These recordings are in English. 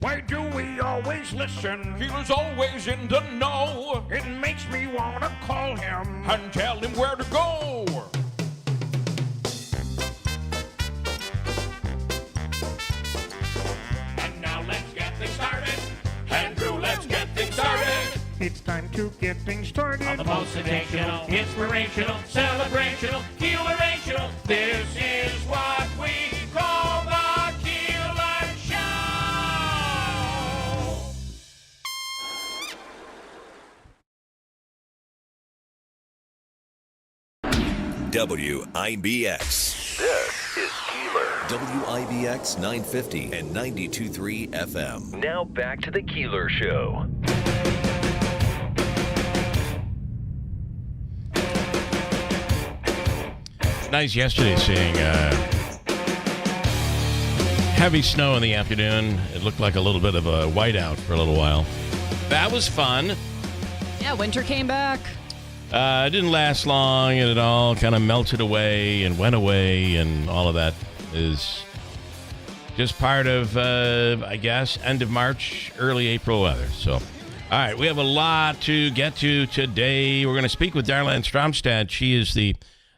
Why do we always listen? Keeler's always in the know. It makes me want to call him and tell him where to go. And now let's get things started. Andrew, let's get things started. It's time to get things started. On the most sensational, inspirational, celebrational, Keelerational. This is what we call the Keeler Show. WIBX. This is Keeler. WIBX 950 and 92.3 FM. Now back to the Keeler Show. Nice yesterday seeing heavy snow in the afternoon. It looked like a little bit of a whiteout for a little while. That was fun. Yeah, winter came back. It didn't last long, and it all kind of melted away and went away, and all of that is just part of, I guess, end of March, early April weather. So, all right, we have a lot to get to today. We're going to speak with Darlene Stromstad. She is the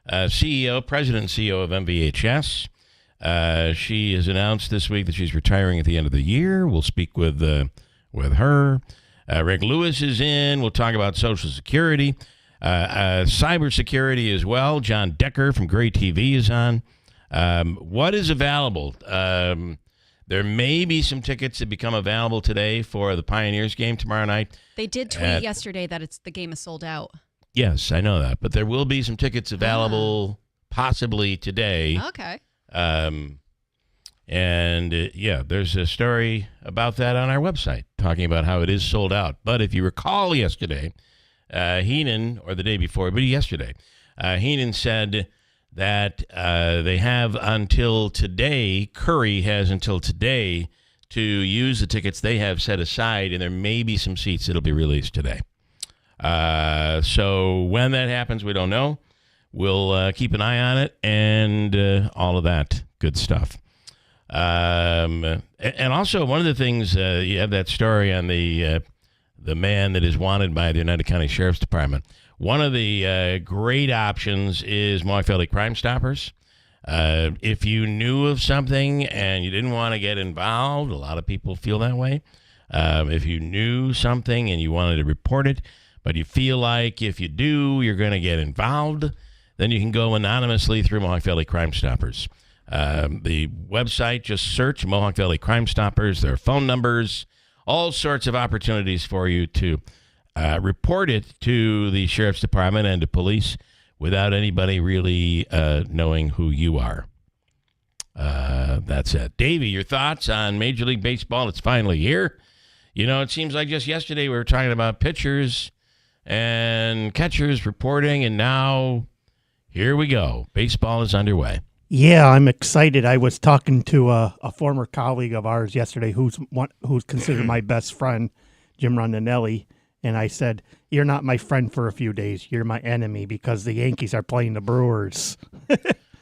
president and CEO of MVHS. She has announced this week that she's retiring at the end of the year. We'll speak with her. Rick Lewis is in. We'll talk about Social Security, cybersecurity as well. John Decker from Gray TV is on. What is available? There may be some tickets that become available today for the Pioneers game tomorrow night. They did tweet yesterday that the game is sold out. Yes, I know that, but there will be some tickets available possibly today. Okay. There's a story about that on our website talking about how it is sold out. But if you recall yesterday, Heenan, or the day before, but yesterday, Heenan said that they have until today, Curry has until today to use the tickets they have set aside, and there may be some seats that'll be released today. So when that happens, we don't know. We'll keep an eye on it and all of that good stuff. And also, one of the things, you have that story on the man that is wanted by the United County Sheriff's Department. One of the great options is Mohawk Valley Crime Stoppers. If you knew of something and you didn't want to get involved, a lot of people feel that way. If you knew something and you wanted to report it, but you feel like if you do, you're going to get involved, then you can go anonymously through Mohawk Valley Crime Stoppers. The website, just search Mohawk Valley Crime Stoppers. There are phone numbers, all sorts of opportunities for you to report it to the Sheriff's Department and to police without anybody really knowing who you are. That's it. Davey, your thoughts on Major League Baseball? It's finally here. You know, it seems like just yesterday we were talking about pitchers and catchers reporting, and now here we go. Baseball is underway. Yeah, I'm excited. I was talking to a former colleague of ours yesterday who's considered my best friend, Jim Rondinelli, and I said, "You're not my friend for a few days. You're my enemy because the Yankees are playing the Brewers."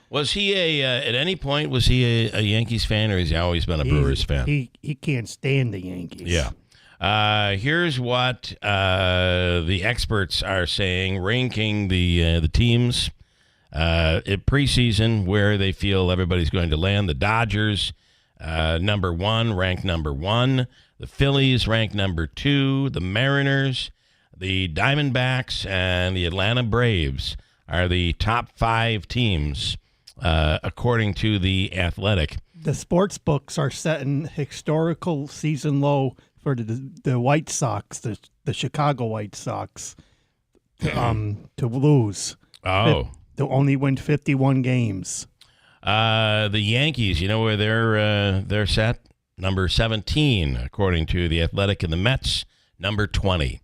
Was he at any point, was he a Yankees fan, or has he always been a Brewers fan? He can't stand the Yankees. Yeah. Here's what the experts are saying, ranking the teams at preseason where they feel everybody's going to land. The Dodgers, ranked number one. The Phillies, ranked number 2. The Mariners, the Diamondbacks, and the Atlanta Braves are the top 5 teams, according to The Athletic. The sports books are setting historical season low for the White Sox, the Chicago White Sox, to lose. Oh. To only win 51 games. The Yankees, you know where they're set? Number 17, according to The Athletic, and the Mets, number 20.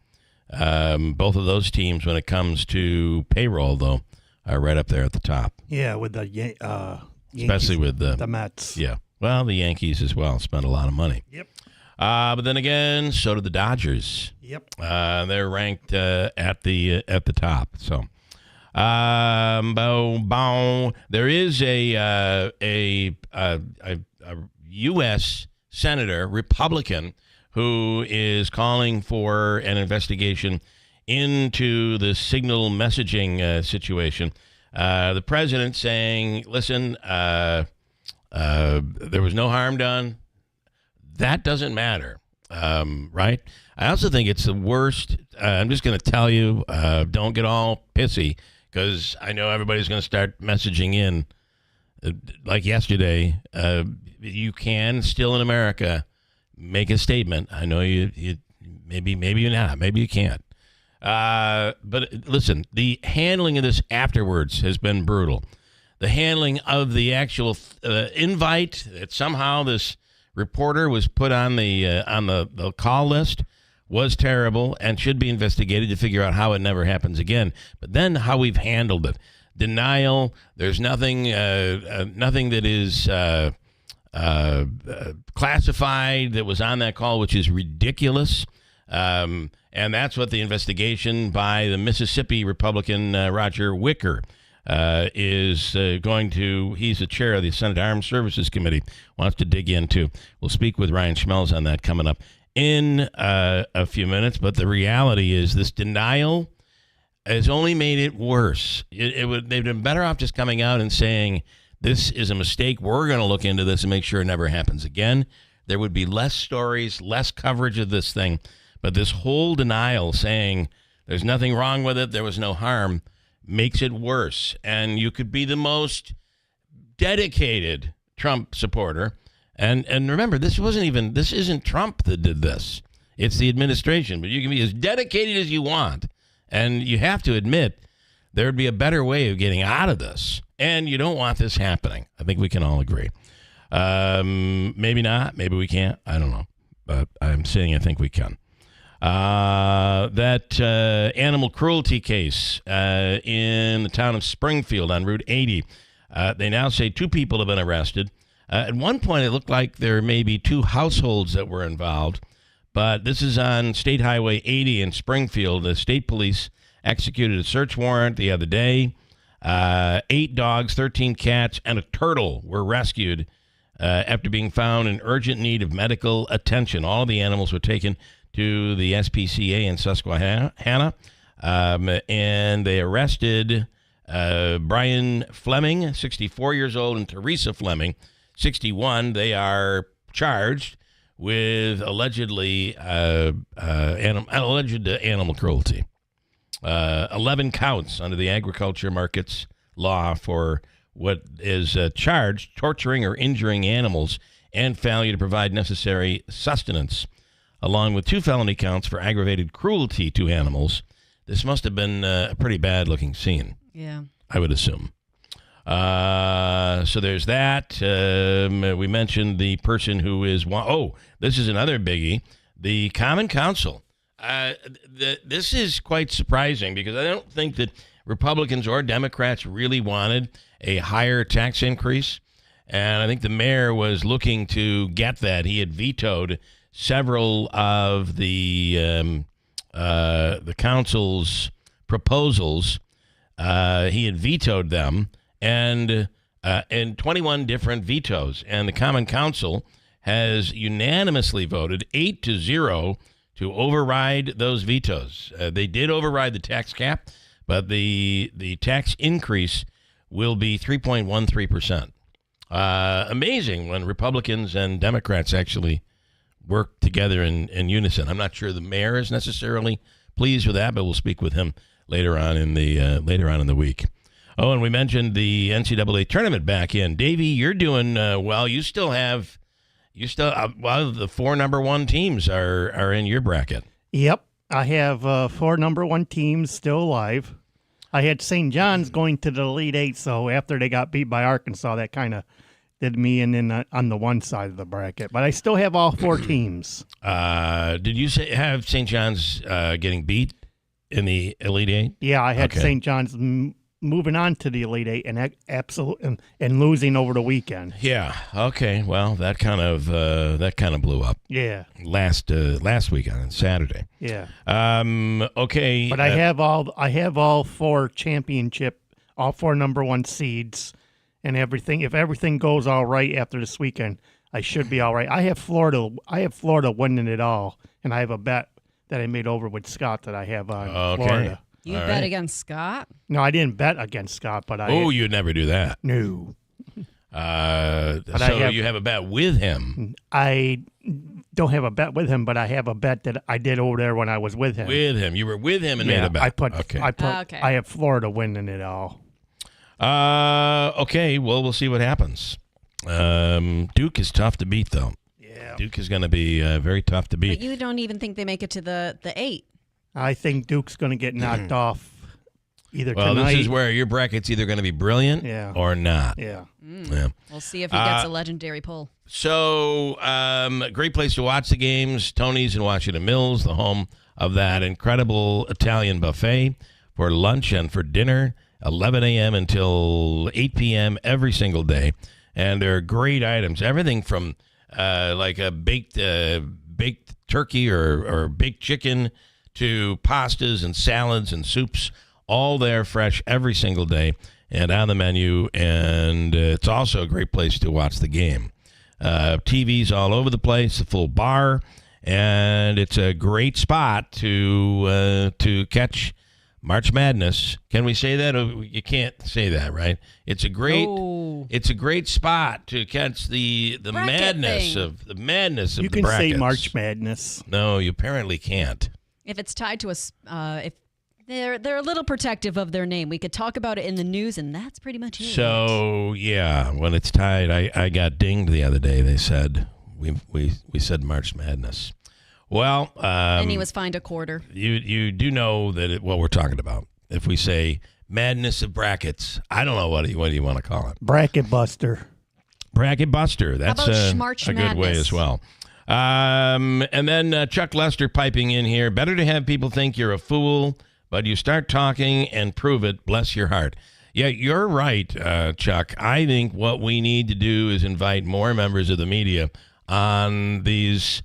Both of those teams, when it comes to payroll, though, are right up there at the top. Yeah, with the Yankees, especially with the Mets. Yeah, well, the Yankees as well spent a lot of money. Yep. But then again, so did the Dodgers. Yep. They're ranked at the top. So, there is a U.S. senator, Republican, who is calling for an investigation into the signal messaging situation. The president saying, listen, there was no harm done. That doesn't matter, right? I also think it's the worst. I'm just going to tell you, don't get all pissy, because I know everybody's going to start messaging in. Like yesterday, you can still in America make a statement. I know you maybe you're not, maybe you can't. But listen, the handling of this afterwards has been brutal. The handling of the actual invite that somehow this reporter was put on the call list was terrible and should be investigated to figure out how it never happens again. But then how we've handled it. Denial. There's nothing that is classified that was on that call, which is ridiculous. And that's what the investigation by the Mississippi Republican Roger Wicker is going to. He's the chair of the Senate Armed Services Committee. Wants to dig into. We'll speak with Ryan Schmemells on that coming up in a few minutes. But the reality is this denial has only made it worse. They've been better off just coming out and saying, this is a mistake. We're going to look into this and make sure it never happens again. There would be less stories, less coverage of this thing. But this whole denial, saying there's nothing wrong with it, there was no harm, makes it worse. And you could be the most dedicated Trump supporter. And remember, this isn't Trump that did this. It's the administration. But you can be as dedicated as you want. And you have to admit, there would be a better way of getting out of this. And you don't want this happening. I think we can all agree. Maybe not. Maybe we can't. I don't know. But I'm saying I think we can. That animal cruelty case in the town of Springfield on Route 80. They now say 2 people have been arrested. At one point, it looked like there may be 2 households that were involved. But this is on State Highway 80 in Springfield. The state police executed a search warrant the other day. 8 dogs, 13 cats, and a turtle were rescued after being found in urgent need of medical attention. All of the animals were taken to the SPCA in Susquehanna, and they arrested Brian Fleming, 64 years old, and Teresa Fleming, 61. They are charged with alleged animal cruelty. 11 counts under the agriculture markets law for what is charged torturing or injuring animals and failure to provide necessary sustenance, along with 2 felony counts for aggravated cruelty to animals. This must have been a pretty bad-looking scene. Yeah. I would assume. So there's that. We mentioned the person who is... this is another biggie. The Common Council. This is quite surprising because I don't think that Republicans or Democrats really wanted a higher tax increase. And I think the mayor was looking to get that. He had vetoed several of the council's proposals. He had vetoed them, and 21 different vetoes. And the Common Council has unanimously voted 8-0 to override those vetoes. They did override the tax cap, but the tax increase will be 3.13%. Amazing when Republicans and Democrats actually work together in unison. I'm not sure the mayor is necessarily pleased with that, but we'll speak with him later on in the week. Oh, and we mentioned the NCAA tournament back in. Davey, you're doing well. You still the 4 number 1 teams are in your bracket. Yep, I have 4 number 1 teams still alive. I had St. John's going to the Elite 8, so after they got beat by Arkansas, that kind of did me in on the one side of the bracket. But I still have all 4 teams. Did you have St. John's getting beat in the Elite 8? Yeah, I had St. John's moving on to the Elite 8 and losing over the weekend. Yeah. Okay. Well, that kind of blew up. Yeah. Last weekend on Saturday. Yeah. Okay. But I have all 4 championship, all 4 number 1 seeds, and everything. If everything goes all right after this weekend, I should be all right. I have Florida winning it all, and I have a bet that I made over with Scott that I have on Florida. You All bet right. against Scott? No, I didn't bet against Scott, but I. Oh, you'd never do that. No. So you have a bet with him. I don't have a bet with him, but I have a bet that I did over there when I was with him. With him. You were with him and made a bet. Okay. Okay. I have Florida winning it all. Okay, well, we'll see what happens. Duke is tough to beat, though. Yeah. Duke is going to be very tough to beat. But you don't even think they make it to the 8. I think Duke's going to get knocked off either Well, tonight. this is where your bracket's either going to be brilliant or not. Yeah. Yeah. We'll see if he gets a legendary pull. So, great place to watch the games. Tony's in Washington Mills, the home of that incredible Italian buffet for lunch and for dinner, 11 a.m. until 8 p.m. every single day. And there are great items, everything from like a baked turkey or baked chicken to pastas and salads and soups, all there fresh every single day and on the menu. And it's also a great place to watch the game. TVs all over the place, a full bar, and it's a great spot to catch March Madness. Can we say that? Or you can't say that, right? It's a great spot to catch the madness thing. of the madness of You the can brackets. say March Madness. No, you apparently can't. If it's tied to if they're a little protective of their name, we could talk about it in the news, and that's pretty much it. So yeah, when it's tied, I got dinged the other day. They said we said March Madness. Well, and he was fined $0.25. You do know that what we're talking about. If we say madness of brackets, I don't know what do you want to call it. Bracket Buster. Bracket Buster. That's about a Schmarch good way Madness? as well. And then Chuck Lester piping in here. Better to have people think you're a fool, but you start talking and prove it. Bless your heart. Yeah, you're right, Chuck. I think what we need to do is invite more members of the media on these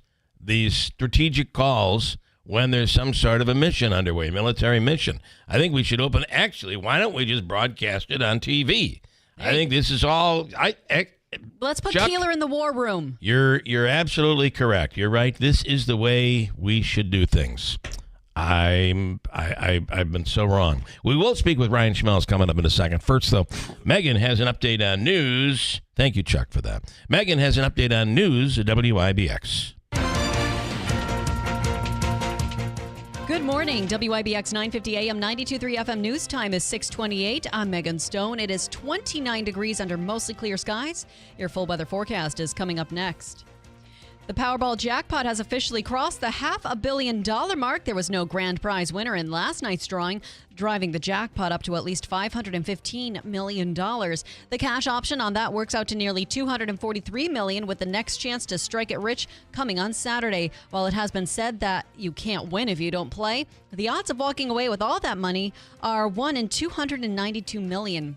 strategic calls when there's some sort of a mission underway, military mission. I think we should open. Actually, why don't we just broadcast it on TV? I think this is all. Let's put Chuck, Keeler in the war room. You're absolutely correct. You're right. This is the way we should do things. I've been so wrong. We will speak with Ryan Schmemells coming up in a second. First, though, Megan has an update on news. Thank you, Chuck, for that. Megan has an update on news at WIBX. Good morning. WIBX 950 AM 92.3 FM news time is 6:28. I'm Megan Stone. It is 29 degrees under mostly clear skies. Your full weather forecast is coming up next. The Powerball jackpot has officially crossed the $500 million mark. There was no grand prize winner in last night's drawing, driving the jackpot up to at least $515 million. The cash option on that works out to nearly $243 million, with the next chance to strike it rich coming on Saturday. While it has been said that you can't win if you don't play, the odds of walking away with all that money are 1 in 292 million.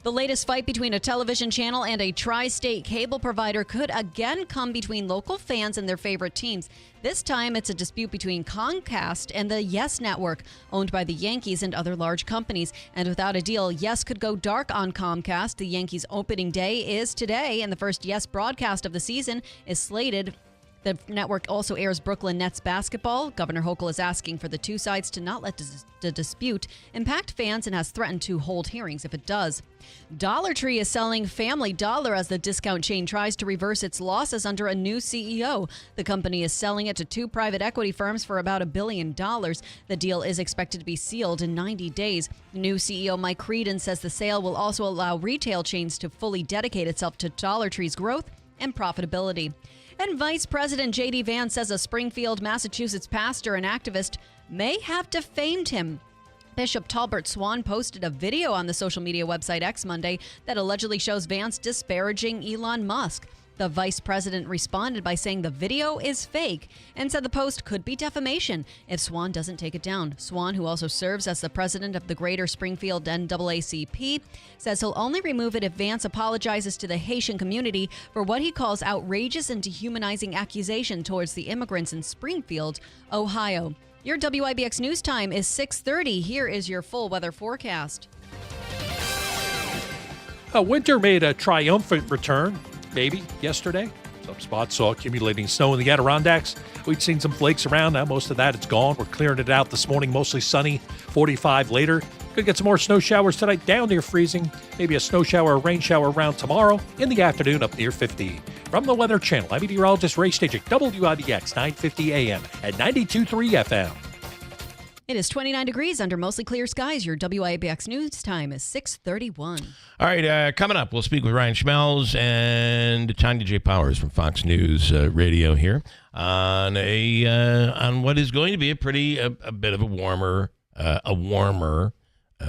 The latest fight between a television channel and a tri-state cable provider could again come between local fans and their favorite teams. This time, it's a dispute between Comcast and the Yes Network, owned by the Yankees and other large companies. And without a deal, Yes could go dark on Comcast. The Yankees' opening day is today, and the first Yes broadcast of the season is slated. The network also airs Brooklyn Nets basketball. Governor Hochul is asking for the two sides to not let the dispute impact fans and has threatened to hold hearings if it does. Dollar Tree is selling Family Dollar as the discount chain tries to reverse its losses under a new CEO. The company is selling it to two private equity firms for about $1 billion. The deal is expected to be sealed in 90 days. New CEO Mike Creedon says the sale will also allow retail chains to fully dedicate itself to Dollar Tree's growth and profitability. And Vice President J.D. Vance says a Springfield, Massachusetts pastor and activist may have defamed him. Bishop Talbert Swan posted a video on the social media website X Monday that allegedly shows Vance disparaging Elon Musk. The vice president responded by saying the video is fake and said the post could be defamation if Swan doesn't take it down. Swan, who also serves as the president of the Greater Springfield NAACP, says he'll only remove it if Vance apologizes to the Haitian community for what he calls outrageous and dehumanizing accusation towards the immigrants in Springfield, Ohio. Your WIBX news time is 6:30. Here is your full weather forecast. Winter made a triumphant return. maybe yesterday. Some spots saw accumulating snow in the Adirondacks. We'd seen some flakes around. Now most of that it's gone. We're clearing it out this morning, mostly sunny, 45 later. Could get some more snow showers tonight, down near freezing. Maybe a snow shower or rain shower around tomorrow. In the afternoon, up near 50. From the Weather Channel, I'm meteorologist Ray Stagik, WIBX 950 AM at 92.3 FM. It is 29 degrees under mostly clear skies. Your WIBX news time is 6:31. All right, coming up, we'll speak with Ryan Schmemells and Tanya J from Fox News Radio here on what is going to be a bit of a warmer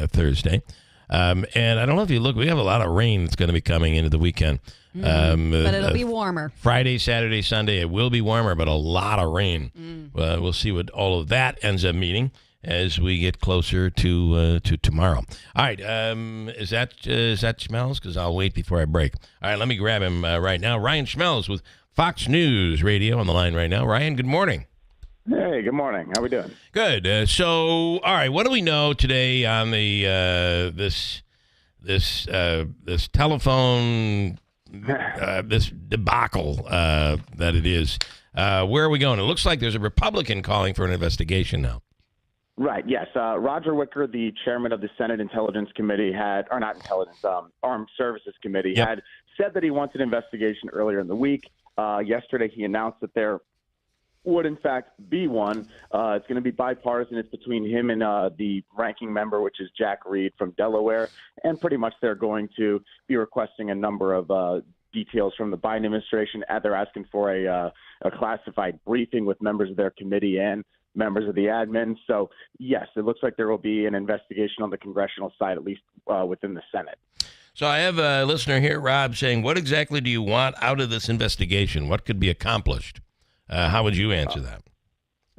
Thursday. And I don't know if you look, we have a lot of rain that's going to be coming into the weekend. But it'll be warmer. Friday, Saturday, Sunday, it will be warmer, but a lot of rain. We'll see what all of that ends up meaning as we get closer to tomorrow. All right, is that Schmemells? Because I'll wait before I break. All right, let me grab him right now. Ryan Schmemells with Fox News Radio on the line right now. Ryan, good morning. Hey, good morning. How we doing? Good. So, all right, what do we know today on the this telephone this debacle that it is? Where are we going? It looks like there's a Republican calling for an investigation now. Right, yes. Roger Wicker, the chairman of the Senate Intelligence Committee Armed Services Committee, had said that he wants an investigation earlier in the week. Yesterday, he announced that there would, in fact, be one. It's going to be bipartisan. It's between him and the ranking member, which is Jack Reed from Delaware. And pretty much they're going to be requesting a number of details from the Biden administration. They're asking for a classified briefing with members of their committee and members of the admin. So, yes, it looks like there will be an investigation on the congressional side, at least within the Senate. So I have a listener here, Rob, saying, what exactly do you want out of this investigation? What could be accomplished? How would you answer that?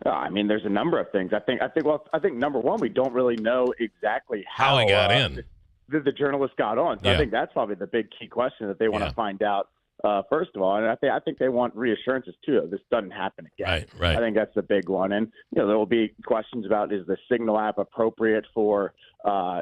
I mean, there's a number of things. I think number one, we don't really know exactly how he got in. The journalist got on. So I think that's probably the big key question that they want to find out. First of all, and I think they want reassurances too that this doesn't happen again. Right. I think that's the big one, and there will be questions about, is the Signal app appropriate for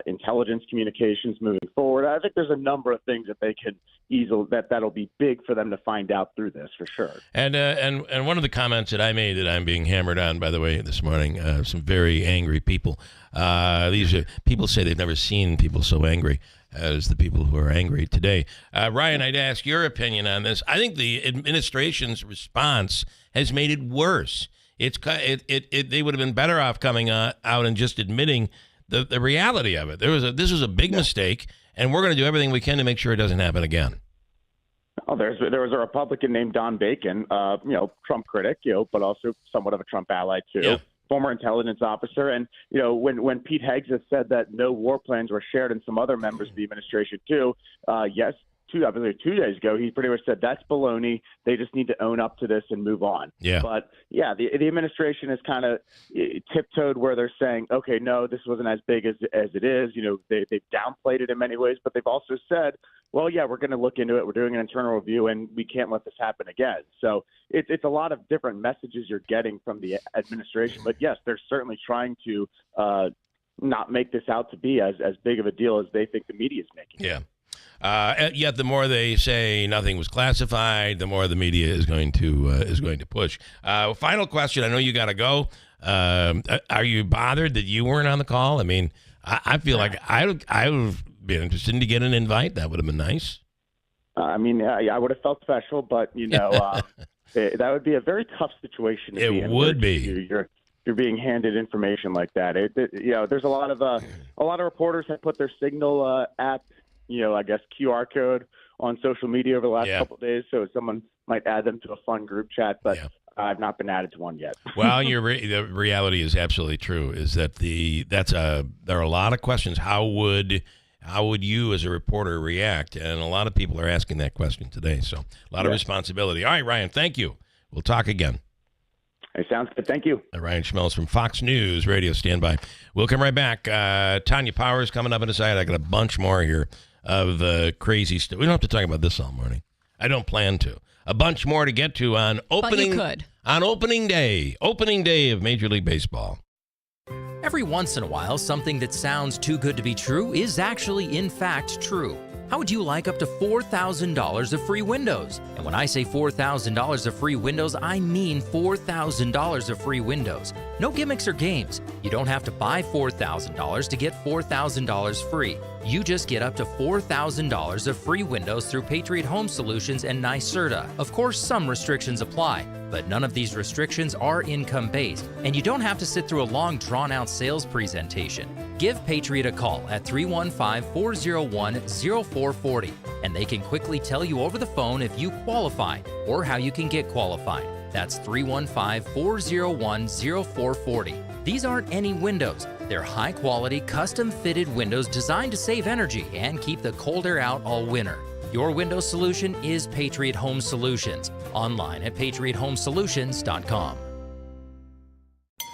intelligence communications moving forward. I think there's a number of things that they can easily that'll be big for them to find out through this for sure. And one of the comments that I made that I'm being hammered on, by the way, this morning, some very angry people. These are people say they've never seen people so angry as the people who are angry today. Ryan, I'd ask your opinion on this. I think the administration's response has made it worse. They would have been better off coming out and just admitting the reality of it. This was a big mistake, and we're going to do everything we can to make sure it doesn't happen again. Oh, there was a Republican named Don Bacon, Trump critic, but also somewhat of a Trump ally too. Yeah. Former intelligence officer. And, when Pete Hegseth said that no war plans were shared and some other members of the administration too, yes, 2 days ago, he pretty much said that's baloney. They just need to own up to this and move on. Yeah. But, the administration has kind of tiptoed where they're saying, okay, no, this wasn't as big as it is. They've downplayed it in many ways, but they've also said, well, yeah, we're going to look into it. We're doing an internal review, and we can't let this happen again. So it's a lot of different messages you're getting from the administration. But, yes, they're certainly trying to not make this out to be as big of a deal as they think the media is making. Yeah. Yet the more they say nothing was classified, the more the media is going to push. Final question. I know you got to go. Are you bothered that you weren't on the call? I mean, I feel like I would have been interested to get an invite. That would have been nice. I would have felt special, but that would be a very tough situation to be in. It would be. You're being handed information like that. There's a lot of reporters have put their Signal app, I guess QR code on social media over the last couple of days, so someone might add them to a fun group chat, but I've not been added to one yet. Well, the reality is absolutely true. Is that there are a lot of questions. How would you as a reporter react? And a lot of people are asking that question today. So a lot of responsibility. All right, Ryan, thank you. We'll talk again. Hey, sounds good. Thank you. Ryan Schmemells from Fox News Radio. Stand by. We'll come right back. Tanya Powers coming up in a second. I got a bunch more here of crazy stuff. We don't have to talk about this all morning. I don't plan to. A bunch more to get to on opening. But you could. On opening day of Major League Baseball. Every once in a while, something that sounds too good to be true is actually, in fact, true. How would you like up to $4,000 of free windows? And when I say $4,000 of free windows, I mean $4,000 of free windows. No gimmicks or games. You don't have to buy $4,000 to get $4,000 free. You just get up to $4,000 of free windows through Patriot Home Solutions and NYSERDA. Of course, some restrictions apply, but none of these restrictions are income-based, and you don't have to sit through a long, drawn-out sales presentation. Give Patriot a call at 315-401-0440, and they can quickly tell you over the phone if you qualify or how you can get qualified. That's 315-401-0440. These aren't any windows. They're high-quality, custom-fitted windows designed to save energy and keep the cold air out all winter. Your window solution is Patriot Home Solutions. Online at patriothomesolutions.com.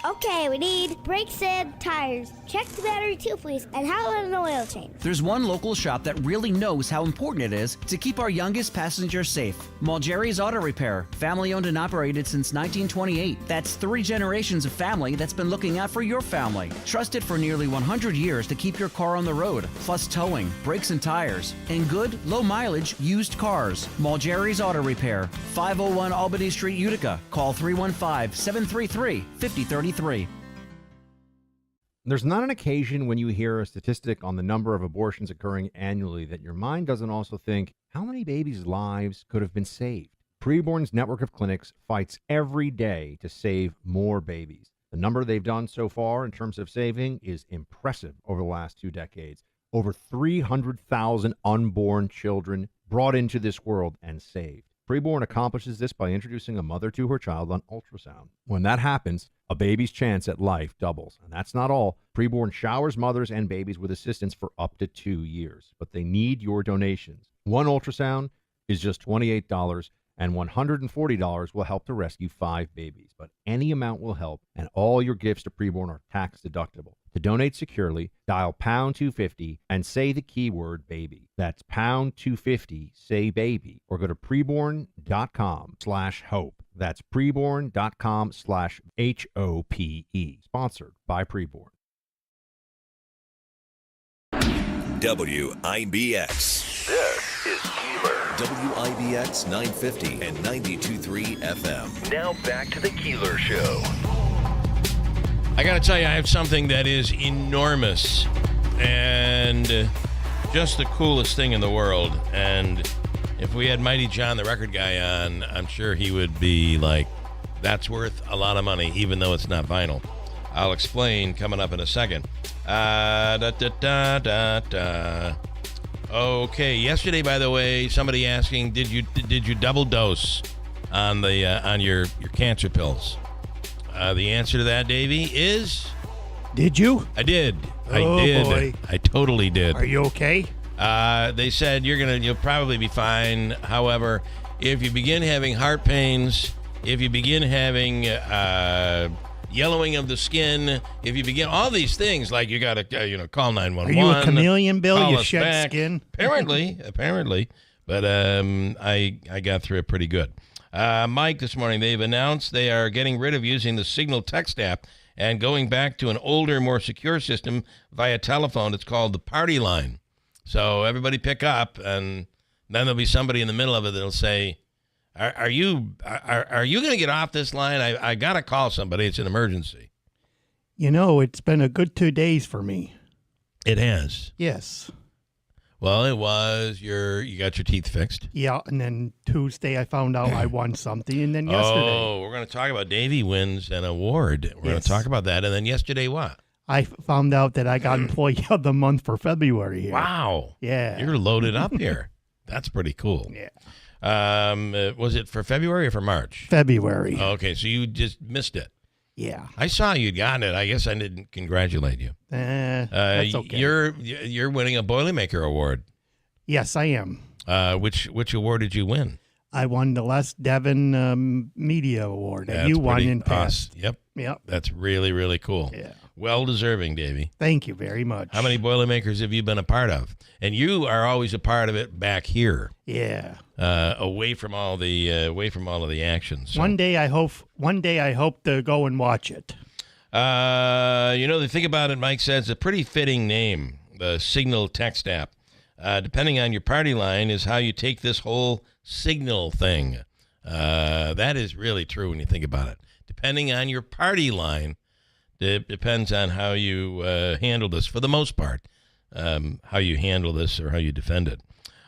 Okay, we need brakes and tires. Check the battery too, please, and how about an oil change? There's one local shop that really knows how important it is to keep our youngest passengers safe. Mulgeri's Auto Repair, family-owned and operated since 1928. That's 3 generations of family that's been looking out for your family. Trusted for nearly 100 years to keep your car on the road, plus towing, brakes and tires, and good, low-mileage used cars. Mulgeri's Auto Repair, 501 Albany Street, Utica. Call 315-733-5033. There's not an occasion when you hear a statistic on the number of abortions occurring annually that your mind doesn't also think, how many babies' lives could have been saved? Preborn's network of clinics fights every day to save more babies. The number they've done so far in terms of saving is impressive over the last 2 decades. Over 300,000 unborn children brought into this world and saved. Preborn accomplishes this by introducing a mother to her child on ultrasound. When that happens, a baby's chance at life doubles. And that's not all. Preborn showers mothers and babies with assistance for up to 2 years. But they need your donations. One ultrasound is just $28, and $140 will help to rescue 5 babies. But any amount will help, and all your gifts to Preborn are tax deductible. To donate securely, dial pound 250 and say the keyword baby. That's pound 250, say baby, or go to preborn.com/hope. That's preborn.com/HOPE. Sponsored by Preborn. WIBX. This is Keeler. WIBX 950 and 92.3 FM. Now back to the Keeler Show. I got to tell you, I have something that is enormous and just the coolest thing in the world. And if we had Mighty John, the record guy, on, I'm sure he would be like, that's worth a lot of money, even though it's not vinyl. I'll explain coming up in a second. Okay, yesterday, by the way, somebody asking, did you double dose on the on your cancer pills? The answer to that, Davey, is... Did you? I did. Oh, I did. boy. I totally did. Are you okay? They said you'll probably be fine. However, if you begin having heart pains, if you begin having yellowing of the skin, if you begin all these things, like you got to call 911. Are you a chameleon, Bill? You shed back. skin? Apparently. But I got through it pretty good. Mike, this morning, they've announced they are getting rid of using the Signal text app and going back to an older, more secure system via telephone. It's called the Party Line. So everybody pick up, and then there'll be somebody in the middle of it that'll say, are you going to get off this line? I got to call somebody. It's an emergency. It's been a good 2 days for me. It has. Yes. Well, it was you got your teeth fixed. Yeah, and then Tuesday I found out I won something, and then yesterday. Oh, we're going to talk about Davey wins an award. We're going to talk about that, and then yesterday what? I found out that I got Employee of the Month for February here. Wow. Yeah. You're loaded up here. That's pretty cool. Yeah. Was it for February or for March? February. Okay, so you just missed it. Yeah. I saw you'd gotten it. I guess I didn't congratulate you. That's okay. You're winning a Boilermaker award. Yes, I am. Which award did you win? I won the Les Devon Media Award that you won in past. Yep. Yep. That's really, really cool. Yeah. Well deserving, Davey. Thank you very much. How many Boilermakers have you been a part of? And you are always a part of it back here. Yeah. Away from all of the action. So. One day I hope to go and watch it. The thing about it, Mike says, it's a pretty fitting name, the Signal text app. depending on your party line is how you take this whole signal thing. That is really true when you think about it. Depending on your party line, it depends on how you handle this, for the most part, how you handle this or how you defend it.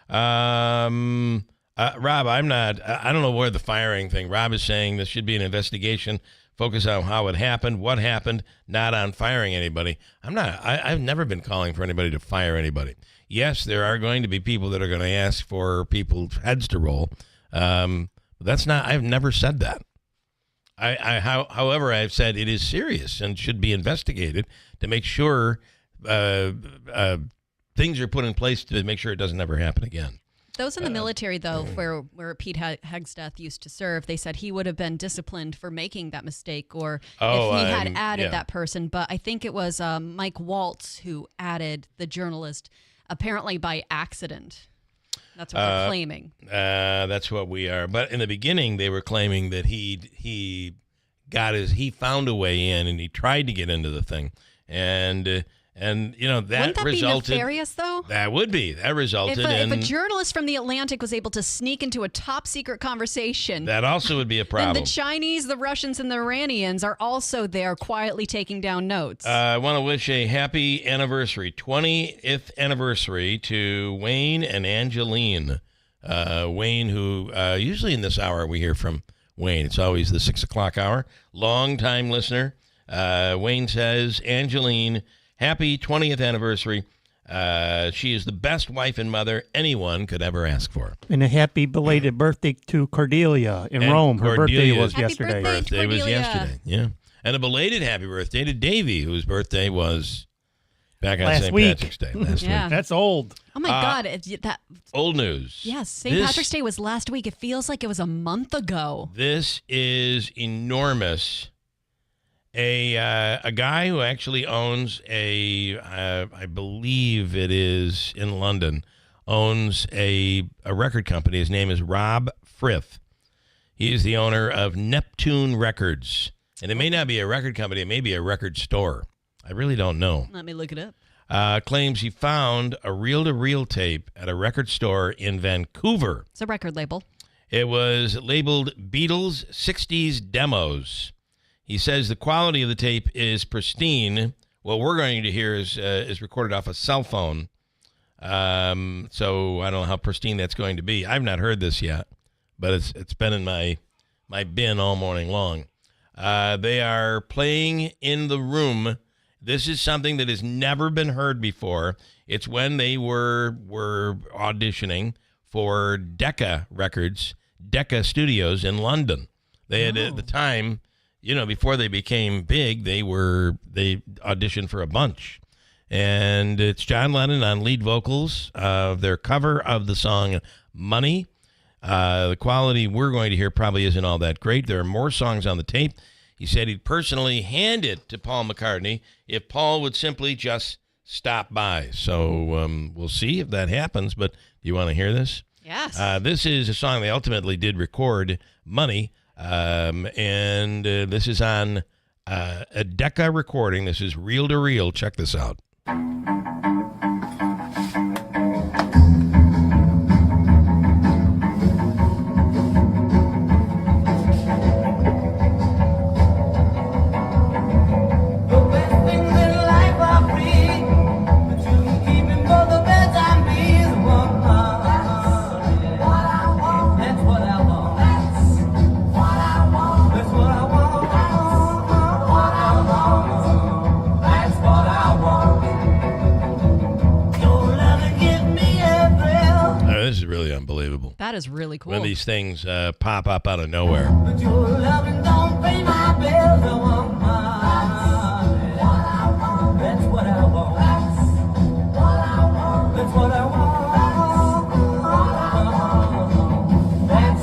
Rob, I don't know where the firing thing. Rob is saying this should be an investigation, focus on how it happened, what happened, not on firing anybody. I've never been calling for anybody to fire anybody. Yes, there are going to be people that are going to ask for people's heads to roll. I've never said that. However, I've said it is serious and should be investigated to make sure things are put in place to make sure it doesn't ever happen again. Those in the military, though, where Pete Hegsteth used to serve, they said he would have been disciplined for making that mistake, or if he had added that person. But I think it was Mike Waltz who added the journalist, apparently by accident. That's what they're claiming. That's what we are. But in the beginning, they were claiming that he found a way in, and he tried to get into the thing, and that Wouldn't that resulted. be nefarious, though? That would be. That resulted if a journalist from the Atlantic was able to sneak into a top secret conversation, that also would be a problem. And the Chinese, the Russians, and the Iranians are also there quietly taking down notes. I want to wish a happy anniversary, 20th anniversary, to Wayne and Angeline. Wayne, who usually in this hour we hear from Wayne. It's always the 6 o'clock hour. Long-time listener. Wayne says, Angeline, happy 20th anniversary. She is the best wife and mother anyone could ever ask for. And a happy belated birthday to Cordelia in Rome. Her birthday was happy yesterday. Birthday was yesterday, yeah. And a belated happy birthday to Davey, whose birthday was back on St. Patrick's Day last week. That's old. Oh, my God. That old news. Yes, St. Patrick's Day was last week. It feels like it was a month ago. This is enormous. A guy who actually owns I believe it is in London, owns a record company. His name is Rob Frith. He is the owner of Neptune Records. And it may not be a record company. It may be a record store. I really don't know. Let me look it up. Claims he found a reel-to-reel tape at a record store in Vancouver. It's a record label. It was labeled Beatles 60s Demos. He says the quality of the tape is pristine. What we're going to hear is recorded off a cell phone. So I don't know how pristine that's going to be. I've not heard this yet, but it's been in my bin all morning long. They are playing in the room. This is something that has never been heard before. It's when they were auditioning for Decca Records, Decca Studios in London. They had at the time, before they became big, they auditioned for a bunch. And it's John Lennon on lead vocals of their cover of the song Money. The quality we're going to hear probably isn't all that great. There are more songs on the tape. He said he'd personally hand it to Paul McCartney if Paul would simply just stop by. So we'll see if that happens. But do you want to hear this? Yes. This is a song they ultimately did record, Money. And this is on a Decca recording. This is reel to reel. Check this out. This is really unbelievable. That is really cool. When these things pop up out of nowhere. But your loving don't pay my bills. I want money. That's what I want. That's what I want. That's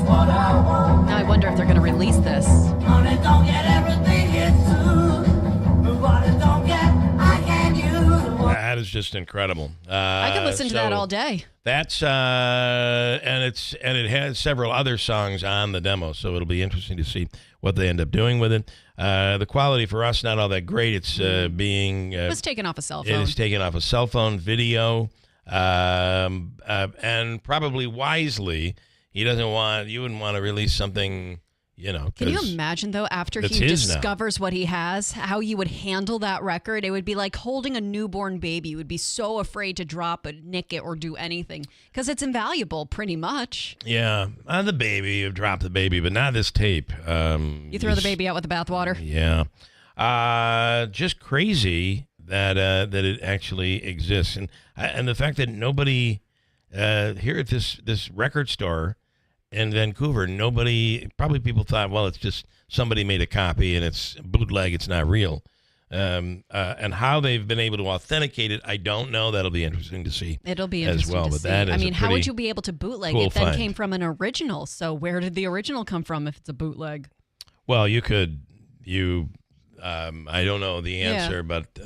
what I want. Now I wonder if they're going to release this. Money don't get everything it's due. What it don't get, I can't use. That is just incredible. I could listen to that all day. That's and it has several other songs on the demo, so it'll be interesting to see what they end up doing with it. The quality for us not all that great. It's being It was taken off a cell phone. It is taken off a cell phone video. and probably wisely. You wouldn't want to release something, Can you imagine, though, after he discovers what he has, how you would handle that record? It would be like holding a newborn baby. You would be so afraid to drop it, nick it, or do anything because it's invaluable, pretty much. Yeah, the baby, you drop the baby, but not this tape. You throw the baby out with the bathwater. Yeah, just crazy that it actually exists, and the fact that nobody here at this record store in Vancouver, probably people thought, well, it's just somebody made a copy and it's bootleg, it's not real. And how they've been able to authenticate it, I don't know. That'll be interesting to see. It'll be interesting as well. to But see. that is how would you be able to bootleg cool it? Then find. came from an original. So where did the original come from if it's a bootleg? Well, you could. I don't know the answer, but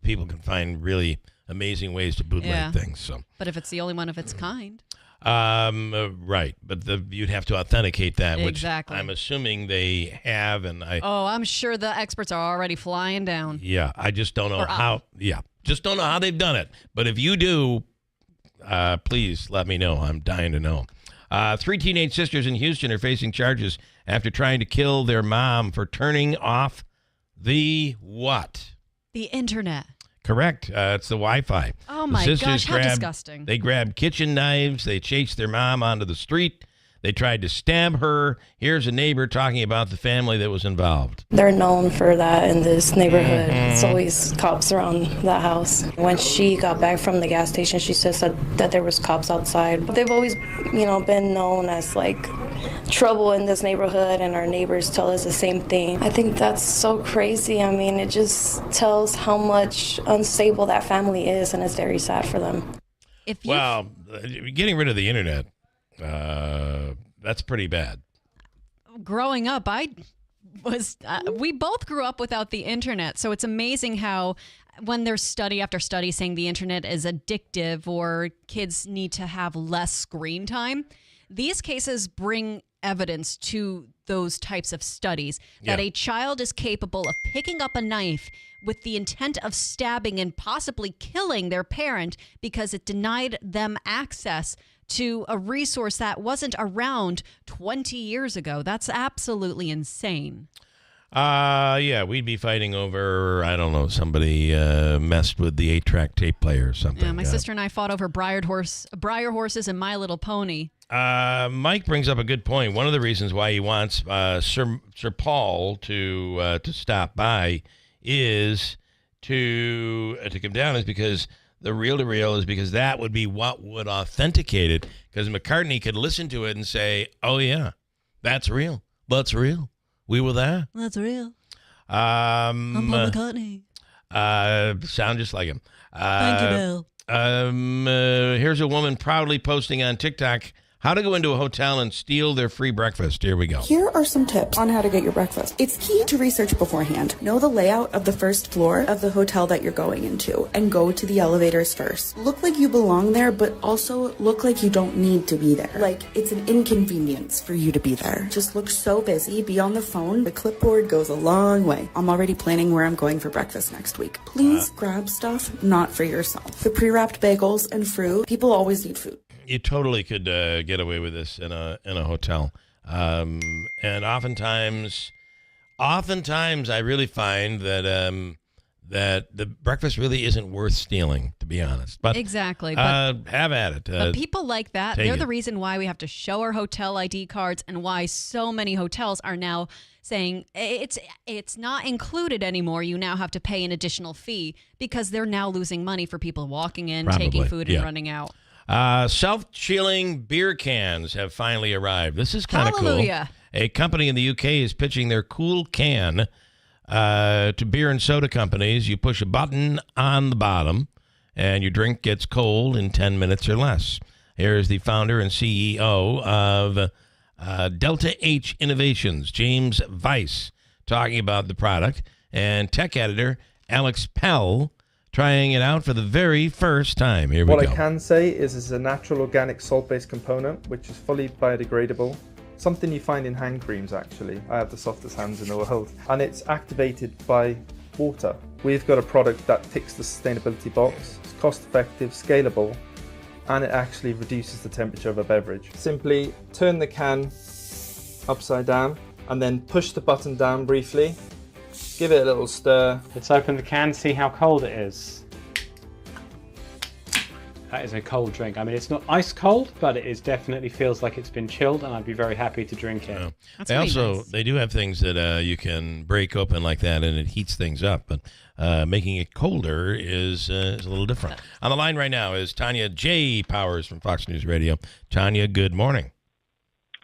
people can find really amazing ways to bootleg things. So, but if it's the only one of its kind. Right, but you'd have to authenticate that, exactly. Which I'm assuming they have, and I'm sure the experts are already flying down. Yeah, I just don't know how. Yeah, just don't know how they've done it. But if you do, please let me know. I'm dying to know. 3 teenage sisters in Houston are facing charges after trying to kill their mom for turning off the what? The internet. Correct. It's the Wi-Fi. Oh, my gosh, how disgusting. They grabbed kitchen knives. They chased their mom onto the street. They tried to stab her. Here's a neighbor talking about the family that was involved. They're known for that in this neighborhood. It's always cops around that house. When she got back from the gas station, she says that there was cops outside. They've always, been known as trouble in this neighborhood, and our neighbors tell us the same thing. I think that's so crazy. I mean, it just tells how much unstable that family is, and it's very sad for them. Getting rid of the internet, that's pretty bad. Growing up, we both grew up without the internet, so it's amazing how when there's study after study saying the internet is addictive or kids need to have less screen time, these cases bring evidence to those types of studies that a child is capable of picking up a knife with the intent of stabbing and possibly killing their parent because it denied them access to a resource that wasn't around 20 years ago. That's absolutely insane. We'd be fighting over, I don't know, somebody messed with the 8-track tape player or something. Yeah, my sister and I fought over Briar horses and My Little Pony. Mike brings up a good point. One of the reasons why he wants Sir Paul to stop by is to come down is because the reel-to-reel is because that would be what would authenticate it, because McCartney could listen to it and say, oh, yeah, that's real. That's real. We were there. That's real. I'm Paul McCartney. Sound just like him. Thank you, Bill. Here's a woman proudly posting on TikTok how to go into a hotel and steal their free breakfast. Here we go. Here are some tips on how to get your breakfast. It's key to research beforehand. Know the layout of the first floor of the hotel that you're going into and go to the elevators first. Look like you belong there, but also look like you don't need to be there. Like it's an inconvenience for you to be there. Just look so busy, be on the phone. The clipboard goes a long way. I'm already planning where I'm going for breakfast next week. Please grab stuff not for yourself. The pre-wrapped bagels and fruit, people always need food. You totally could get away with this in a hotel, and oftentimes I really find that that the breakfast really isn't worth stealing, to be honest. But exactly, but have at it. But people like that, they're the reason why we have to show our hotel ID cards, and why so many hotels are now saying it's not included anymore. You now have to pay an additional fee because they're now losing money for people walking in, taking food, and running out. Self-chilling beer cans have finally arrived. This is kind of cool. A company in the UK is pitching their cool can to beer and soda companies. You push a button on the bottom, and your drink gets cold in 10 minutes or less. Here's the founder and CEO of Delta H Innovations, James Weiss, talking about the product, and tech editor Alex Pell trying it out for the very first time. Here we go. What I can say is it's a natural organic salt-based component, which is fully biodegradable. Something you find in hand creams, actually. I have the softest hands in the world. And it's activated by water. We've got a product that ticks the sustainability box. It's cost-effective, scalable, and it actually reduces the temperature of a beverage. Simply turn the can upside down and then push the button down briefly. Give it a little stir. Let's open the can, see how cold it is. That is a cold drink. I mean, it's not ice cold, but definitely feels like it's been chilled, and I'd be very happy to drink it. Yeah. They do have things that you can break open like that, and it heats things up. But making it colder is a little different. On the line right now is Tanya J. Powers from Fox News Radio. Tanya, good morning.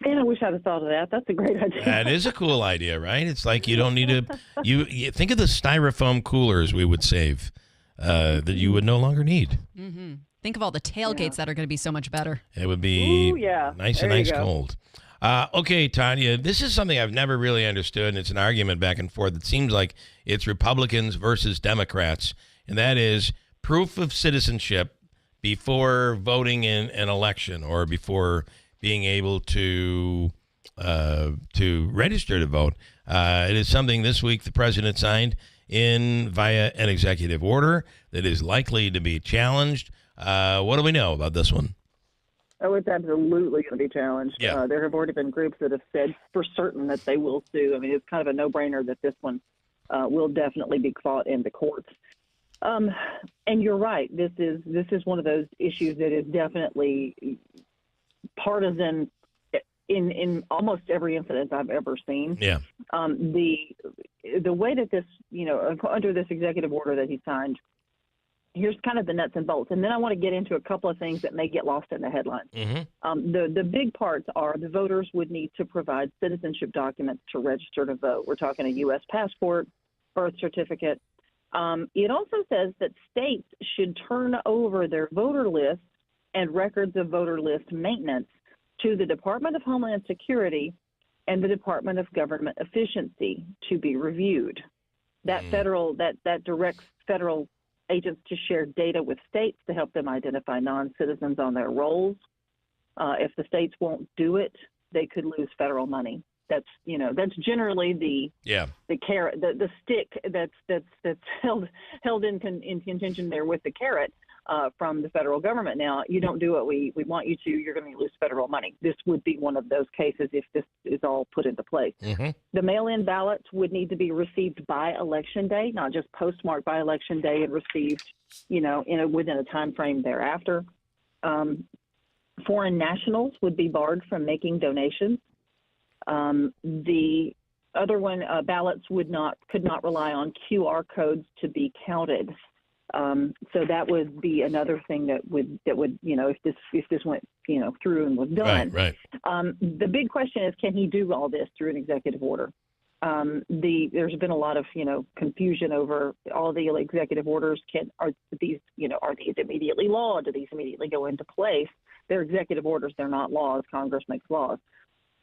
Man, I wish I'd have thought of that. That's a great idea. That is a cool idea, right? It's like you don't need to. You think of the styrofoam coolers we would save that you would no longer need. Mm-hmm. Think of all the tailgates that are going to be so much better. It would be nice and ice go. cold. Okay, Tanya, this is something I've never really understood, and it's an argument back and forth. It seems like it's Republicans versus Democrats, and that is proof of citizenship before voting in an election or before being able to register to vote. It is something this week the president signed via an executive order that is likely to be challenged. What do we know about this one? Oh, it's absolutely going to be challenged. Yeah. There have already been groups that have said for certain that they will sue. I mean, it's kind of a no-brainer that this one will definitely be fought in the courts. And you're right. This is one of those issues that is definitely partisan in almost every incident I've ever seen. Yeah. The way that this, under this executive order that he signed, here's kind of the nuts and bolts. And then I want to get into a couple of things that may get lost in the headlines. Mm-hmm. The big parts are the voters would need to provide citizenship documents to register to vote. We're talking a U.S. passport, birth certificate. It also says that states should turn over their voter lists and records of voter list maintenance to the Department of Homeland Security and the Department of Government Efficiency to be reviewed. That directs federal agents to share data with states to help them identify non-citizens on their rolls. If the states won't do it, they could lose federal money. That's generally the carrot, the stick that's held in contention there with the carrot from the federal government. Now, you don't do what we want you to, you're going to lose federal money. This would be one of those cases if this is all put into place. Mm-hmm. The mail-in ballots would need to be received by Election Day, not just postmarked by Election Day and received, within a time frame thereafter. Foreign nationals would be barred from making donations. The other one, ballots could not rely on QR codes to be counted. So that would be another thing that would if this went through and was done. Right. The big question is, can he do all this through an executive order? There's been a lot of confusion over all the executive orders. Are these immediately law? Do these immediately go into place? They're executive orders. They're not laws. Congress makes laws.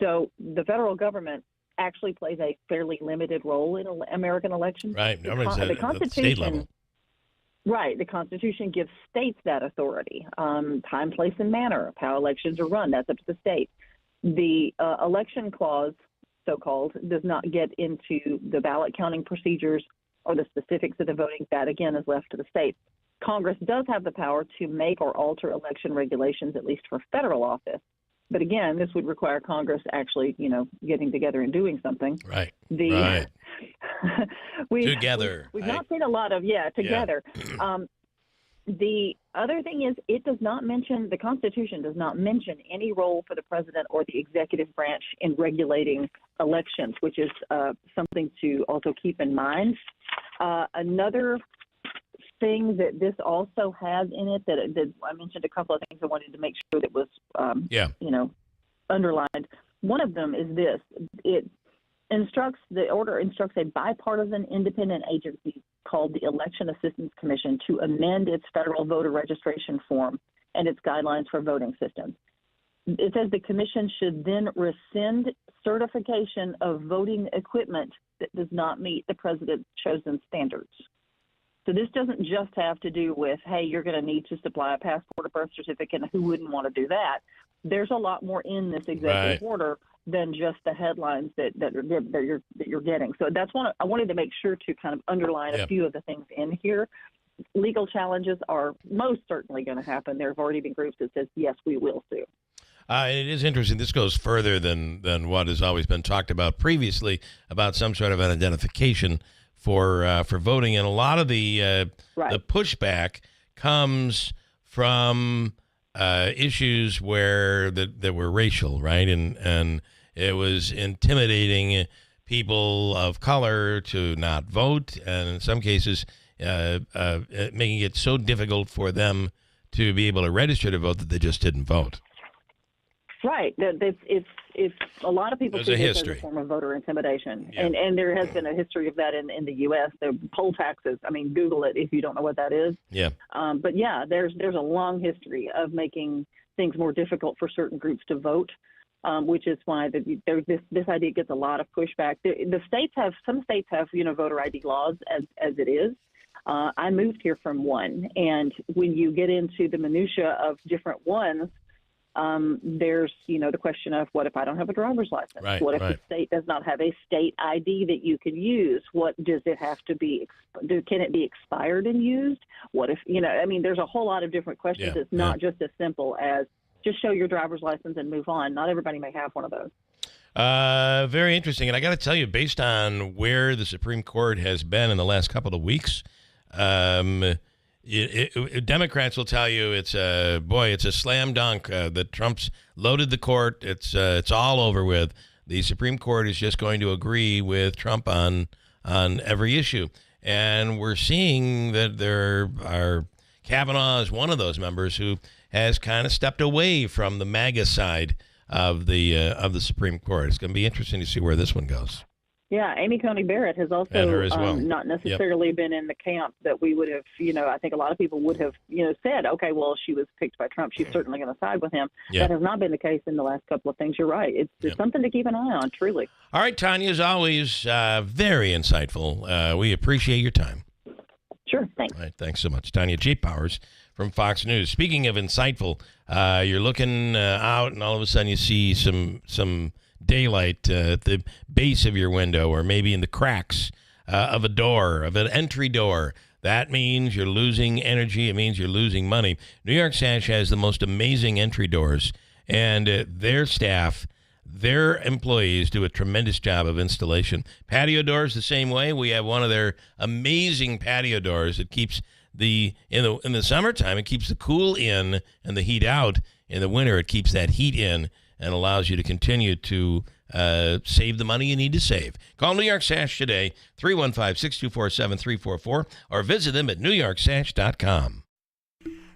So the federal government actually plays a fairly limited role in American elections. Right. The Constitution, state level. Right. The Constitution gives states that authority. Time, place, and manner of how elections are run. That's up to the state. The election clause, so-called, does not get into the ballot counting procedures or the specifics of the voting. That, again, is left to the states. Congress does have the power to make or alter election regulations, at least for federal office. But again, this would require Congress actually, getting together and doing something. Right. Right. Together. We've not seen a lot of, together. Yeah. The other thing is the Constitution does not mention any role for the president or the executive branch in regulating elections, which is something to also keep in mind. Another thing that this also has in it that I mentioned a couple of things I wanted to make sure that was underlined. One of them is this: the order instructs a bipartisan independent agency called the Election Assistance Commission to amend its federal voter registration form and its guidelines for voting systems. It says the commission should then rescind certification of voting equipment that does not meet the president's chosen standards. So this doesn't just have to do with, hey, you're going to need to supply a passport or birth certificate, and who wouldn't want to do that? There's a lot more in this executive order than just the headlines that you're getting. So that's I wanted to make sure to kind of underline a few of the things in here. legal challenges are most certainly going to happen. There have already been groups that says, yes, we will sue. It is interesting. This goes further than what has always been talked about previously about some sort of an identification for voting, and a lot of the pushback comes from issues where that were racial, right, and it was intimidating people of color to not vote, and in some cases, making it so difficult for them to be able to register to vote that they just didn't vote. Right. It's a lot of people see this as a form of voter intimidation, and there has been a history of that in the U.S. The poll taxes. I mean, Google it if you don't know what that is. Yeah. But yeah, there's a long history of making things more difficult for certain groups to vote, which is why this idea gets a lot of pushback. Some states have voter ID laws as it is. I moved here from one, and when you get into the minutia of different ones. There's, the question of what if I don't have a driver's license? Right, what if the state does not have a state ID that you can use? What does it have to be? Can it be expired and used? What if, there's a whole lot of different questions. It's not just as simple as just show your driver's license and move on. Not everybody may have one of those. Very interesting. And I got to tell you, based on where the Supreme Court has been in the last couple of weeks, Democrats will tell you it's a slam dunk that Trump's loaded the court. It's all over with. The Supreme Court is just going to agree with Trump on every issue, and we're seeing that there are Kavanaugh is one of those members who has kind of stepped away from the MAGA side of the Supreme Court. It's going to be interesting to see where this one goes. Yeah, Amy Coney Barrett has also not necessarily been in the camp that we would have, I think a lot of people would have, said, okay, well, she was picked by Trump. She's certainly going to side with him. Yeah. That has not been the case in the last couple of things. You're right. It's something to keep an eye on, truly. All right, Tanya, as always, very insightful. We appreciate your time. Sure, thanks. All right, thanks so much. Tanya J. Powers from Fox News. Speaking of insightful, you're looking out and all of a sudden you see some daylight at the base of your window or maybe in the cracks of a door, of an entry door. That means you're losing energy. It means you're losing money. New York Sash has the most amazing entry doors, and their staff, their employees do a tremendous job of installation. Patio doors the same way. We have one of their amazing patio doors that keeps in the summertime, it keeps the cool in and the heat out. In the winter, it keeps that heat in and allows you to continue to save the money you need to save. Call New York Sash today, 315-624-7344, or visit them at newyorksash.com.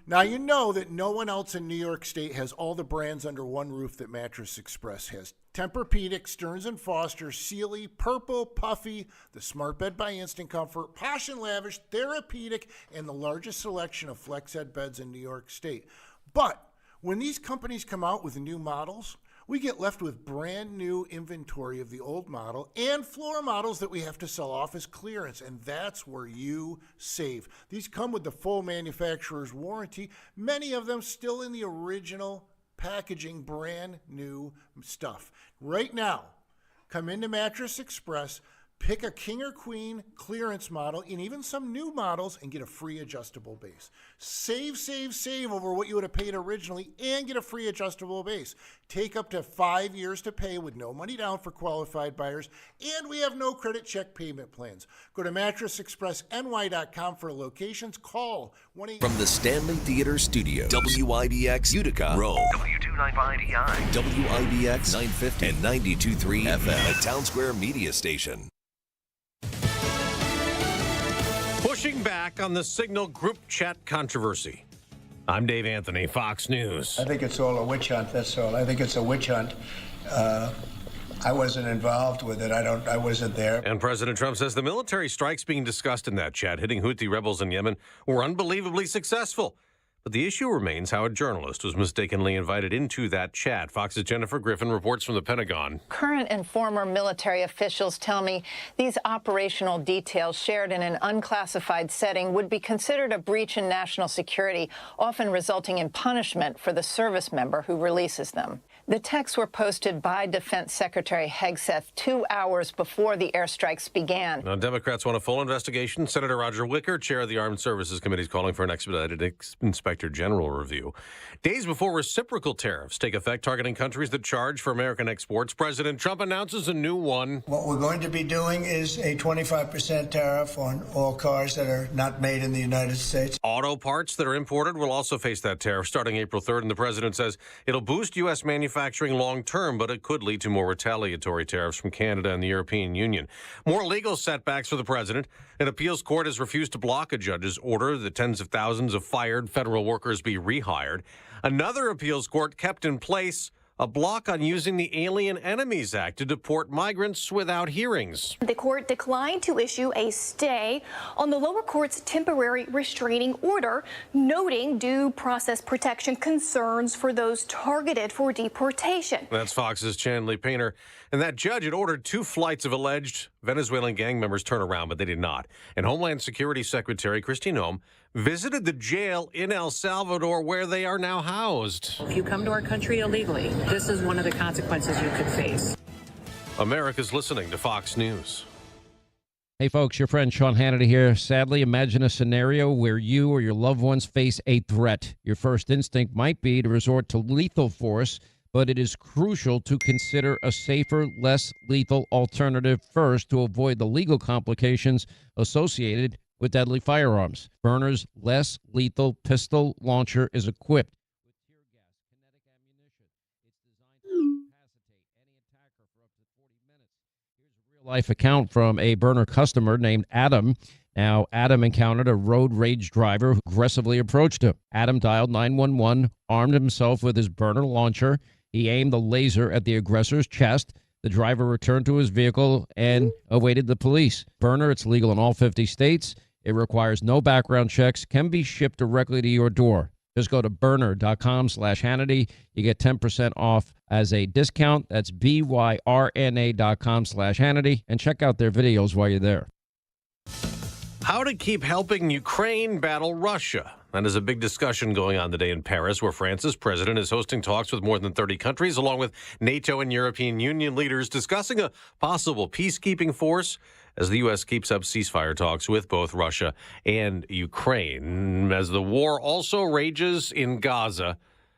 Now, you know that no one else in New York State has all the brands under one roof that Mattress Express has. Tempur-Pedic, Stearns & Foster, Sealy, Purple, Puffy, the Smart Bed by Instant Comfort, Posh & Lavish, Therapeutic, and the largest selection of FlexEd beds in New York State. But when these companies come out with new models, we get left with brand new inventory of the old model and floor models that we have to sell off as clearance, and that's where you save. These come with the full manufacturer's warranty, many of them still in the original packaging, brand new stuff. Right now, come into Mattress Express, pick a king or queen clearance model and even some new models and get a free adjustable base. Save over what you would have paid originally and get a free adjustable base. Take up to 5 years to pay with no money down for qualified buyers, and we have no credit check payment plans. Go to mattressexpressny.com for locations. Call 1-800. From the Stanley Theater Studio, WIBX Utica, Rome, W295EI, WIBX 950 and 92.3 FM, a Town Square media station. Pushing back on the Signal group chat controversy. I'm Dave Anthony, Fox News. I think it's all a witch hunt, that's all. I think it's a witch hunt. I wasn't involved with it. I wasn't there. And President Trump says the military strikes being discussed in that chat, hitting Houthi rebels in Yemen, were unbelievably successful. But the issue remains how a journalist was mistakenly invited into that chat. Fox's Jennifer Griffin reports from the Pentagon. Current and former military officials tell me these operational details shared in an unclassified setting would be considered a breach in national security, often resulting in punishment for the service member who releases them. The texts were posted by Defense Secretary Hegseth 2 hours before the airstrikes began. Now, Democrats want a full investigation. Senator Roger Wicker, chair of the Armed Services Committee, is calling for an expedited Inspector General review. Days before reciprocal tariffs take effect targeting countries that charge for American exports, President Trump announces a new one. What we're going to be doing is a 25% tariff on all cars that are not made in the United States. Auto parts that are imported will also face that tariff starting April 3rd, and the president says it'll boost U.S. manufacturing long term, but it could lead to more retaliatory tariffs from Canada and the European Union. More legal setbacks for the president. An appeals court has refused to block a judge's order that tens of thousands of fired federal workers be rehired. Another appeals court kept in place a block on using the Alien Enemies Act to deport migrants without hearings. The court declined to issue a stay on the lower court's temporary restraining order, noting due process protection concerns for those targeted for deportation. That's Fox's Chanley Painter. And that judge had ordered 2 flights of alleged Venezuelan gang members turn around, but they did not. And Homeland Security Secretary Kristi Noem visited the jail in El Salvador where they are now housed. If you come to our country illegally, this is one of the consequences you could face. America's listening to Fox News. Hey, folks, your friend Sean Hannity here. Sadly, imagine a scenario where you or your loved ones face a threat. Your first instinct might be to resort to lethal force, but it is crucial to consider a safer, less lethal alternative first to avoid the legal complications associated with deadly firearms. Byrna's less lethal pistol launcher is equipped with tear gas, kinetic ammunition. It's designed to incapacitate any attacker for up to 40 minutes. Here's a real-life account from a Byrna customer named Adam. Now, Adam encountered a road rage driver who aggressively approached him. Adam dialed 911, armed himself with his Byrna launcher. He aimed the laser at the aggressor's chest. The driver returned to his vehicle and awaited the police. Byrna, it's legal in all 50 states. It requires no background checks, can be shipped directly to your door. Just go to Byrna.com/Hannity. You get 10% off as a discount. That's BYRNA.com/Hannity. And check out their videos while you're there. How to keep helping Ukraine battle Russia. That is a big discussion going on today in Paris, where France's president is hosting talks with more than 30 countries, along with NATO and European Union leaders, discussing a possible peacekeeping force as the U.S. keeps up ceasefire talks with both Russia and Ukraine. As the war also rages in Gaza,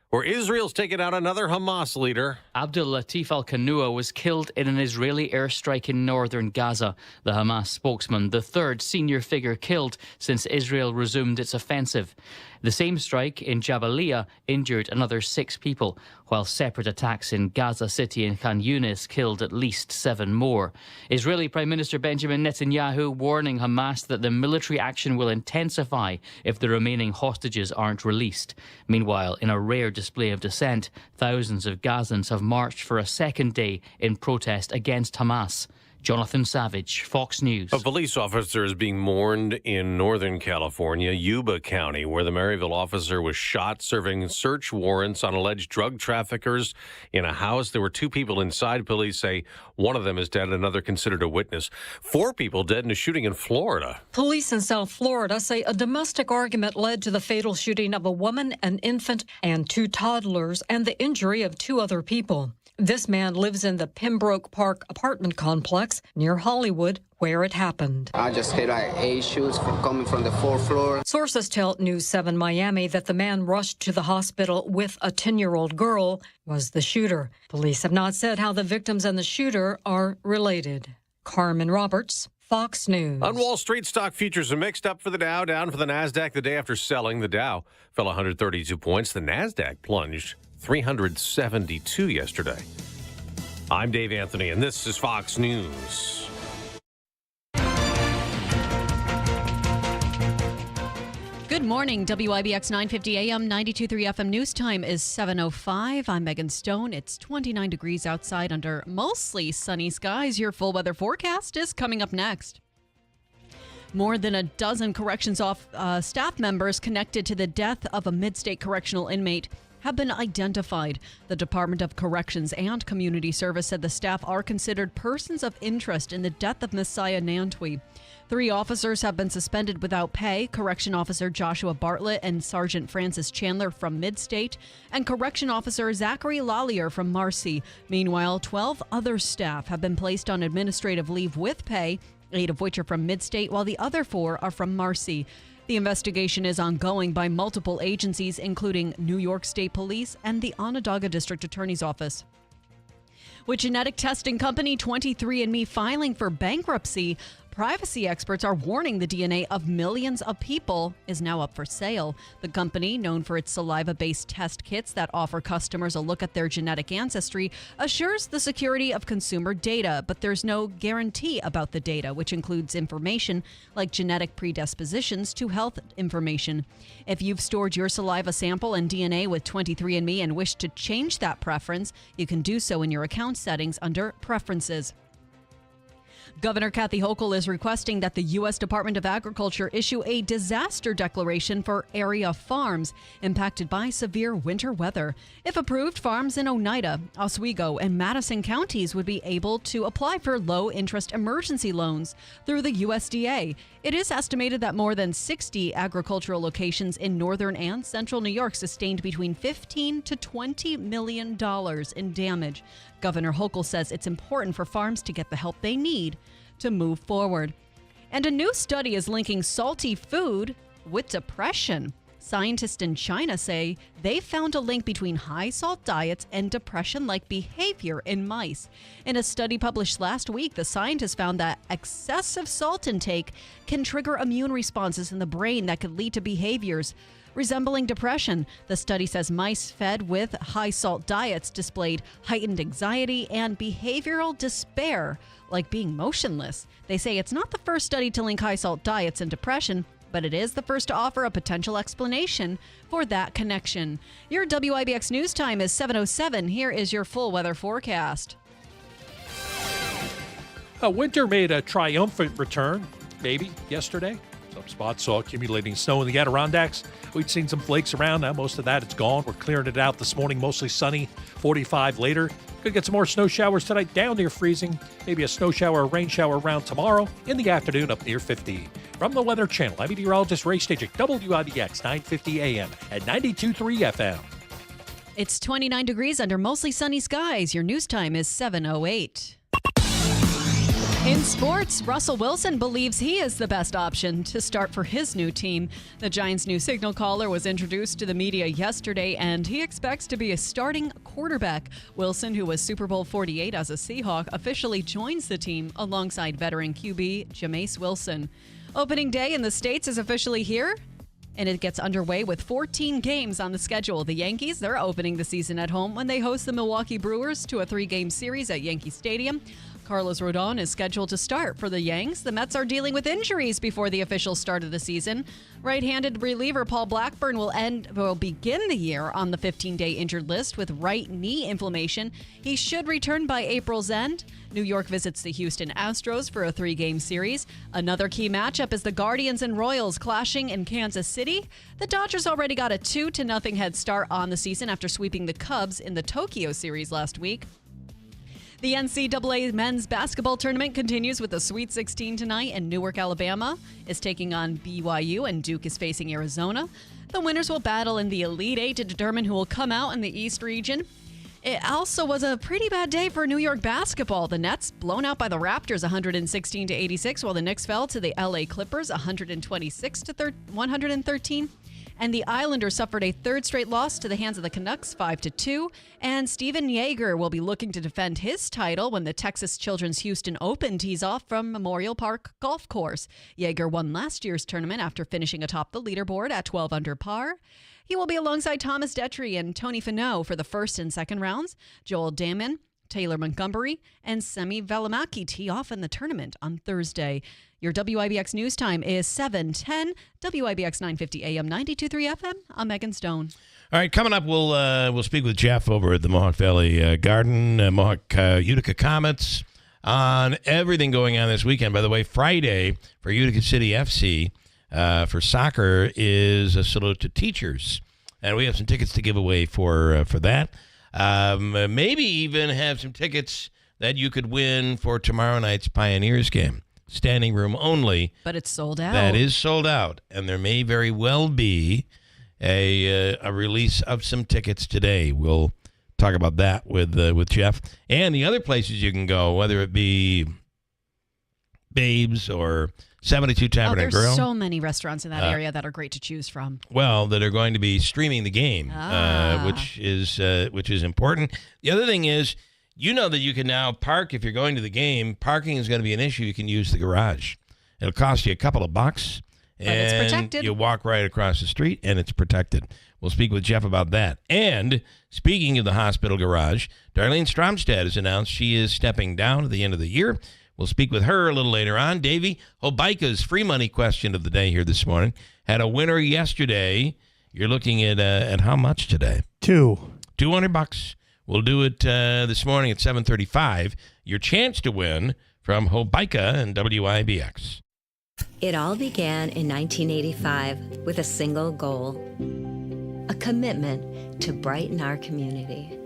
where Israel's taken out another Hamas leader. Abdul Latif al-Qanua was killed in an Israeli airstrike in northern Gaza. The Hamas spokesman, the third senior figure killed since Israel resumed its offensive. The same strike in Jabalia injured another 6 people, while separate attacks in Gaza City and Khan Yunis killed at least 7 more. Israeli Prime Minister Benjamin Netanyahu warning Hamas that the military action will intensify if the remaining hostages aren't released. Meanwhile, in a rare display of dissent, thousands of Gazans have marched for a second day in protest against Hamas. Jonathan Savage, Fox News. A police officer is being mourned in Northern California, Yuba County, where the Maryville officer was shot serving search warrants on alleged drug traffickers in a house. There were 2 people inside. Police say one of them is dead and another considered a witness. 4 people dead in a shooting in Florida. Police in South Florida say a domestic argument led to the fatal shooting of a woman, an infant, and 2 toddlers, and the injury of 2 other people. This man lives in the Pembroke Park apartment complex near Hollywood, where it happened. I just hit 8 shots coming from the 4th floor. Sources tell News 7 Miami that the man rushed to the hospital with a 10-year-old girl was the shooter. Police have not said how the victims and the shooter are related. Carmen Roberts, Fox News. On Wall Street, stock futures are mixed up for the Dow, down for the NASDAQ the day after selling. The Dow fell 132 points. The NASDAQ plunged 372 yesterday. I'm Dave Anthony, and this is Fox News. Good morning, WIBX 950 AM, 92.3 FM news time is 7:05. I'm Megan Stone. It's 29 degrees outside under mostly sunny skies. Your full weather forecast is coming up next. More than a dozen corrections staff members connected to the death of a mid-state correctional inmate have been identified. The Department of Corrections and Community Service said the staff are considered persons of interest in the death of Messiah Nantwi. 3 officers have been suspended without pay: Correction Officer Joshua Bartlett and Sergeant Francis Chandler from Midstate, and Correction Officer Zachary Lallier from Marcy. Meanwhile, 12 other staff have been placed on administrative leave with pay, 8 of which are from Midstate, while the other 4 are from Marcy. The investigation is ongoing by multiple agencies, including New York State Police and the Onondaga District Attorney's Office. With genetic testing company 23andMe filing for bankruptcy, privacy experts are warning the DNA of millions of people is now up for sale. The company, known for its saliva-based test kits that offer customers a look at their genetic ancestry, assures the security of consumer data, but there's no guarantee about the data, which includes information like genetic predispositions to health information. If you've stored your saliva sample and DNA with 23andMe and wish to change that preference, you can do so in your account settings under Preferences. Governor Kathy Hochul is requesting that the U.S. Department of Agriculture issue a disaster declaration for area farms impacted by severe winter weather. If approved, farms in Oneida, Oswego, and Madison counties would be able to apply for low-interest emergency loans through the USDA. It is estimated that more than 60 agricultural locations in northern and central New York sustained between $15 to $20 million in damage. Governor Hochul says it's important for farms to get the help they need to move forward. And a new study is linking salty food with depression. Scientists in China say they found a link between high salt diets and depression-like behavior in mice. In a study published last week, the scientists found that excessive salt intake can trigger immune responses in the brain that could lead to behaviors resembling depression. The study says mice fed with high salt diets displayed heightened anxiety and behavioral despair, like being motionless. They say it's not the first study to link high salt diets and depression, but it is the first to offer a potential explanation for that connection. Your WIBX news time is 7:07. Here is your full weather forecast. Winter made a triumphant return, maybe, yesterday. Some spots saw accumulating snow in the Adirondacks. We'd seen some flakes around. Now most of that is gone. We're clearing it out this morning, mostly sunny, 45 later. Could get some more snow showers tonight, down near freezing. Maybe a snow shower or rain shower around tomorrow. In the afternoon, up near 50. From the Weather Channel, I'm meteorologist Ray Stagik, WIBX 950 AM at 92.3 FM. It's 29 degrees under mostly sunny skies. Your news time is 7:08. In sports, Russell Wilson believes he is the best option to start for his new team. The Giants' new signal caller was introduced to the media yesterday, and he expects to be a starting quarterback. Wilson, who was Super Bowl 48 as a Seahawk, officially joins the team alongside veteran QB Jameis Wilson. Opening day in the States is officially here, and it gets underway with 14 games on the schedule. The Yankees, they're opening the season at home when they host the Milwaukee Brewers to a 3-game series at Yankee Stadium. Carlos Rodon is scheduled to start for the Yanks. The Mets are dealing with injuries before the official start of the season. Right-handed reliever Paul Blackburn will begin the year on the 15-day injured list with right knee inflammation. He should return by April's end. New York visits the Houston Astros for a 3-game series. Another key matchup is the Guardians and Royals clashing in Kansas City. The Dodgers already got a 2-0 head start on the season after sweeping the Cubs in the Tokyo series last week. The NCAA men's basketball tournament continues with the Sweet 16 tonight, and Newark, Alabama is taking on BYU, and Duke is facing Arizona. The winners will battle in the Elite Eight to determine who will come out in the East region. It also was a pretty bad day for New York basketball. The Nets blown out by the Raptors 116-86, while the Knicks fell to the LA Clippers 126-113. And the Islanders suffered a third straight loss to the hands of the Canucks 5-2. And Steven Yeager will be looking to defend his title when the Texas Children's Houston Open tees off from Memorial Park Golf Course. Yeager won last year's tournament after finishing atop the leaderboard at 12 under par. He will be alongside Thomas Detry and Tony Finau for the first and second rounds. Joel Damon, Taylor Montgomery, and Semi Valimaki tee off in the tournament on Thursday. Your WIBX news time is 7:10. WIBX 950 AM 92.3 FM. I'm Megan Stone. All right, coming up, we'll speak with Jeff over at the Mohawk Valley Garden, Mohawk Utica Comets, on everything going on this weekend. By the way, Friday for Utica City FC for soccer is a salute to teachers. And we have some tickets to give away for that. Maybe even have some tickets that you could win for tomorrow night's Pioneers game. Standing room only. But it's sold out. That is sold out. And there may very well be a release of some tickets today. We'll talk about that with Jeff. And the other places you can go, whether it be Babes or 72 Tavern and Grill. There's so many restaurants in that area that are great to choose from. Well, that are going to be streaming the game, which is important. The other thing is, you know that you can now park if you're going to the game. Parking is going to be an issue. You can use the garage. It'll cost you a couple of bucks. But it's protected. You walk right across the street, and it's protected. We'll speak with Jeff about that. And speaking of the hospital garage, Darlene Stromstad has announced she is stepping down at the end of the year. We'll speak with her a little later on. Davey, Hobica's free money question of the day here this morning. Had a winner yesterday. You're looking at how much today? $200. We'll do it this morning at 7:35. Your chance to win from Hobica and WIBX. It all began in 1985 with a single goal, a commitment to brighten our community.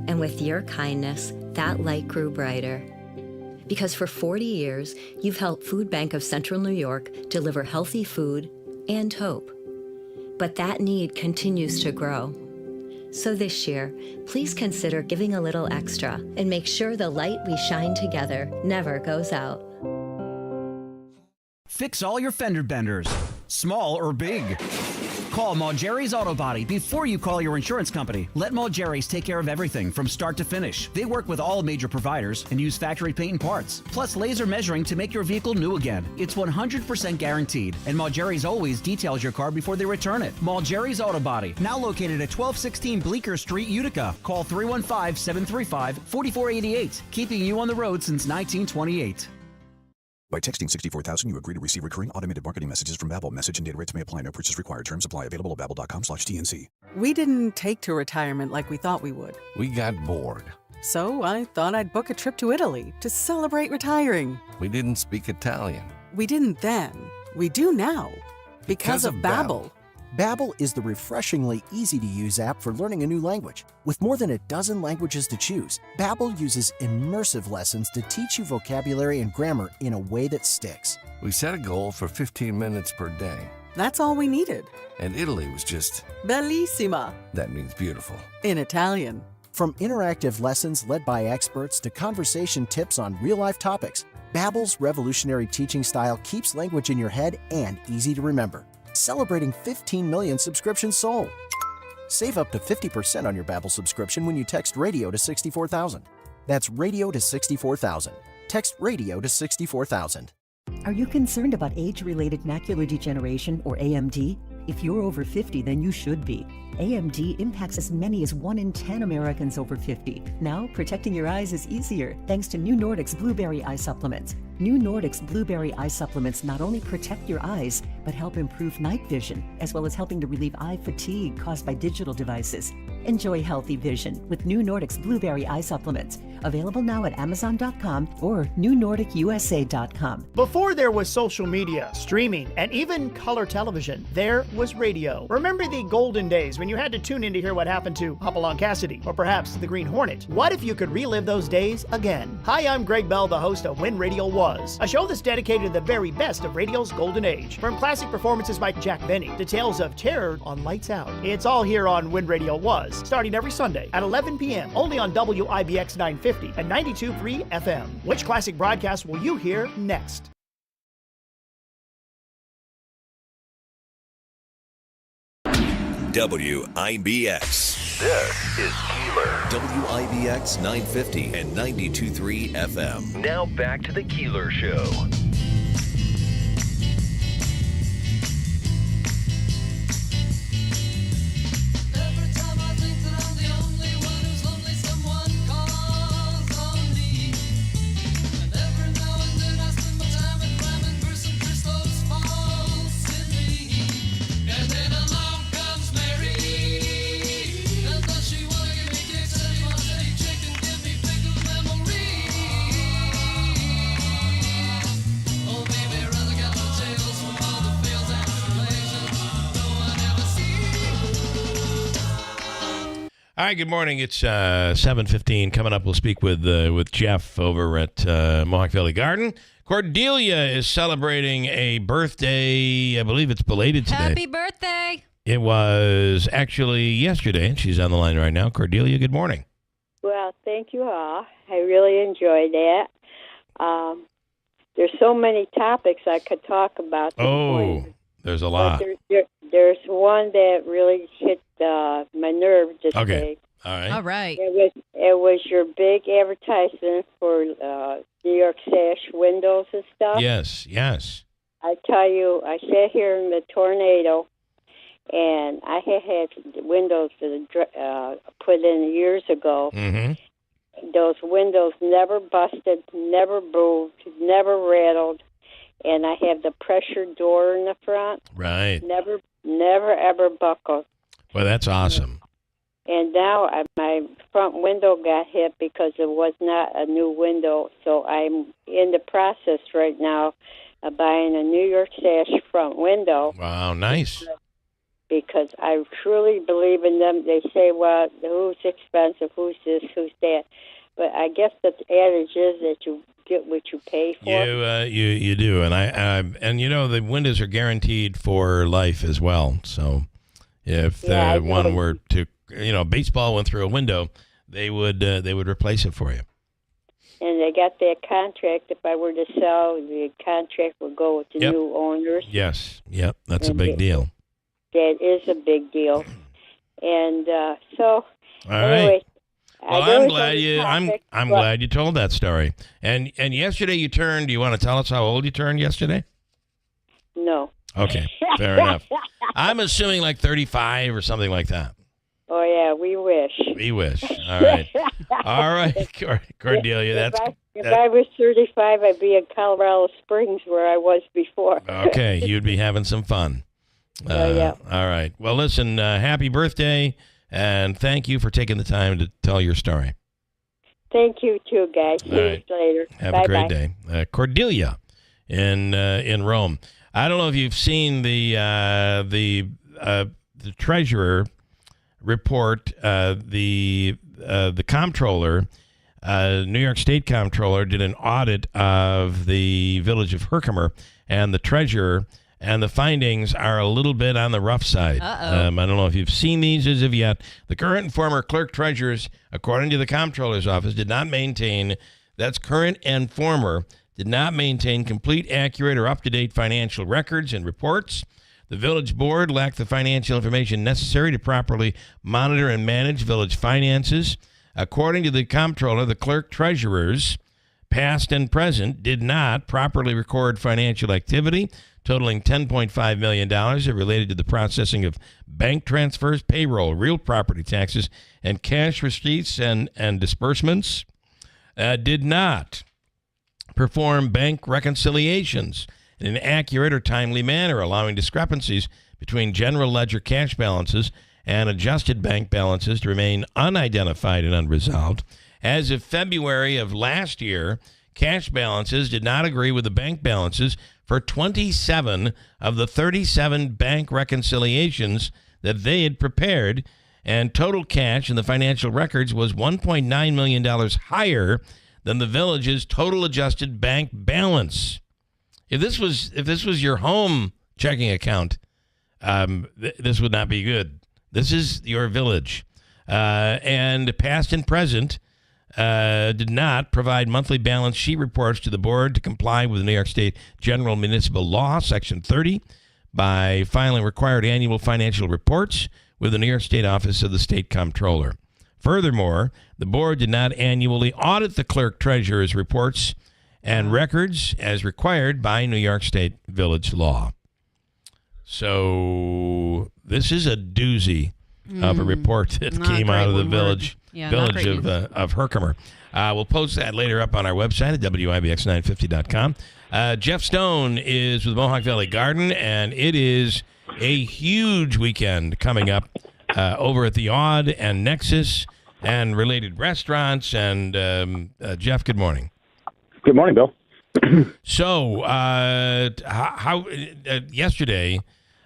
And with your kindness, that light grew brighter. Because for 40 years, you've helped Food Bank of Central New York deliver healthy food and hope. But that need continues to grow. So this year, please consider giving a little extra and make sure the light we shine together never goes out. Fix all your fender benders, small or big. Call Malgeri's Auto Body before you call your insurance company. Let Malgeri's take care of everything from start to finish. They work with all major providers and use factory paint and parts, plus laser measuring to make your vehicle new again. It's 100% guaranteed, and Malgeri's always details your car before they return it. Malgeri's Auto Body, now located at 1216 Bleecker Street, Utica. Call 315-735-4488, keeping you on the road since 1928. By texting 64,000, you agree to receive recurring automated marketing messages from Babbel. Message and data rates may apply. No purchase required. Terms apply. Available at babbel.com/TNC. We didn't take to retirement like we thought we would. We got bored. So I thought I'd book a trip to Italy to celebrate retiring. We didn't speak Italian. We didn't then. We do now. Because of Babbel. Babbel is the refreshingly easy-to-use app for learning a new language. With more than a dozen languages to choose, Babbel uses immersive lessons to teach you vocabulary and grammar in a way that sticks. We set a goal for 15 minutes per day. That's all we needed. And Italy was just... Bellissima. That means beautiful. In Italian. From interactive lessons led by experts to conversation tips on real-life topics, Babbel's revolutionary teaching style keeps language in your head and easy to remember. Celebrating 15 million subscriptions sold. Save up to 50% on your Babbel subscription when you text radio to 64,000. That's radio to 64,000. Text radio to 64,000. Are you concerned about age-related macular degeneration, or AMD? If you're over 50, then you should be. AMD impacts as many as 1 in 10 Americans over 50. Now, protecting your eyes is easier thanks to New Nordic's Blueberry Eye Supplements. New Nordic's Blueberry Eye Supplements not only protect your eyes, but help improve night vision, as well as helping to relieve eye fatigue caused by digital devices. Enjoy healthy vision with New Nordic's Blueberry Eye Supplements. Available now at Amazon.com or NewNordicUSA.com. Before there was social media, streaming, and even color television, there was radio. Remember the golden days when you had to tune in to hear what happened to Hopalong Cassidy, or perhaps the Green Hornet? What if you could relive those days again? Hi, I'm Greg Bell, the host of When Radio Was, a show that's dedicated to the very best of radio's golden age. From classic performances by Jack Benny to tales of terror on Lights Out. It's all here on When Radio Was, starting every Sunday at 11 p.m. only on WIBX 950 and 92.3 FM. Which classic broadcast will you hear next? WIBX. This is Keeler. WIBX 950 and 92.3 FM. Now back to the Keeler Show. Hi, good morning. It's 7:15. Coming up, we'll speak with Jeff over at Mohawk Valley Garden. Cordelia is celebrating a birthday. I believe it's belated today. Happy birthday. It was actually yesterday, and she's on the line right now. Cordelia, good morning. Well, thank you all. I really enjoyed that. There's so many topics I could talk about this morning. There's a lot. But there's one that really hit my nerve this day. All right. All right. It was your big advertisement for New York Sash windows and stuff. Yes. I tell you, I sat here in the tornado, and I had windows that put in years ago. Mm-hmm. Those windows never busted, never moved, never rattled, and I have the pressure door in the front. Right. Never, ever buckled. Well, that's awesome. And now my front window got hit because it was not a new window, so I'm in the process right now of buying a New York Sash front window. Wow, nice. Because I truly believe in them. They say, well, who's expensive, who's this, who's that. But I guess the adage is that you get what you pay for. You do, and and the windows are guaranteed for life as well. So if one were to, baseball went through a window, they would replace it for you. And they got that contract. If I were to sell, the contract would go with the new owners. Yes, that's a big deal. That is a big deal. And so, all anyway. Right. Well, I'm glad you told that story. And yesterday you turned. Do you want to tell us how old you turned yesterday? No. Okay, fair enough. I'm assuming like 35 or something like that. Oh yeah, we wish. We wish. All right, all right, Cordelia. If I was 35, I'd be in Colorado Springs where I was before. Okay, you'd be having some fun. Yeah. All right. Well, listen. Happy birthday. And thank you for taking the time to tell your story. Thank you, too, guys. See you later. Have a great day. Cordelia in Rome. I don't know if you've seen the treasurer report. The comptroller, New York State comptroller, did an audit of the village of Herkimer, and the treasurer. And the findings are a little bit on the rough side. I don't know if you've seen these as of yet. The current and former clerk treasurers, according to the comptroller's office, did not maintain complete, accurate, or up-to-date financial records and reports. The village board lacked the financial information necessary to properly monitor and manage village finances. According to the comptroller, the clerk treasurers, past and present, did not properly record financial activity totaling $10.5 million that related to the processing of bank transfers, payroll, real property taxes, and cash receipts and disbursements. Did not perform bank reconciliations in an accurate or timely manner, allowing discrepancies between general ledger cash balances and adjusted bank balances to remain unidentified and unresolved. As of February of last year, cash balances did not agree with the bank balances for 27 of the 37 bank reconciliations that they had prepared, and total cash in the financial records was $1.9 million higher than the village's total adjusted bank balance. If this was your home checking account, this would not be good. This is your village. And past and present did not provide monthly balance sheet reports to the board to comply with the New York State General Municipal Law, Section 30, by filing required annual financial reports with the New York State Office of the State Comptroller. Furthermore, the board did not annually audit the clerk treasurer's reports and records as required by New York State Village Law. So this is a doozy of a report that came out of the village of Herkimer. We'll post that later up on our website at WIBX950.com. Jeff Stone is with Mohawk Valley Garden, and it is a huge weekend coming up over at the Odd and Nexus and related restaurants. And Jeff, good morning. Good morning, Bill. So, yesterday,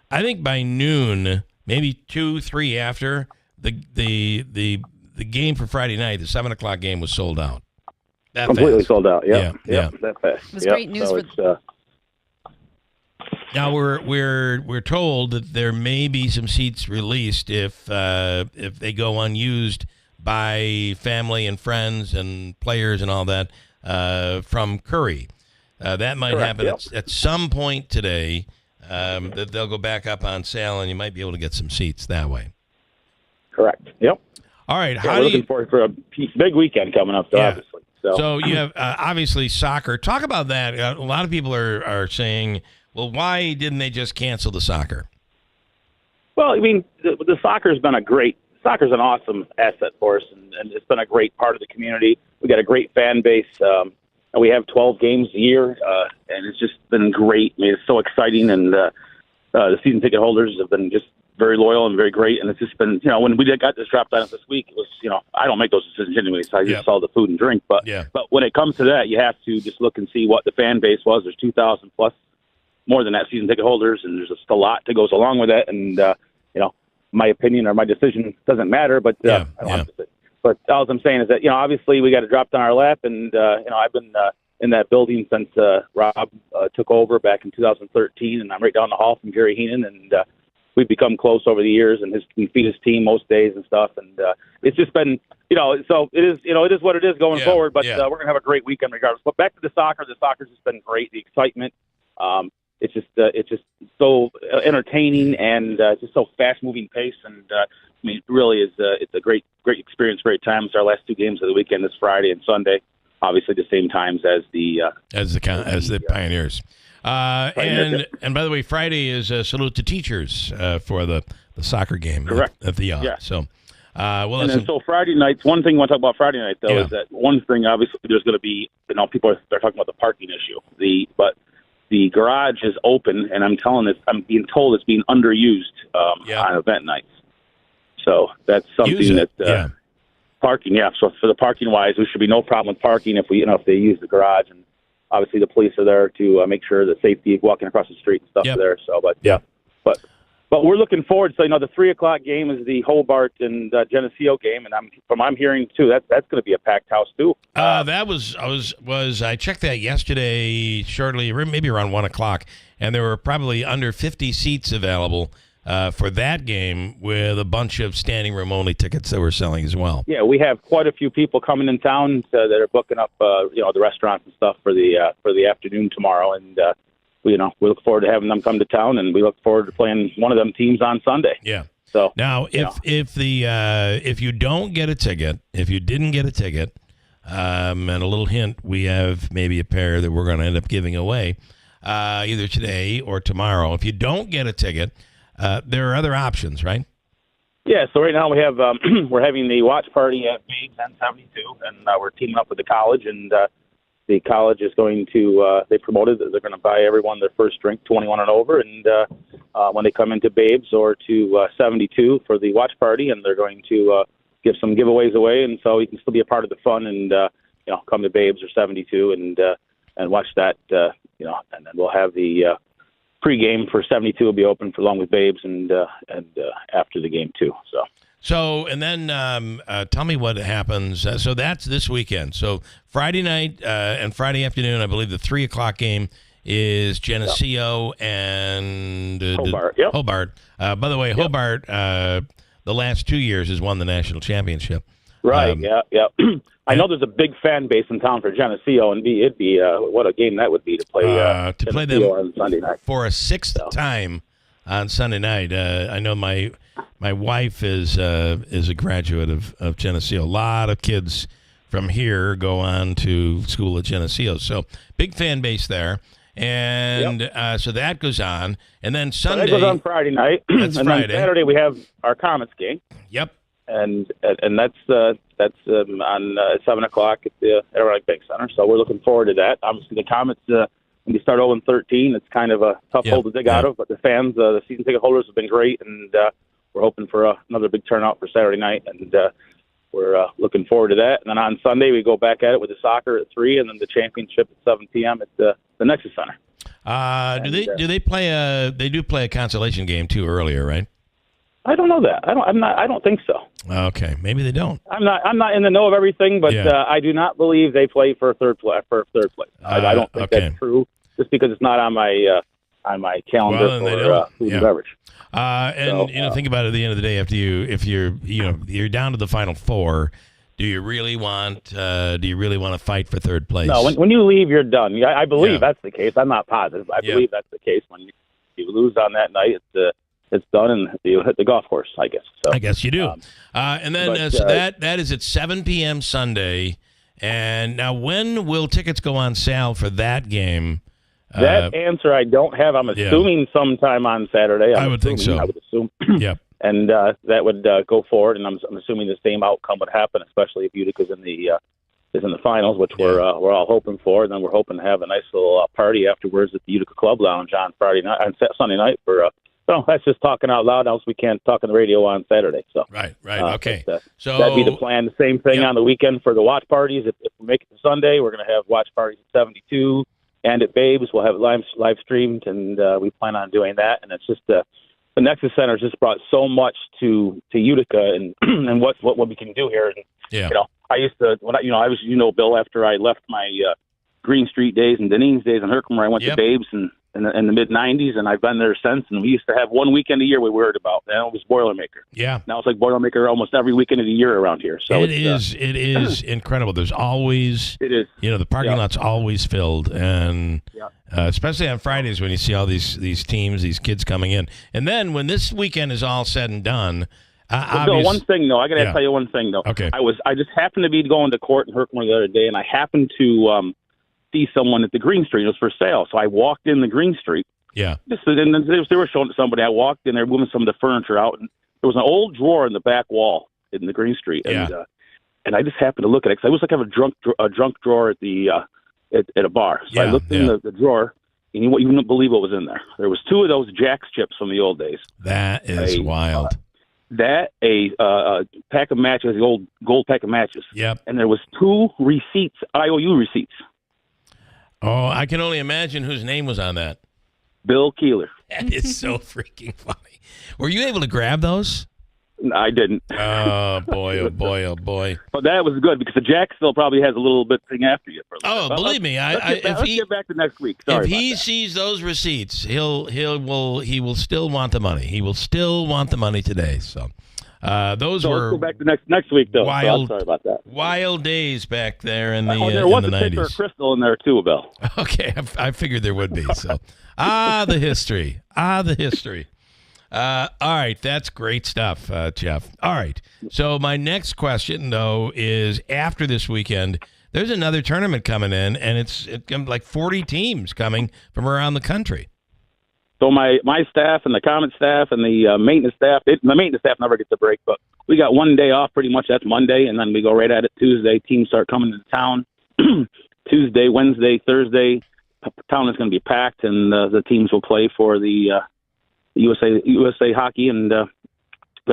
I think by noon, maybe 2-3 after, the game for Friday night, the 7:00 game, was sold out. That completely fast. sold out. Yeah. That fast. It was great news for. Now we're told that there may be some seats released if they go unused by family and friends and players and all that from Curry. That might happen at some point today. That they'll go back up on sale, and you might be able to get some seats that way. Correct. Yep. All right. We're looking forward for a big weekend coming up, obviously. So you have obviously soccer. Talk about that. A lot of people are saying, well, why didn't they just cancel the soccer? Well, I mean, the soccer's been soccer's an awesome asset for us, and it's been a great part of the community. We got a great fan base, and we have 12 games a year, and it's just been great. I mean, it's so exciting, and the season ticket holders have been just very loyal and very great. And it's just been, when we got this dropped on us this week, it was, I don't make those decisions anyway, so I just saw the food and drink. But when it comes to that, you have to just look and see what the fan base was. There's 2,000 plus, more than that, season ticket holders, and there's just a lot that goes along with that. And my opinion or my decision doesn't matter, but I don't have to. But all I'm saying is that obviously we got it dropped on our lap, and I've been in that building since Rob took over back in 2013, and I'm right down the hall from Gary Heenan, and we've become close over the years, and we feed his team most days and stuff, and it's just been so it is what it is going forward. But we're gonna have a great weekend regardless. But back to the soccer. The soccer's just been great. The excitement. It's just so entertaining and just so fast-moving pace, and I mean, it really is. It's a great experience, great time. It's our last two games of the weekend, this Friday and Sunday, obviously the same times as the Pioneers. And by the way, Friday is a salute to teachers for the soccer game. Correct. At the yacht. Yeah. So, and then so Friday nights. One thing I want to talk about Friday night though is that one thing obviously there's going to be people are talking about the parking issue. The garage is open, and I'm being told it's being underused on event nights. So that's something that parking. Yeah. So for the parking wise, there should be no problem with parking if they use the garage, and obviously the police are there to make sure the safety of walking across the street and stuff there. So, but we're looking forward. So the 3:00 game is the Hobart and Geneseo game, and I'm hearing too that's going to be a packed house too. I checked that yesterday shortly, maybe around 1:00, and there were probably under 50 seats available for that game, with a bunch of standing room only tickets that we're selling as well. Yeah, we have quite a few people coming in town that are booking up the restaurants and stuff for the afternoon tomorrow, and we look forward to having them come to town, and we look forward to playing one of them teams on Sunday. Yeah. So now, if you don't get a ticket, if you didn't get a ticket, and a little hint, we have maybe a pair that we're going to end up giving away either today or tomorrow. If you don't get a ticket, there are other options, right? Yeah. So right now we have we're having the watch party at Babes N72, and we're teaming up with the college, and the college is going to, they promoted that they're going to buy everyone their first drink, 21 and over, and when they come into Babes or to 72 for the watch party, and they're going to give some giveaways away, and so you can still be a part of the fun and, come to Babes or 72 and watch that, and then we'll have the pregame for 72 will be open for along with Babes and after the game too, so. So, and then tell me what happens. So that's this weekend. So Friday night and Friday afternoon, I believe the 3:00 game is Geneseo and Hobart. Hobart. By the way, Hobart, the last 2 years has won the national championship. Right. Yeah. I know there's a big fan base in town for Geneseo, and it'd be what a game that would be to play them on Sunday night for a sixth time on Sunday night. I know my wife is a graduate of Geneseo. A lot of kids from here go on to school at Geneseo, so big fan base there. And so that goes on, and then Sunday that goes on Friday night. That's and Friday. Then Saturday we have our Comets game. Yep. And that's on 7:00 at the Aeronautics Bank Center. So we're looking forward to that. Obviously, the Comets when you start 0-13, it's kind of a tough hole to dig out of. But the fans, the season ticket holders, have been great, and we're hoping for another big turnout for Saturday night, and we're looking forward to that. And then on Sunday, we go back at it with the soccer at 3, and then the championship at 7 p.m. at the Nexus Center. Do they play They do play a consolation game too earlier, right? I don't know that. I don't think so. Okay, maybe they don't. I'm not in the know of everything, but I do not believe they play for third place. I don't think that's true, just because it's not on my calendar for food and beverage. Think about it. At the end of the day, if you're down to the final four, do you really want to fight for third place? No, when you leave, you're done. I believe that's the case. I'm not positive. I believe that's the case. When you lose on that night, it's done, and you hit the golf course, I guess. So I guess you do. That is at 7 p.m. Sunday. And now, when will tickets go on sale for that game? That answer I don't have. I'm assuming sometime on Saturday. I would think so. I would assume. Yep. And that would go forward, and I'm assuming the same outcome would happen, especially if Utica's in the finals, which we're all hoping for. And then we're hoping to have a nice little party afterwards at the Utica Club Lounge on Sunday night for. So that's just talking out loud. Else we can't talk on the radio on Saturday. So right, okay. So that'd be the plan. The same thing on the weekend for the watch parties. If we make it to Sunday, we're going to have watch parties at 72 and at Babes. We'll have it live streamed, and we plan on doing that. And it's just the Nexus Center has just brought so much to Utica and and what we can do here. And I used to I was Bill, after I left my Green Street days and Deneen's days in Herkimer, I went to Babes and. In the mid-'90s, and I've been there since. And we used to have one weekend a year we worried about, and it was Boilermaker. Yeah. Now it's like Boilermaker almost every weekend of the year around here. So it is incredible. There's always the parking lot's always filled, and especially on Fridays when you see all these teams, these kids coming in. And then when this weekend is all said and done, one thing though, I got to tell you one thing though. Okay. I just happened to be going to court in Herkimer the other day, and I happened to see someone at the Green Street. It was for sale. So I walked in the Green Street. Yeah. And they were showing it to somebody. I walked in, they were moving some of the furniture out, and there was an old drawer in the back wall in the Green Street. And, and I just happened to look at it, because I was like having a drunk drawer at the at a bar. So I looked in the drawer, and you wouldn't believe what was in there. There was 2 of those Jack's chips from the old days. That is wild. A pack of matches, the old gold pack of matches. Yep. And there was 2 receipts, IOU receipts. Oh, I can only imagine whose name was on that. Bill Keeler. That is so freaking funny. Were you able to grab those? I didn't. Oh, boy, oh, boy, oh, boy. But that was good, because the Jack still probably has a little bit thing after you. Believe me. Let's get back to next week. Sorry if he sees those receipts, he will still want the money. He will still want the money today. So those were. Let's go back to next week, though. Wild, sorry about that. Wild days back there in the there was in the a picture 90s. of Crystal in there too, Bill. Okay, I figured there would be. So, the history. The history. All right, that's great stuff, Jeff. All right, so my next question, though, is after this weekend, there's another tournament coming in, and it's like 40 teams coming from around the country. So my staff and the comment staff and the maintenance staff, the maintenance staff never gets a break, but we got one day off pretty much. That's Monday, and then we go right at it Tuesday. Teams start coming to town Tuesday, Wednesday, Thursday. Town is going to be packed, and the teams will play for the USA hockey and the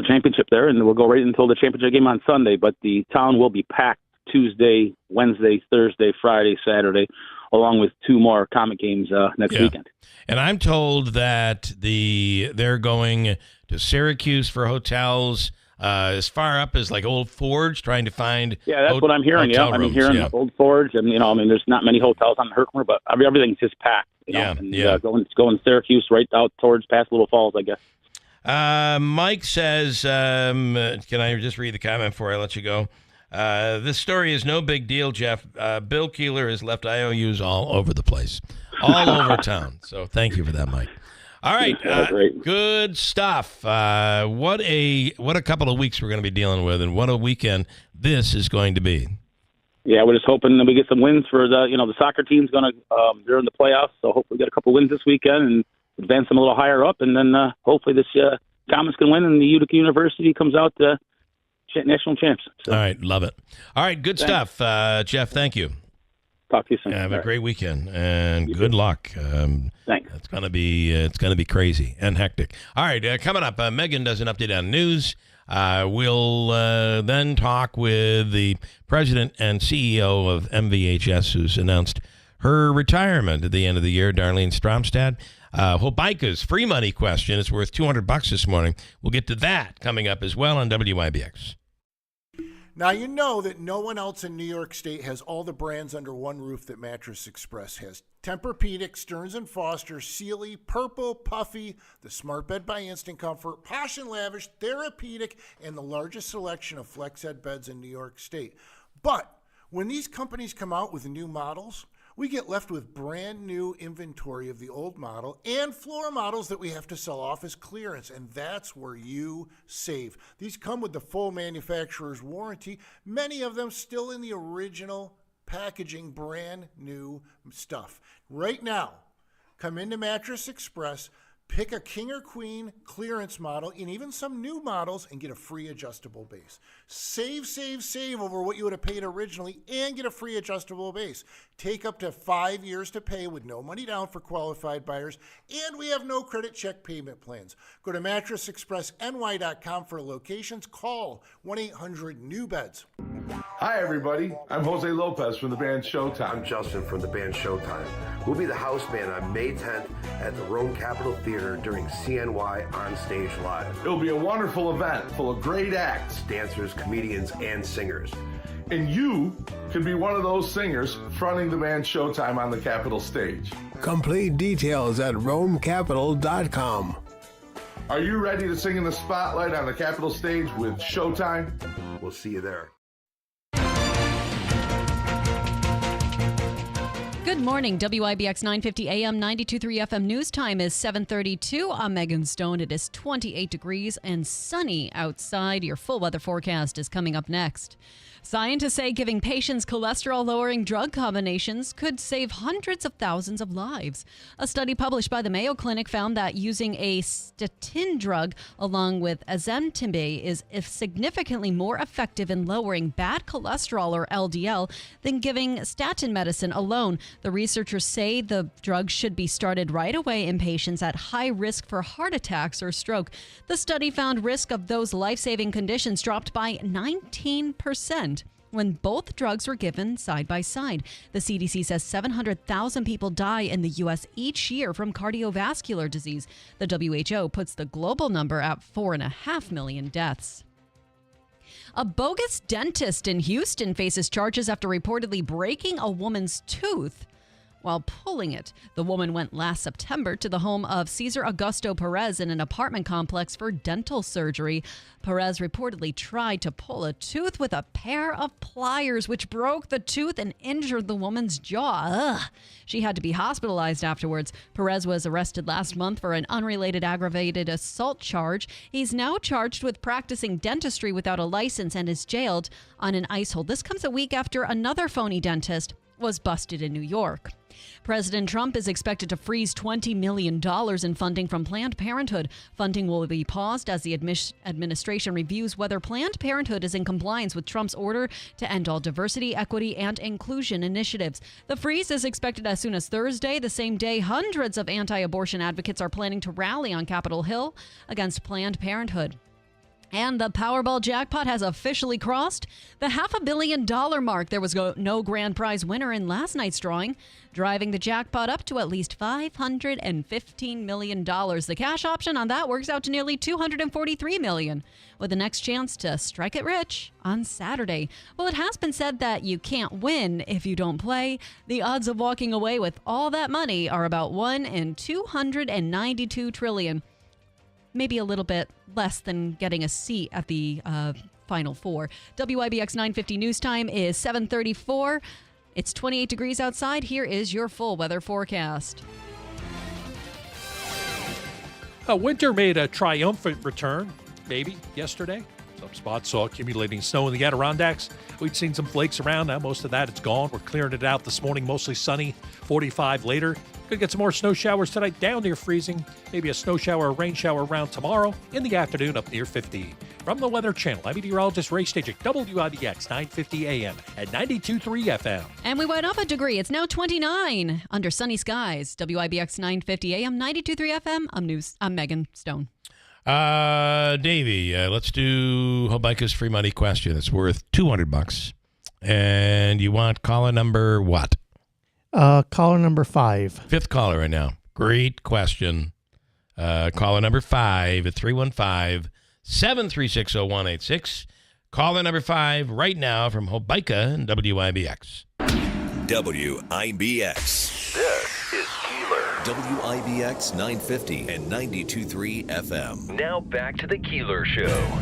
championship there, and we'll go right until the championship game on Sunday. But the town will be packed Tuesday, Wednesday, Thursday, Friday, Saturday, along with 2 more Comet games next weekend. And I'm told that they're going to Syracuse for hotels, as far up as like Old Forge, trying to find. Yeah, that's what I'm hearing. Yeah, I'm hearing Old Forge, and there's not many hotels on Herkimer, but everything's just packed. Going to Syracuse right out towards past Little Falls, I guess. Mike says, can I just read the comment before I let you go? This story is no big deal, Jeff. Bill Keeler has left IOUs all over the place, all over town. So thank you for that, Mike. All right, good stuff. What a couple of weeks we're going to be dealing with, and what a weekend this is going to be. Yeah, we're just hoping that we get some wins for the soccer team's going to they're in the playoffs, so hopefully we get a couple wins this weekend and advance them a little higher up, and then hopefully this Comets can win and the Utica University comes out national champs. So. All right, love it. All right, good stuff, Jeff. Thank you. Talk to you soon. Have a great weekend and good luck. Thanks. It's gonna be crazy and hectic. All right, coming up, Megan does an update on news. We'll then talk with the president and CEO of MVHS, who's announced her retirement at the end of the year, Darlene Stromstad. Hobica's free money question is worth $200 this morning. We'll get to that coming up as well on WIBX. Now, you know that no one else in New York State has all the brands under one roof that Mattress Express has. Tempur-Pedic, Stearns & Foster, Sealy, Purple, Puffy, the Smart Bed by Instant Comfort, Posh & Lavish, Therapeutic, and the largest selection of FlexEd beds in New York State. But when these companies come out with new models, we get left with brand new inventory of the old model and floor models that we have to sell off as clearance, and that's where you save. These come with the full manufacturer's warranty, many of them still in the original packaging, brand new stuff. Right now, come into Mattress Express, pick a king or queen clearance model and even some new models and get a free adjustable base. Save over what you would have paid originally and get a free adjustable base. Take up to 5 years to pay with no money down for qualified buyers, and we have no credit check payment plans. Go to mattressexpressny.com for locations. Call 1-800-NEW-BEDS. Hi, everybody. I'm Jose Lopez from the band Showtime. I'm Justin from the band Showtime. We'll be the house band on May 10th at the Rome Capitol Theater during CNY On Stage Live. It'll be a wonderful event full of great acts, dancers, comedians, and singers. And you could be one of those singers fronting the band Showtime on the Capitol stage. Complete details at RomeCapitol.com. Are you ready to sing in the spotlight on the Capitol stage with Showtime? We'll see you there. Good morning, WIBX 950 AM 92.3 FM news time is 7:32. I'm Megan Stone. It is 28 degrees and sunny outside. Your full weather forecast is coming up next. Scientists say giving patients cholesterol-lowering drug combinations could save hundreds of thousands of lives. A study published by the Mayo Clinic found that using a statin drug along with ezetimibe is significantly more effective in lowering bad cholesterol, or LDL, than giving statin medicine alone. The researchers say the drug should be started right away in patients at high risk for heart attacks or stroke. The study found risk of those life-saving conditions dropped by 19%. when both drugs were given side by side. The CDC says 700,000 people die in the U.S. each year from cardiovascular disease. The WHO puts the global number at 4.5 million deaths. A bogus dentist in Houston faces charges after reportedly breaking a woman's tooth while pulling it. The woman went last September to the home of Cesar Augusto Perez in an apartment complex for dental surgery. Perez reportedly tried to pull a tooth with a pair of pliers, which broke the tooth and injured the woman's jaw. Ugh. She had to be hospitalized afterwards. Perez was arrested last month for an unrelated aggravated assault charge. He's now charged with practicing dentistry without a license and is jailed on an ICE hold. This comes a week after another phony dentist was busted in New York. President Trump is expected to freeze $20 million in funding from Planned Parenthood. Funding will be paused as the administration reviews whether Planned Parenthood is in compliance with Trump's order to end all diversity, equity, and inclusion initiatives. The freeze is expected as soon as Thursday, the same day hundreds of anti-abortion advocates are planning to rally on Capitol Hill against Planned Parenthood. And the Powerball jackpot has officially crossed the $500 million mark. There was no grand prize winner in last night's drawing, driving the jackpot up to at least $515 million. The cash option on that works out to nearly $243 million, with the next chance to strike it rich on Saturday. Well, it has been said that you can't win if you don't play. The odds of walking away with all that money are about 1 in 292 trillion. Maybe a little bit less than getting a seat at the Final Four. WIBX 950 news time is 7:34. It's 28 degrees outside. Here is your full weather forecast. Winter made a triumphant return, maybe, yesterday. Some spots saw accumulating snow in the Adirondacks. We'd seen some flakes around. Now most of that, it's gone. We're clearing it out this morning, mostly sunny, 45 later. Could get some more snow showers tonight, down near freezing. Maybe a snow shower or rain shower around tomorrow. In the afternoon, up near 50. From the Weather Channel, I'm meteorologist Ray Stajic, WIBX 950 AM at 92.3 FM. And we went up a degree. It's now 29 under sunny skies. WIBX 950 AM, 92.3 FM. I'm Megan Stone. Davey, let's do Hobica's free money question. It's worth $200. And you want caller number what? Caller number 5. Fifth caller right now. Great question. Caller number 5 at 315-736-0186. Caller number 5 right now from Hobica and WIBX. WIBX. This is Keeler. WIBX 950 and 92.3 FM. Now back to the Keeler Show.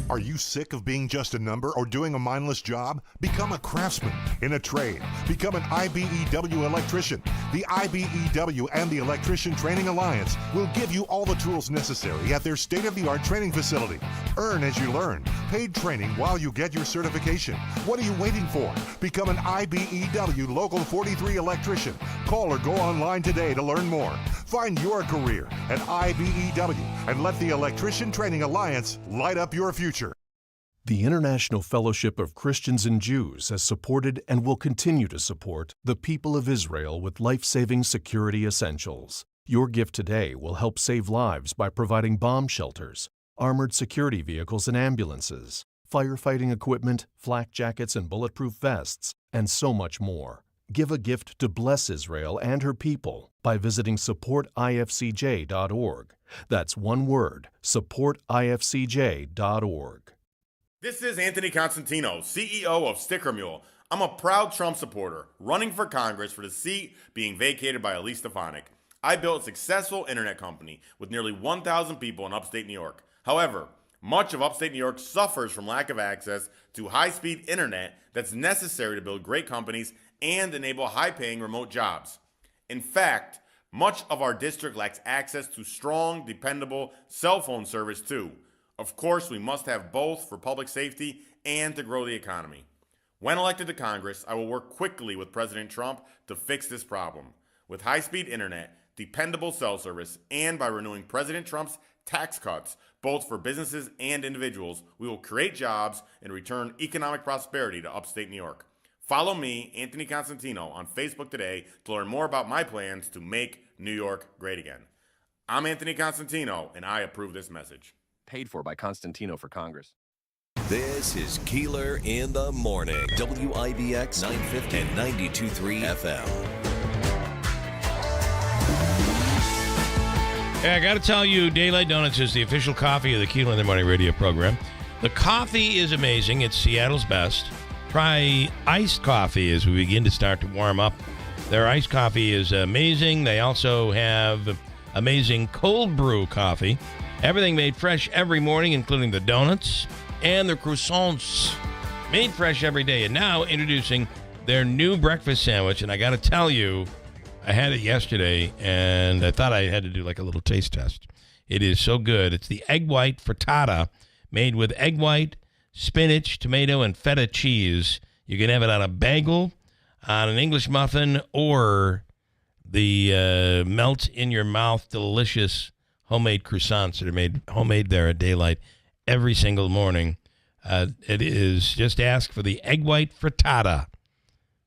Are you sick of being just a number or doing a mindless job? Become a craftsman in a trade. Become an IBEW electrician. The IBEW and the Electrician Training Alliance will give you all the tools necessary at their state-of-the-art training facility. Earn as you learn. Paid training while you get your certification. What are you waiting for? Become an IBEW Local 43 electrician. Call or go online today to learn more. Find your career at IBEW and let the Electrician Training Alliance light up your future. The International Fellowship of Christians and Jews has supported and will continue to support the people of Israel with life-saving security essentials. Your gift today will help save lives by providing bomb shelters, armored security vehicles and ambulances, firefighting equipment, flak jackets and bulletproof vests, and so much more. Give a gift to bless Israel and her people by visiting supportifcj.org. That's one word, supportifcj.org. This is Anthony Constantino, CEO of Sticker Mule. I'm a proud Trump supporter, running for Congress for the seat being vacated by Elise Stefanik. I built a successful internet company with nearly 1,000 people in upstate New York. However, much of upstate New York suffers from lack of access to high-speed internet that's necessary to build great companies and enable high-paying remote jobs. In fact, much of our district lacks access to strong, dependable cell phone service too. Of course, we must have both for public safety and to grow the economy. When elected to Congress, I will work quickly with President Trump to fix this problem. With high-speed internet, dependable cell service, and by renewing President Trump's tax cuts, both for businesses and individuals, we will create jobs and return economic prosperity to upstate New York. Follow me, Anthony Constantino, on Facebook today to learn more about my plans to make New York great again. I'm Anthony Constantino, and I approve this message. Paid for by Constantino for Congress. This is Keeler in the Morning. WIBX 950 and 92.3 FM. Hey, I got to tell you, Daylight Donuts is the official coffee of the Keeler in the Morning radio program. The coffee is amazing. It's Seattle's best. Try iced coffee as we begin to start to warm up. Their iced coffee is amazing. They also have amazing cold brew coffee. Everything made fresh every morning, including the donuts and the croissants. Made fresh every day. And now introducing their new breakfast sandwich. And I got to tell you, I had it yesterday, and I thought I had to do like a little taste test. It is so good. It's the egg white frittata made with egg white, spinach, tomato, and feta cheese. You can have it on a bagel, on an English muffin, or the melt-in-your-mouth delicious homemade croissants that are made homemade there at Daylight every single morning. It is just ask for the egg white frittata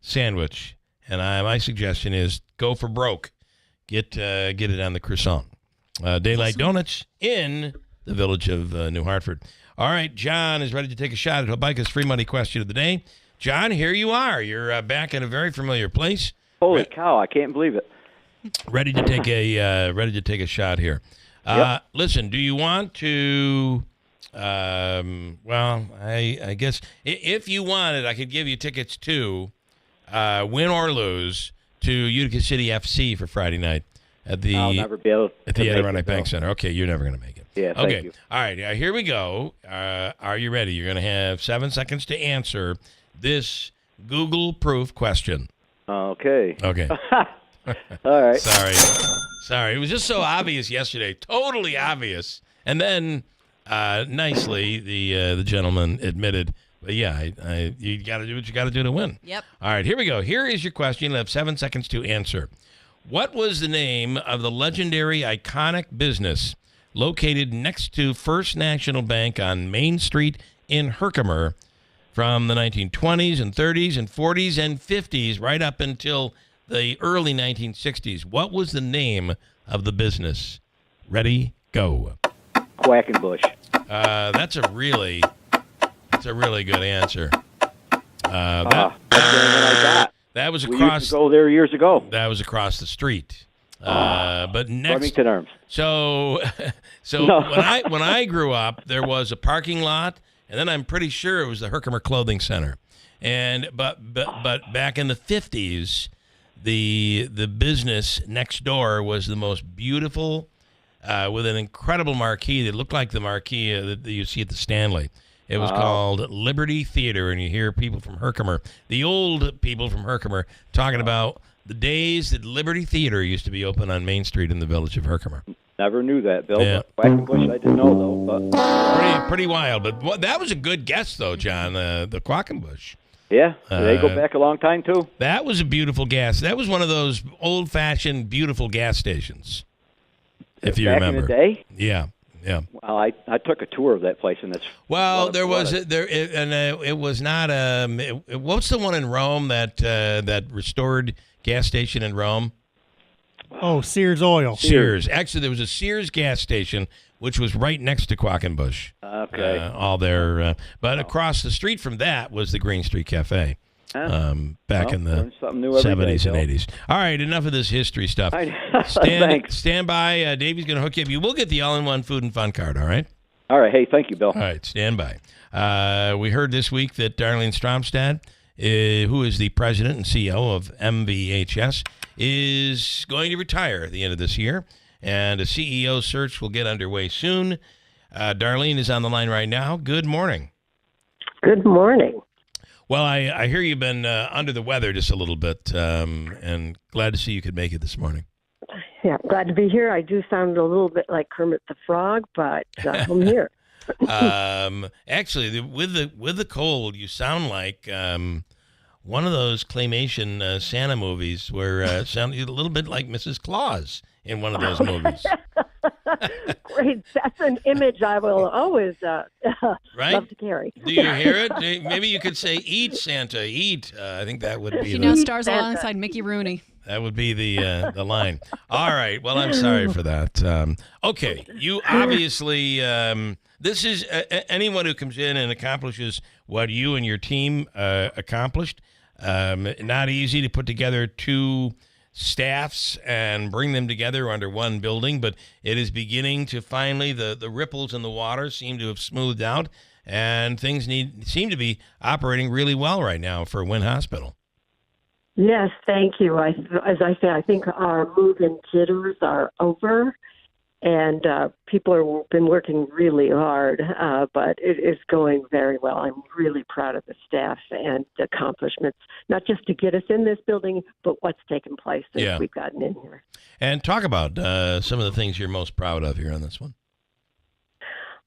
sandwich. And my suggestion is go for broke. Get it on the croissant. Daylight Donuts in the village of New Hartford. All right, John is ready to take a shot at Hobica's free money question of the day. John, here you are. You're back in a very familiar place. Holy cow! I can't believe it. Ready to take a shot here. Yep. Listen, do you want to? Well, I guess if you wanted, I could give you tickets to win or lose to Utica City FC for Friday night at the I'll never be able at the Adirondack Bank Center. Okay, you're never going to make it. Yeah. Okay. Thank you. All right. Here we go. Are you ready? You're going to have 7 seconds to answer this Google-proof question. Okay. Okay. All right. Sorry. It was just so obvious yesterday. Totally obvious. And then, nicely, the gentleman admitted, but yeah, you got to do what you got to do to win. Yep. All right, here we go. Here is your question. You'll have 7 seconds to answer. What was the name of the legendary iconic business located next to First National Bank on Main Street in Herkimer from the 1920s and 30s and 40s and 50s right up until the early 1960s? What was the name of the business? Ready, go. Quackenbush. That's a really good answer. That was We across. used to go there years ago. That was across the street. But next, Farmington Arms. so No. when I grew up, there was a parking lot, and then I'm pretty sure it was the Herkimer Clothing Center. And but back in the 50s, the business next door was the most beautiful, with an incredible marquee that looked like the marquee that you see at the Stanley. It was called Liberty Theater, and you hear people from Herkimer, the old people from Herkimer, talking about the days that Liberty Theater used to be open on Main Street in the village of Herkimer. Never knew that, Bill. Yeah. Quackenbush, I didn't know, though. But Pretty wild. But that was a good guess, though, John, the Quackenbush. yeah, they go back a long time, too. That was a beautiful gas. That was one of those old-fashioned, beautiful gas stations, if you remember. Back in the day? Yeah. Well, I took a tour of that place, and it's It was not. What's the one in Rome that restored gas station in Rome? Oh, Sears Oil. Sears. Actually, there was a Sears gas station which was right next to Quackenbush. Okay. All there, but across the street from that was the Green Street Cafe. Back in the learn something new every 70s day, and 80s. All right, enough of this history stuff. Thanks. Stand by. Davey's going to hook you up. You will get the all-in-one food and fun card, all right? All right. Hey, thank you, Bill. All right, stand by. We heard this week that Darlene Stromstad, who is the president and CEO of MVHS, is going to retire at the end of this year, and a CEO search will get underway soon. Darlene is on the line right now. Good morning. Good morning. Well, I hear you've been under the weather just a little bit, and glad to see you could make it this morning. Yeah, glad to be here. I do sound a little bit like Kermit the Frog, but I'm here. Actually, with the cold, you sound like one of those claymation Santa movies where sound a little bit like Mrs. Claus in one of those movies. Great. That's an image I will always Right? love to carry. Do you hear it? Maybe you could say, "Eat, Santa, eat." I think that would be. She now stars alongside Mickey Rooney. That would be the line. All right. Well, I'm sorry for that. Okay. You obviously, this is anyone who comes in and accomplishes what you and your team accomplished. Not easy to put together two staffs and bring them together under one building, but it is beginning to finally, the ripples in the water seem to have smoothed out, and things seem to be operating really well right now for Wynn Hospital. Yes, thank you. As I say, I think our move-in jitters are over, and people have been working really hard, but it is going very well. I'm really proud of the staff and the accomplishments, not just to get us in this building, but what's taken place since we've gotten in here. And talk about some of the things you're most proud of here on this one.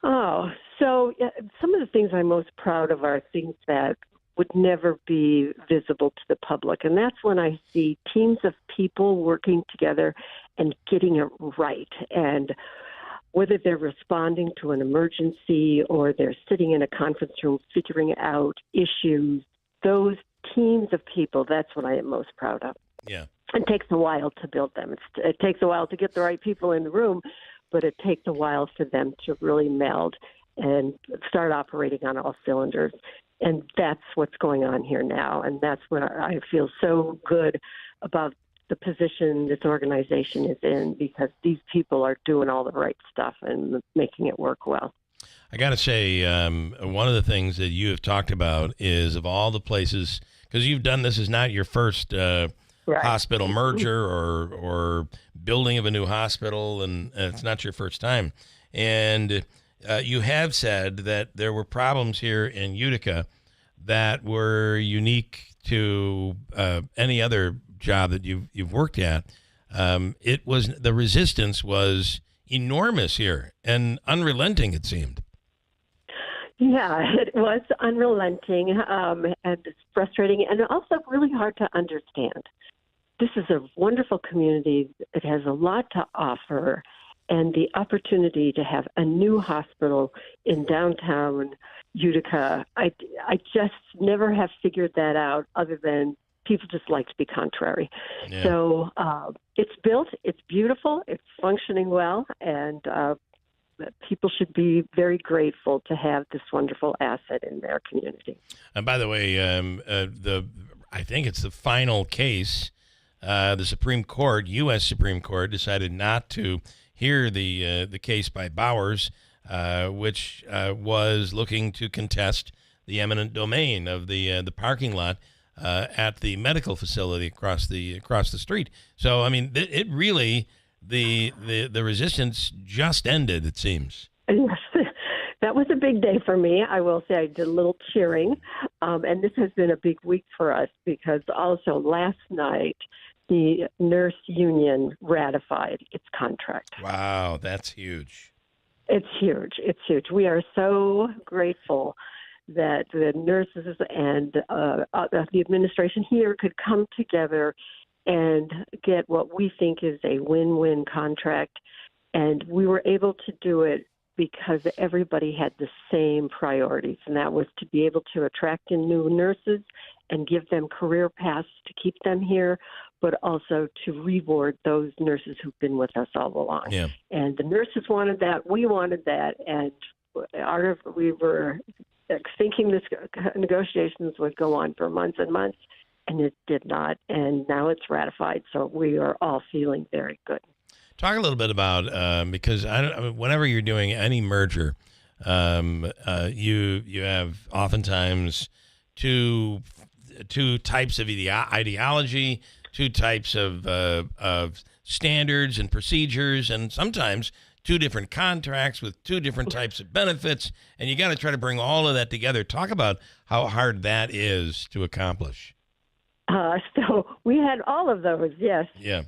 Oh, so some of the things I'm most proud of are things that would never be visible to the public. And that's when I see teams of people working together and getting it right. And whether they're responding to an emergency or they're sitting in a conference room figuring out issues, those teams of people, that's what I am most proud of. Yeah. It takes a while to build them. It takes a while to get the right people in the room, but it takes a while for them to really meld and start operating on all cylinders. And that's what's going on here now. And that's what I feel so good about the position this organization is in, because these people are doing all the right stuff and making it work well. I got to say, one of the things that you have talked about is, of all the places, because you've done this is not your first hospital merger or building of a new hospital, and it's not your first time. And you have said that there were problems here in Utica that were unique to any other job that you've worked at. The resistance was enormous here and unrelenting, it seemed. Yeah, it was unrelenting and it's frustrating and also really hard to understand. This is a wonderful community. It has a lot to offer, and the opportunity to have a new hospital in downtown Utica, I just never have figured that out, other than people just like to be contrary. Yeah. So it's built, it's beautiful, it's functioning well, and people should be very grateful to have this wonderful asset in their community. And by the way, I think it's the final case. The Supreme Court, U.S. Supreme Court, decided not to hear the case by Bowers, which was looking to contest the eminent domain of the parking lot at the medical facility across the street. So, I mean, it really the resistance just ended. It seems. Yes, that was a big day for me. I will say I did a little cheering, and this has been a big week for us because also last night the nurse union ratified its contract. Wow, that's huge. It's huge. It's huge. We are so grateful that the nurses and the administration here could come together and get what we think is a win-win contract. And we were able to do it because everybody had the same priorities, and that was to be able to attract in new nurses and give them career paths to keep them here, but also to reward those nurses who've been with us all along. Yeah. And the nurses wanted that, we wanted that, and we were thinking this negotiations would go on for months and months, and it did not, and now it's ratified, so we are all feeling very good. Talk a little bit about because whenever you're doing any merger, you have oftentimes two types of ideology, two types of standards and procedures, and sometimes two different contracts with two different types of benefits, and you got to try to bring all of that together. Talk about how hard that is to accomplish. So we had all of those, yes. Yeah.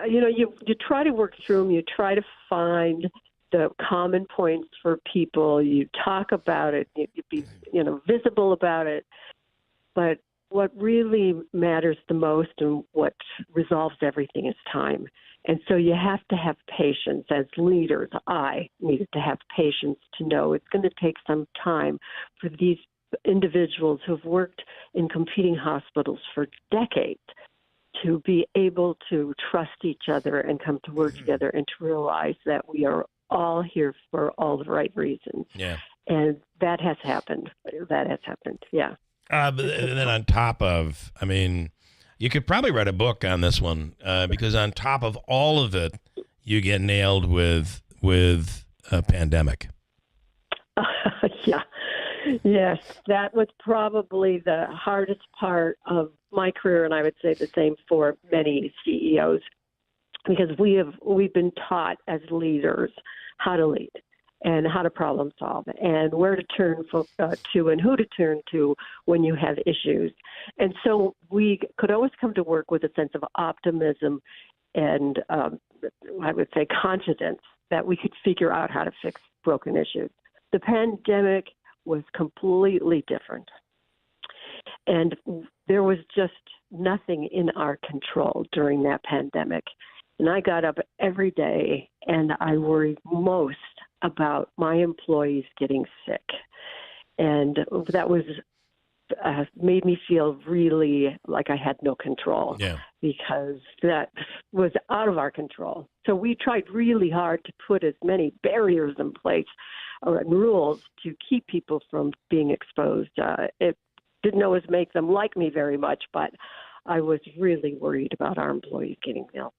You try to work through them. You try to find the common points for people. You talk about it. You be, visible about it. But what really matters the most and what resolves everything is time. And so you have to have patience. As leaders, I needed to have patience to know it's going to take some time for these individuals who've worked in competing hospitals for decades to be able to trust each other and come to work together and to realize that we are all here for all the right reasons. Yeah. And that has happened. Yeah. But then on top of, you could probably write a book on this one because on top of all of it, you get nailed with a pandemic. Yeah. Yes, that was probably the hardest part of my career, and I would say the same for many CEOs, because we've been taught as leaders how to lead and how to problem solve and where to turn to and who to turn to when you have issues. And so we could always come to work with a sense of optimism and I would say confidence that we could figure out how to fix broken issues. The pandemic was completely different. And there was just nothing in our control during that pandemic. And I got up every day and I worried most about my employees getting sick. And that was made me feel really like I had no control. Yeah. Because that was out of our control. So we tried really hard to put as many barriers in place and rules to keep people from being exposed. It didn't always make them like me very much, but I was really worried about our employees getting ill.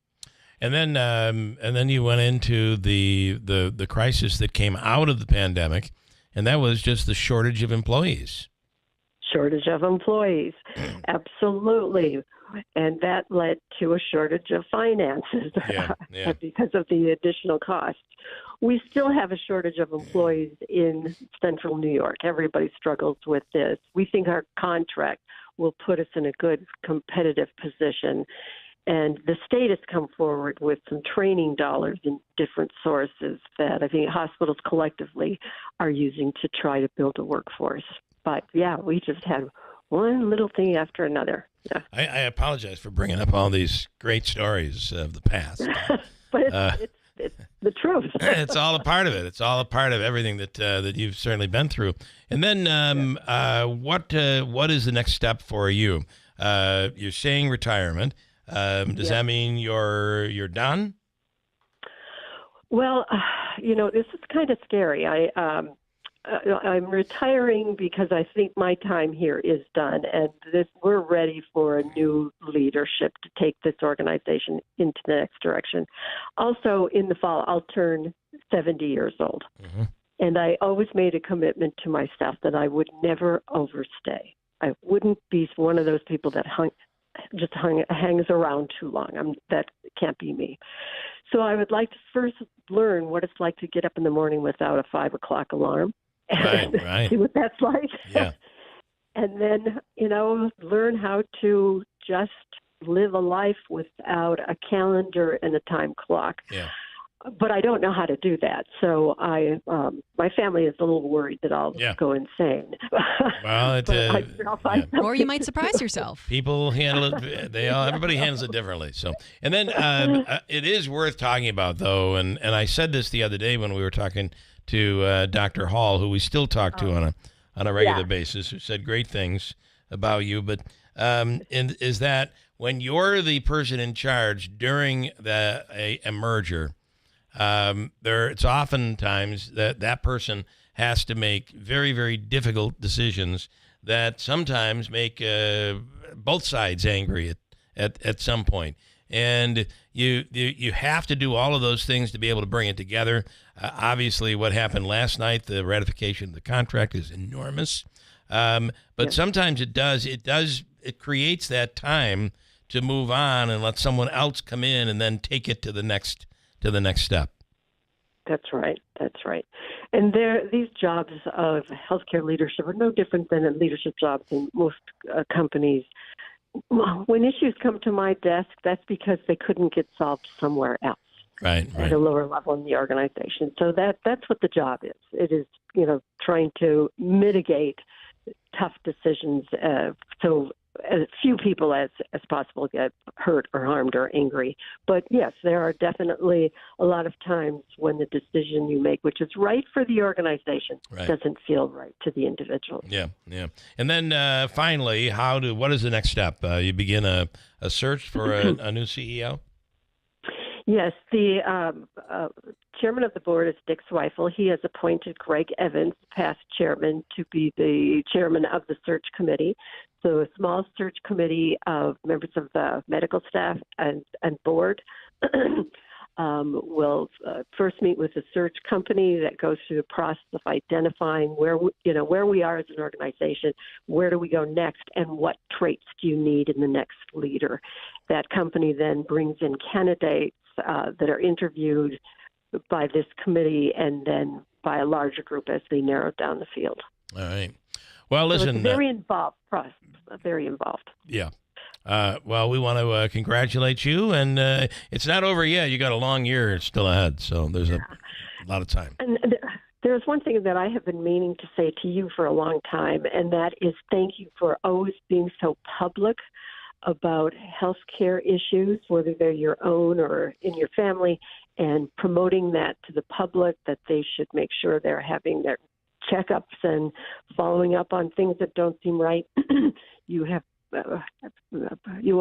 And then you went into the crisis that came out of the pandemic, and that was just the shortage of employees. Shortage of employees, absolutely. And that led to a shortage of finances because of the additional costs. We still have a shortage of employees in central New York. Everybody struggles with this. We think our contract will put us in a good competitive position. And the state has come forward with some training dollars in different sources that I think hospitals collectively are using to try to build a workforce. But, yeah, we just had one little thing after another. Yeah. I apologize for bringing up all these great stories of the past. But it's the truth. It's all a part of it. It's all a part of everything that you've certainly been through. And then what is the next step for you? You're saying retirement. Does that mean you're done? Well, this is kind of scary. I'm retiring because I think my time here is done, and we're ready for a new leadership to take this organization into the next direction. Also, in the fall, I'll turn 70 years old, and I always made a commitment to myself that I would never overstay. I wouldn't be one of those people that hangs around too long. That can't be me. So I would like to first learn what it's like to get up in the morning without a 5 o'clock alarm. Right. See what that's like. Yeah. And then, learn how to just live a life without a calendar and a time clock. Yeah. But I don't know how to do that. So my family is a little worried that I'll go insane. Well, Or you might surprise yourself. People handle it. Everybody handles it differently. So, and then it is worth talking about, though. And I said this the other day when we were talking to Dr. Hall, who we still talk to on a regular basis, who said great things about you. But is that when you're the person in charge during a merger, it's oftentimes that person has to make very, very difficult decisions that sometimes make both sides angry at some point. And you have to do all of those things to be able to bring it together. Obviously, what happened last night, the ratification of the contract, is enormous. But sometimes it creates that time to move on and let someone else come in and then take it to the next step. That's right. And these jobs of healthcare leadership are no different than leadership jobs in most companies. When issues come to my desk, that's because they couldn't get solved somewhere else. Right. At a lower level in the organization. So that's what the job is. It is, trying to mitigate tough decisions so as few people as possible get hurt or harmed or angry. But yes, there are definitely a lot of times when the decision you make, which is right for the organization, doesn't feel right to the individual. Yeah. And then finally, what is the next step? You begin a search for a new CEO? Yes, the chairman of the board is Dick Zweifel. He has appointed Greg Evans, past chairman, to be the chairman of the search committee. So a small search committee of members of the medical staff and board will first meet with the search company that goes through the process of identifying where we are as an organization, where do we go next, and what traits do you need in the next leader. That company then brings in candidates that are interviewed by this committee and then by a larger group as they narrow down the field. All right. Well, listen. So it's a very involved process. Very involved. Yeah. Well, we want to congratulate you, and it's not over yet. You got a long year still ahead, so there's a lot of time. And there's one thing that I have been meaning to say to you for a long time, and that is thank you for always being so public about healthcare issues, whether they're your own or in your family, and promoting that to the public, that they should make sure they're having their checkups and following up on things that don't seem right. You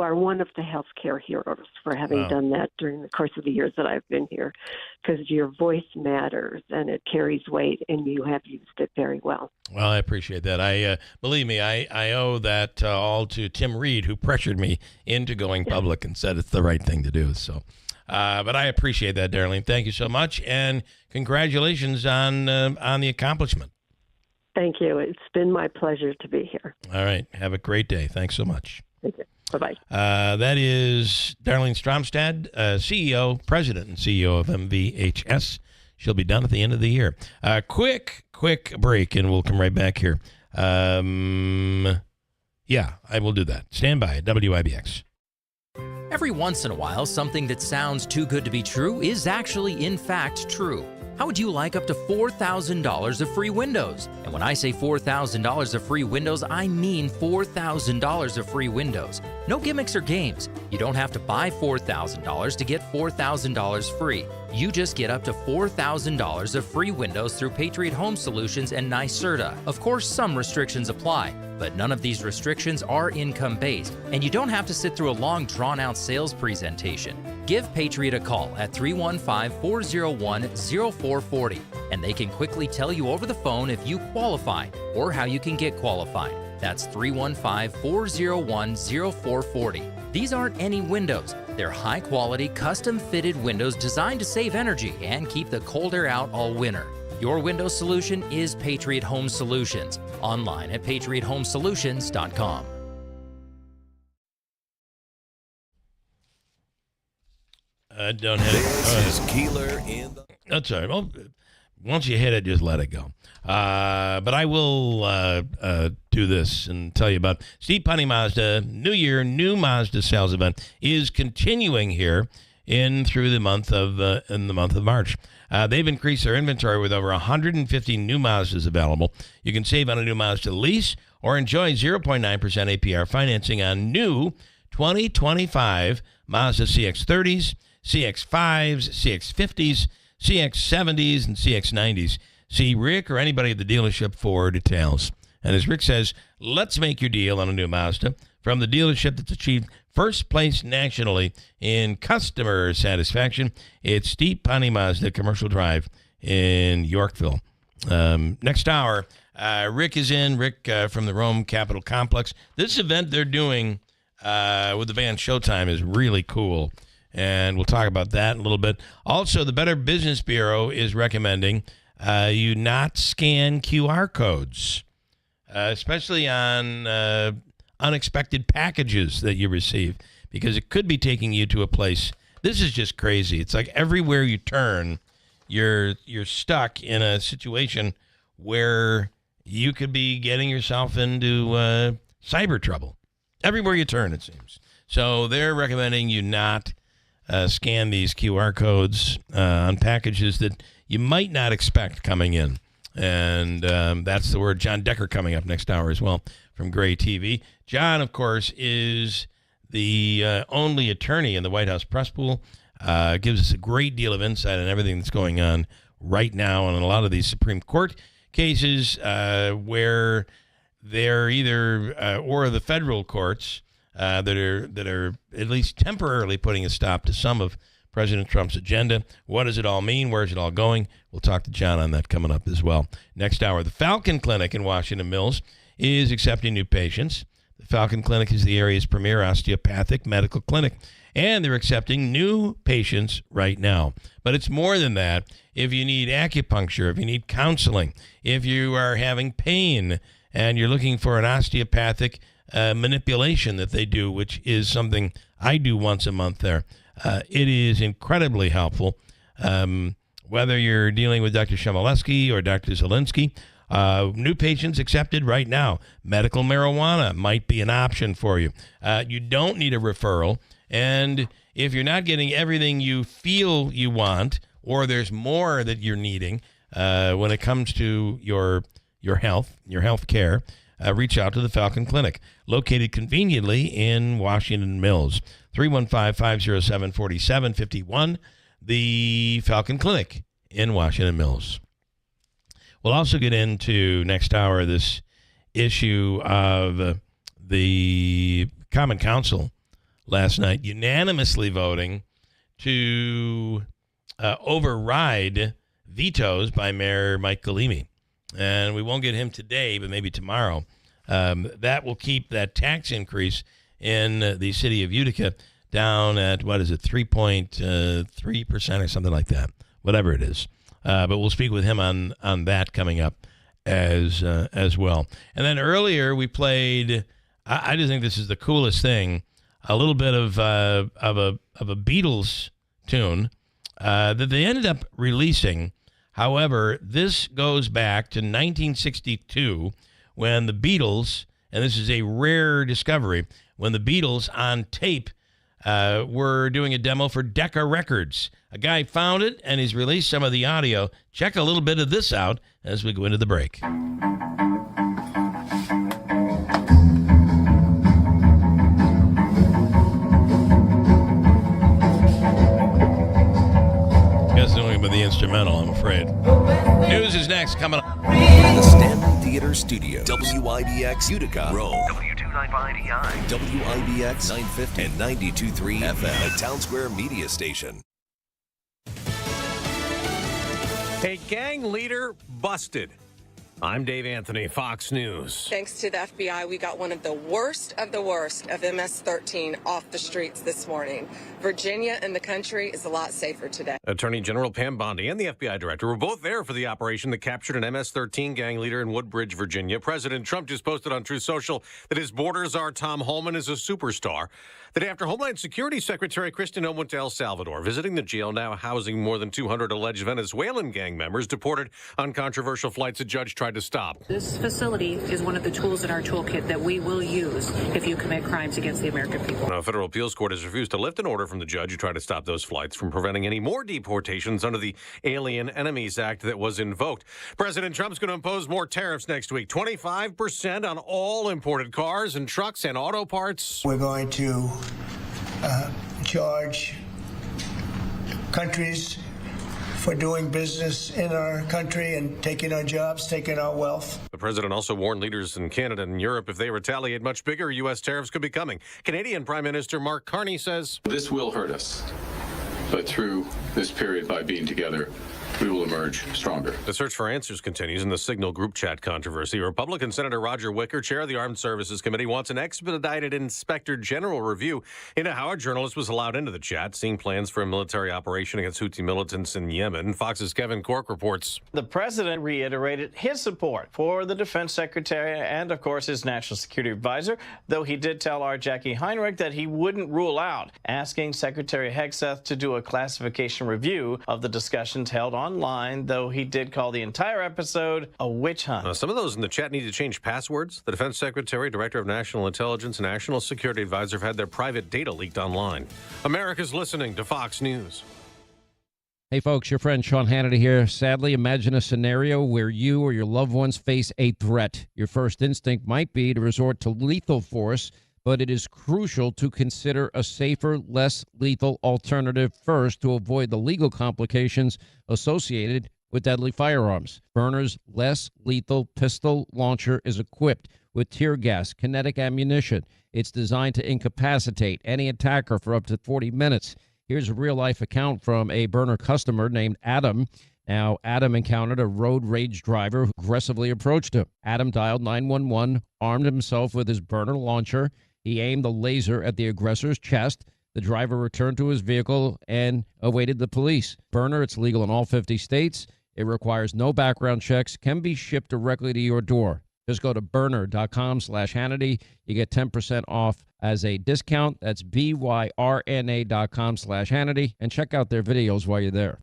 are one of the healthcare heroes for having done that during the course of the years that I've been here, because your voice matters and it carries weight, and you have used it very well. Well, I appreciate that. Believe me, I owe that all to Tim Reed, who pressured me into going public and said it's the right thing to do. So, but I appreciate that, Darlene. Thank you so much, and congratulations on the accomplishment. Thank you. It's been my pleasure to be here. All right. Have a great day. Thanks so much. Thank you. Bye-bye. That is Darlene Stromstad, president and CEO of MVHS. She'll be done at the end of the year. Quick break, and we'll come right back here. I will do that. Stand by at WIBX. Every once in a while, something that sounds too good to be true is actually, in fact, true. How would you like up to $4,000 of free windows? And when I say $4,000 of free windows, I mean $4,000 of free windows. No gimmicks or games. You don't have to buy $4,000 to get $4,000 free. You just get up to $4,000 of free windows through Patriot Home Solutions and NYSERDA. Of course, some restrictions apply, but none of these restrictions are income-based, and you don't have to sit through a long, drawn-out sales presentation. Give Patriot a call at 315-401-0440, and they can quickly tell you over the phone if you qualify or how you can get qualified. That's 315-401-0440. These aren't any windows. They're high-quality, custom-fitted windows designed to save energy and keep the cold air out all winter. Your window solution is Patriot Home Solutions. Online at patriothomesolutions.com. Don't hit it. This is Keeler in the... That's all right. Well, once you hit it, just let it go. But I will do this and tell you about Steve Punny Mazda New Year, new Mazda sales event is continuing here through the month of March. They've increased their inventory with over 150 new Mazdas available. You can save on a new Mazda lease or enjoy 0.9% APR financing on new 2025 Mazda CX-30s, CX-5s, CX-50s, CX-70s, and CX-90s. See Rick or anybody at the dealership for details. And as Rick says, let's make your deal on a new Mazda from the dealership that's achieved first place nationally in customer satisfaction. It's Steve Punny Mazda Commercial Drive in Yorkville. Next hour, Rick is in. Rick from the Rome Capitol Complex. This event they're doing with the band Showtime is really cool, and we'll talk about that in a little bit. Also, the Better Business Bureau is recommending you not scan QR codes, especially on unexpected packages that you receive, because it could be taking you to a place. This is just crazy. It's like everywhere you turn, you're stuck in a situation where you could be getting yourself into cyber trouble. Everywhere you turn, it seems. So they're recommending you not scan these QR codes on packages that you might not expect coming in. And that's the word. John Decker coming up next hour as well from Gray TV. John, of course, is the only attorney in the White House press pool. Gives us a great deal of insight on everything that's going on right now and in a lot of these Supreme Court cases where they're either or the federal courts that are at least temporarily putting a stop to some of President Trump's agenda. What does it all mean? Where's it all going? We'll talk to John on that coming up as well. Next hour, the Falcon Clinic in Washington Mills is accepting new patients. The Falcon Clinic is the area's premier osteopathic medical clinic, and they're accepting new patients right now. But it's more than that. If you need acupuncture, if you need counseling, if you are having pain and you're looking for an osteopathic manipulation that they do, which is something I do once a month there, it is incredibly helpful. Whether you're dealing with Dr. Schmemells or Dr. Zielinski, new patients accepted right now. Medical marijuana might be an option for you. You don't need a referral. And if you're not getting everything you feel you want, or there's more that you're needing when it comes to your health care, reach out to the Falcon Clinic, located conveniently in Washington Mills. 315-507-4751, the Falcon Clinic in Washington Mills. We'll also get into next hour this issue of the Common Council last night unanimously voting to override vetoes by Mayor Mike Galimi. And we won't get him today, but maybe tomorrow. That will keep that tax increase in the city of Utica down at, 3.3% or something like that, whatever it is. But we'll speak with him on that coming up as well. And then earlier we played, I just think this is the coolest thing, a little bit of a Beatles tune that they ended up releasing. However, this goes back to 1962 when the Beatles, and this is a rare discovery, when the Beatles on tape were doing a demo for Decca Records. A guy found it, and he's released some of the audio. Check a little bit of this out as we go into the break. Guess only with the instrumental, I'm afraid. News is next, coming up. The Stanley Theater Studio, WIBX Utica, Rome. WIBI, WIBX 950 and 92.3 FM, a Town Square media station. A gang leader busted. I'm Dave Anthony, Fox News. Thanks to the FBI, we got one of the worst of MS-13 off the streets this morning. Virginia and the country is a lot safer today. Attorney General Pam Bondi and the FBI director were both there for the operation that captured an MS-13 gang leader in Woodbridge, Virginia. President Trump just posted on Truth Social that his borders are Tom Holman is a superstar. The day after Homeland Security Secretary Kristen Noem went to El Salvador, visiting the jail now housing more than 200 alleged Venezuelan gang members deported on controversial flights a judge tried to stop. This facility is one of the tools in our toolkit that we will use if you commit crimes against the American people. Now, a federal appeals court has refused to lift an order from the judge who tried to stop those flights from preventing any more deportations under the Alien Enemies Act that was invoked. President Trump's going to impose more tariffs next week, 25% on all imported cars and trucks and auto parts. We're going to charge countries for doing business in our country and taking our jobs, taking our wealth. The president also warned leaders in Canada and Europe if they retaliate, much bigger U.S. tariffs could be coming. Canadian Prime Minister Mark Carney says, "This will hurt us, but through this period, by being together, we will emerge stronger." The search for answers continues in the Signal group chat controversy. Republican Senator Roger Wicker, chair of the Armed Services Committee, wants an expedited Inspector General review into how a journalist was allowed into the chat, seeing plans for a military operation against Houthi militants in Yemen. Fox's Kevin Cork reports. The president reiterated his support for the defense secretary and, of course, his national security advisor, though he did tell our Jackie Heinrich that he wouldn't rule out asking Secretary Hegseth to do a classification review of the discussions held online, though he did call the entire episode a witch hunt. Some of those in the chat need to change passwords. The defense secretary, director of national intelligence, and national security advisor have had their private data leaked online. America's listening to Fox News. Hey, folks, your friend Sean Hannity here. Sadly, imagine a scenario where you or your loved ones face a threat. Your first instinct might be to resort to lethal force, but it is crucial to consider a safer, less lethal alternative first to avoid the legal complications associated with deadly firearms. Byrna's less lethal pistol launcher is equipped with tear gas, kinetic ammunition. It's designed to incapacitate any attacker for up to 40 minutes. Here's a real-life account from a Byrna customer named Adam. Now, Adam encountered a road rage driver who aggressively approached him. Adam dialed 911, armed himself with his Byrna launcher. He aimed the laser at the aggressor's chest. The driver returned to his vehicle and awaited the police. Byrna, it's legal in all 50 states. It requires no background checks, can be shipped directly to your door. Just go to Byrna.com/Hannity. You get 10% off as a discount. That's BYRNA.com/Hannity. And check out their videos while you're there.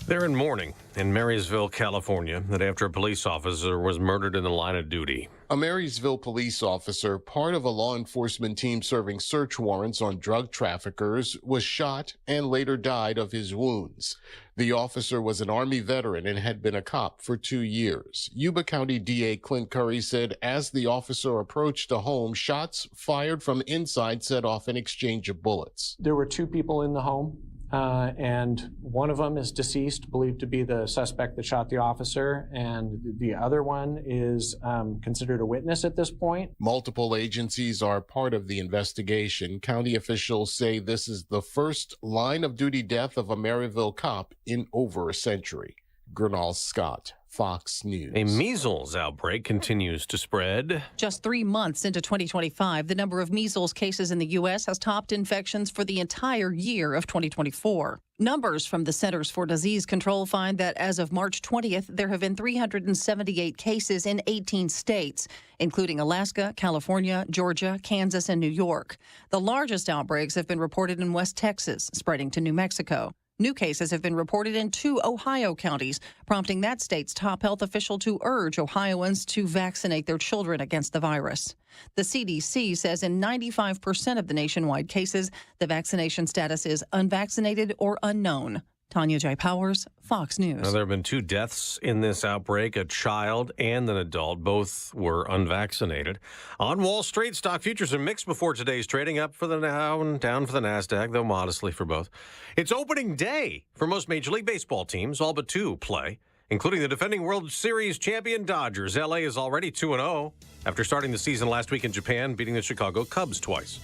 They're in mourning in Marysville, California, that after a police officer was murdered in the line of duty. A Marysville police officer, part of a law enforcement team serving search warrants on drug traffickers, was shot and later died of his wounds. The officer was an Army veteran and had been a cop for 2 years. Yuba County DA Clint Curry said as the officer approached the home, shots fired from inside set off an exchange of bullets. There were 2 people in the home. And one of them is deceased, believed to be the suspect that shot the officer, and the other one is considered a witness at this point. Multiple agencies are part of the investigation. County officials say this is the first line-of-duty death of a Maryville cop in over a century. Gernal Scott, Fox News. A measles outbreak continues to spread. Just 3 months into 2025, the number of measles cases in the U.S. has topped infections for the entire year of 2024. Numbers from the Centers for Disease Control find that as of March 20th, there have been 378 cases in 18 states, including Alaska, California, Georgia, Kansas, and New York. The largest outbreaks have been reported in West Texas, spreading to New Mexico. New cases have been reported in 2 Ohio counties, prompting that state's top health official to urge Ohioans to vaccinate their children against the virus. The CDC says in 95% of the nationwide cases, the vaccination status is unvaccinated or unknown. Tanya J. Powers, Fox News. Now, there have been 2 deaths in this outbreak, a child and an adult. Both were unvaccinated. On Wall Street, stock futures are mixed before today's trading, up for the Dow and down for the NASDAQ, though modestly for both. It's opening day for most Major League Baseball teams. All but 2 play. including the defending World Series champion Dodgers. LA is already 2-0 after starting the season last week in Japan, beating the Chicago Cubs twice.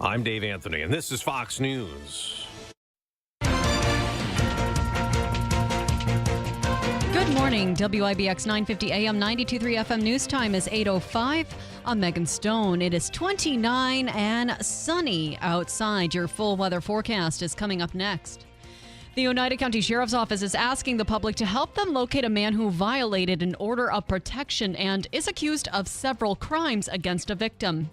I'm Dave Anthony, and this is Fox News. Good morning. WIBX 950 AM 92.3 FM news time is 8:05. I'm Megan Stone. It is 29 and sunny outside. Your full weather forecast is coming up next. The Oneida County Sheriff's Office is asking the public to help them locate a man who violated an order of protection and is accused of several crimes against a victim.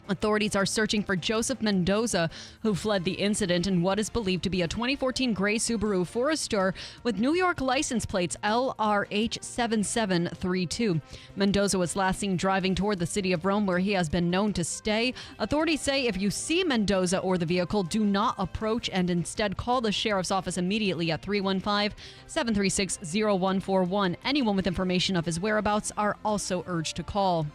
Authorities are searching for Joseph Mendoza, who fled the incident in what is believed to be a 2014 gray Subaru Forester with New York license plates LRH7732. Mendoza was last seen driving toward the city of Rome, where he has been known to stay. Authorities say if you see Mendoza or the vehicle, do not approach and instead call the sheriff's office immediately at 315-736-0141. Anyone with information of his whereabouts are also urged to call.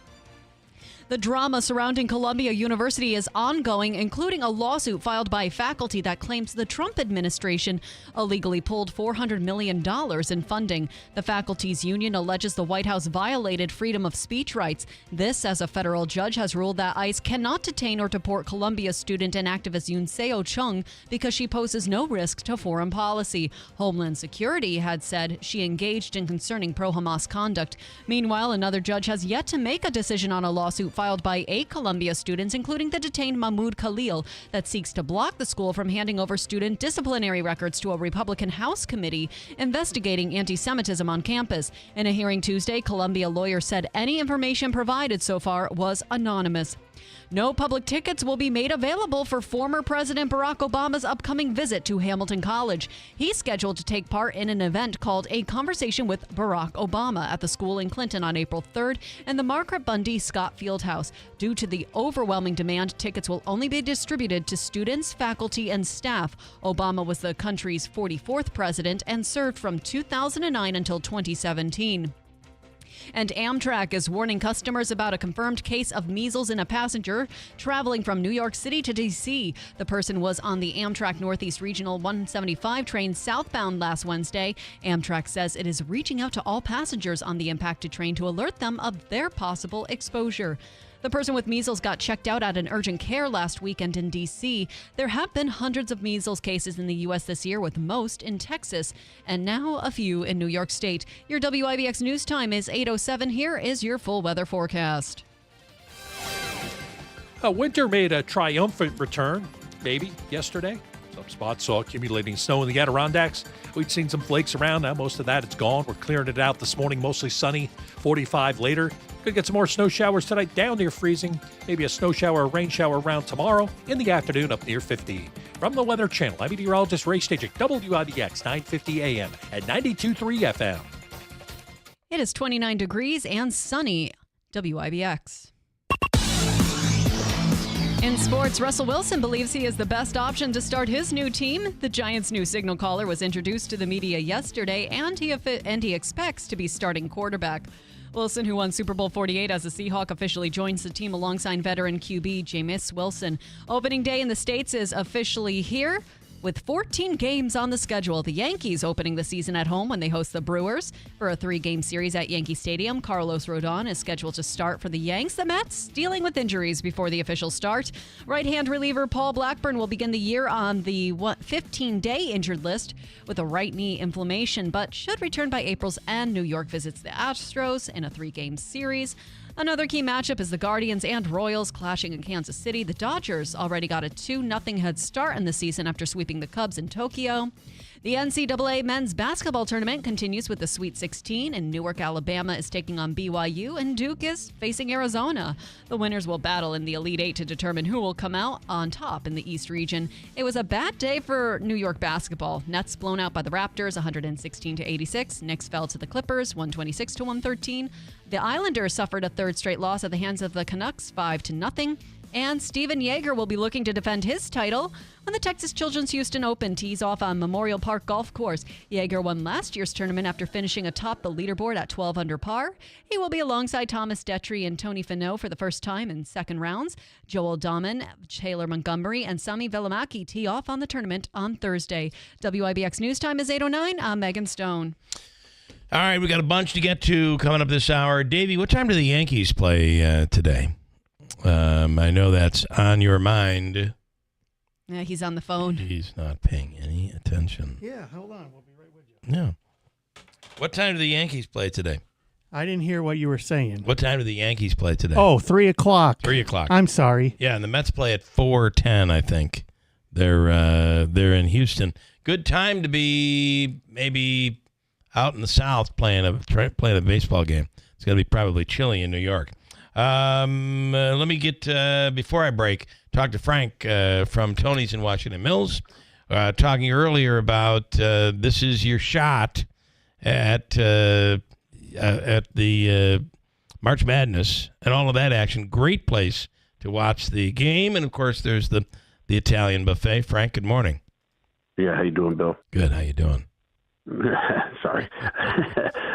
The drama surrounding Columbia University is ongoing, including a lawsuit filed by faculty that claims the Trump administration illegally pulled $400 million in funding. The faculty's union alleges the White House violated freedom of speech rights. This, as a federal judge has ruled that ICE cannot detain or deport Columbia student and activist Yoon Seo Chung because she poses no risk to foreign policy. Homeland Security had said she engaged in concerning pro-Hamas conduct. Meanwhile, another judge has yet to make a decision on a lawsuit filed by 8 Columbia students, including the detained Mahmoud Khalil, that seeks to block the school from handing over student disciplinary records to a Republican House committee investigating anti-Semitism on campus. In a hearing Tuesday, Columbia lawyers said any information provided so far was anonymous. No public tickets will be made available for former President Barack Obama's upcoming visit to Hamilton College. He's scheduled to take part in an event called A Conversation with Barack Obama at the school in Clinton on April 3rd and the Margaret Bundy Scott Fieldhouse. Due to the overwhelming demand, tickets will only be distributed to students, faculty, and staff. Obama was the country's 44th president and served from 2009 until 2017. And Amtrak is warning customers about a confirmed case of measles in a passenger traveling from New York City to D.C. The person was on the Amtrak Northeast Regional 175 train southbound last Wednesday. Amtrak says it is reaching out to all passengers on the impacted train to alert them of their possible exposure. The person with measles got checked out at an urgent care last weekend in D.C. There have been hundreds of measles cases in the U.S. this year, with most in Texas, and now a few in New York State. Your WIBX news time is 8:07. Here is your full weather forecast. Winter made a triumphant return, maybe, yesterday. Some spots saw accumulating snow in the Adirondacks. We'd seen some flakes around. Now most of that is gone. We're clearing it out this morning, mostly sunny, 45 later. Could get some more snow showers tonight, down near freezing. Maybe a snow shower or rain shower around tomorrow. In the afternoon, up near 50. From the Weather Channel, I'm meteorologist Ray Stagik, WIBX 950 AM at 92.3 FM. It is 29 degrees and sunny. WIBX. In sports, Russell Wilson believes he is the best option to start his new team. The Giants' new signal caller was introduced to the media yesterday, and he expects to be starting quarterback. Wilson, who won Super Bowl 48 as a Seahawk, officially joins the team alongside veteran QB Jameis Wilson. Opening day in the States is officially here, with 14 games on the schedule. The Yankees opening the season at home when they host the Brewers for a 3-game series at Yankee Stadium. Carlos Rodon is scheduled to start for the Yanks. The Mets dealing with injuries before the official start. Right-hand reliever Paul Blackburn will begin the year on the 15-day injured list with a right knee inflammation, but should return by April's end. New York visits the Astros in a 3-game series. Another key matchup is the Guardians and Royals clashing in Kansas City. The Dodgers already got a 2-0 head start in the season after sweeping the Cubs in Tokyo. The NCAA men's basketball tournament continues with the Sweet 16, and Newark, Alabama is taking on BYU, and Duke is facing Arizona. The winners will battle in the Elite Eight to determine who will come out on top in the East region. It was a bad day for New York basketball. Nets blown out by the Raptors, 116-86. Knicks fell to the Clippers, 126-113. The Islanders suffered a third straight loss at the hands of the Canucks, 5-0. And Steven Yeager will be looking to defend his title when the Texas Children's Houston Open tees off on Memorial Park Golf Course. Yeager won last year's tournament after finishing atop the leaderboard at 12 under par. He will be alongside Thomas Detry and Tony Finau for the first time in second rounds. Joel Dahman, Taylor Montgomery, and Sami Velimaki tee off on the tournament on Thursday. WIBX News Time is 8:09. I'm Megan Stone. All right, we got a bunch to get to coming up this hour. Davey, what time do the Yankees play today? I know that's on your mind. Yeah, he's on the phone. He's not paying any attention. Yeah, hold on. We'll be right with you. No. What time do the Yankees play today? I didn't hear what you were saying. What time do the Yankees play today? Oh, 3 o'clock. 3 o'clock. I'm sorry. Yeah, and the Mets play at 4:10, I think. They're in Houston. Good time to be maybe out in the South playing a baseball game. It's going to be probably chilly in New York. Let me get, before I break, talk to Frank from Tony's in Washington Mills. Talking earlier about this is your shot at the March Madness and all of that action. Great place to watch the game. And, of course, there's the Italian buffet. Frank, good morning. Yeah, how you doing, Bill? Good. How you doing? Sorry.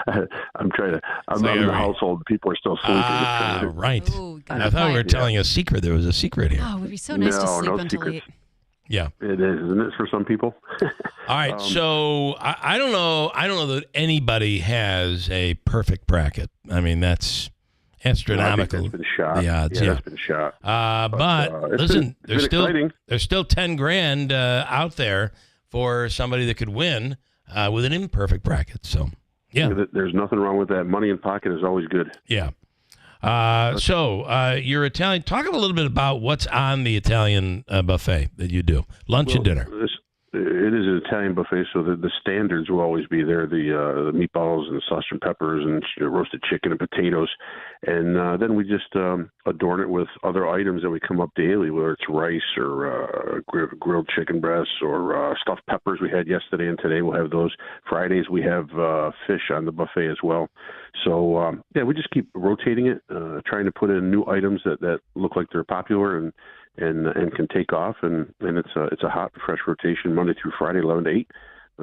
I'm in the household. People are still sleeping. Right. Ooh, I thought we were telling a secret. There was a secret here. Oh, it would be so nice to sleep until secrets. 8. Yeah. It is, isn't it, for some people? All right. So I don't know. I don't know that anybody has a perfect bracket. I mean, that's astronomical. I think that's been shot. The odds, that's been shot. But listen, there's still exciting. There's still $10,000 out there for somebody that could win with an imperfect bracket. So yeah, there's nothing wrong with that. Money in pocket is always good. Yeah. So you're Italian. Talk a little bit about what's on the Italian buffet that you do. Lunch and dinner. It is an Italian buffet, so the standards will always be there: the meatballs and sausage and peppers and roasted chicken and potatoes, and then we just adorn it with other items that we come up daily, whether it's rice or grilled chicken breasts or stuffed peppers. We had yesterday and today. We'll have those. Fridays we have fish on the buffet as well. So we just keep rotating it, trying to put in new items that look like they're popular and can take off, and it's a hot, fresh rotation Monday through Friday, 11 to 8.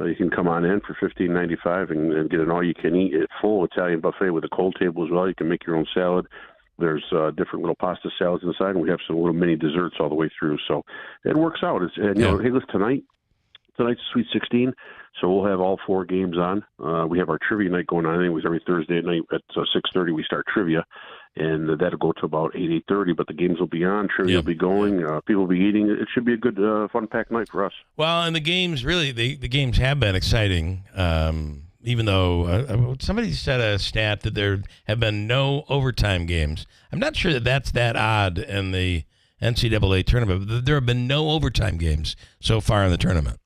You can come on in for $15.95 and get an all-you-can-eat full Italian buffet with a cold table as well. You can make your own salad. There's different little pasta salads inside, and we have some little mini desserts all the way through. So it works out. Hey, listen, tonight's Sweet 16, so we'll have all 4 games on. We have our trivia night going on. Anyways, every Thursday at night at 6:30 we start trivia. And that'll go to about 8:30, but the games will be on. Trivia will be going. People will be eating. It should be a good, fun-packed night for us. Well, and the games, really, the games have been exciting, even though somebody said a stat that there have been no overtime games. I'm not sure that's that odd in the NCAA tournament. There have been no overtime games so far in the tournament.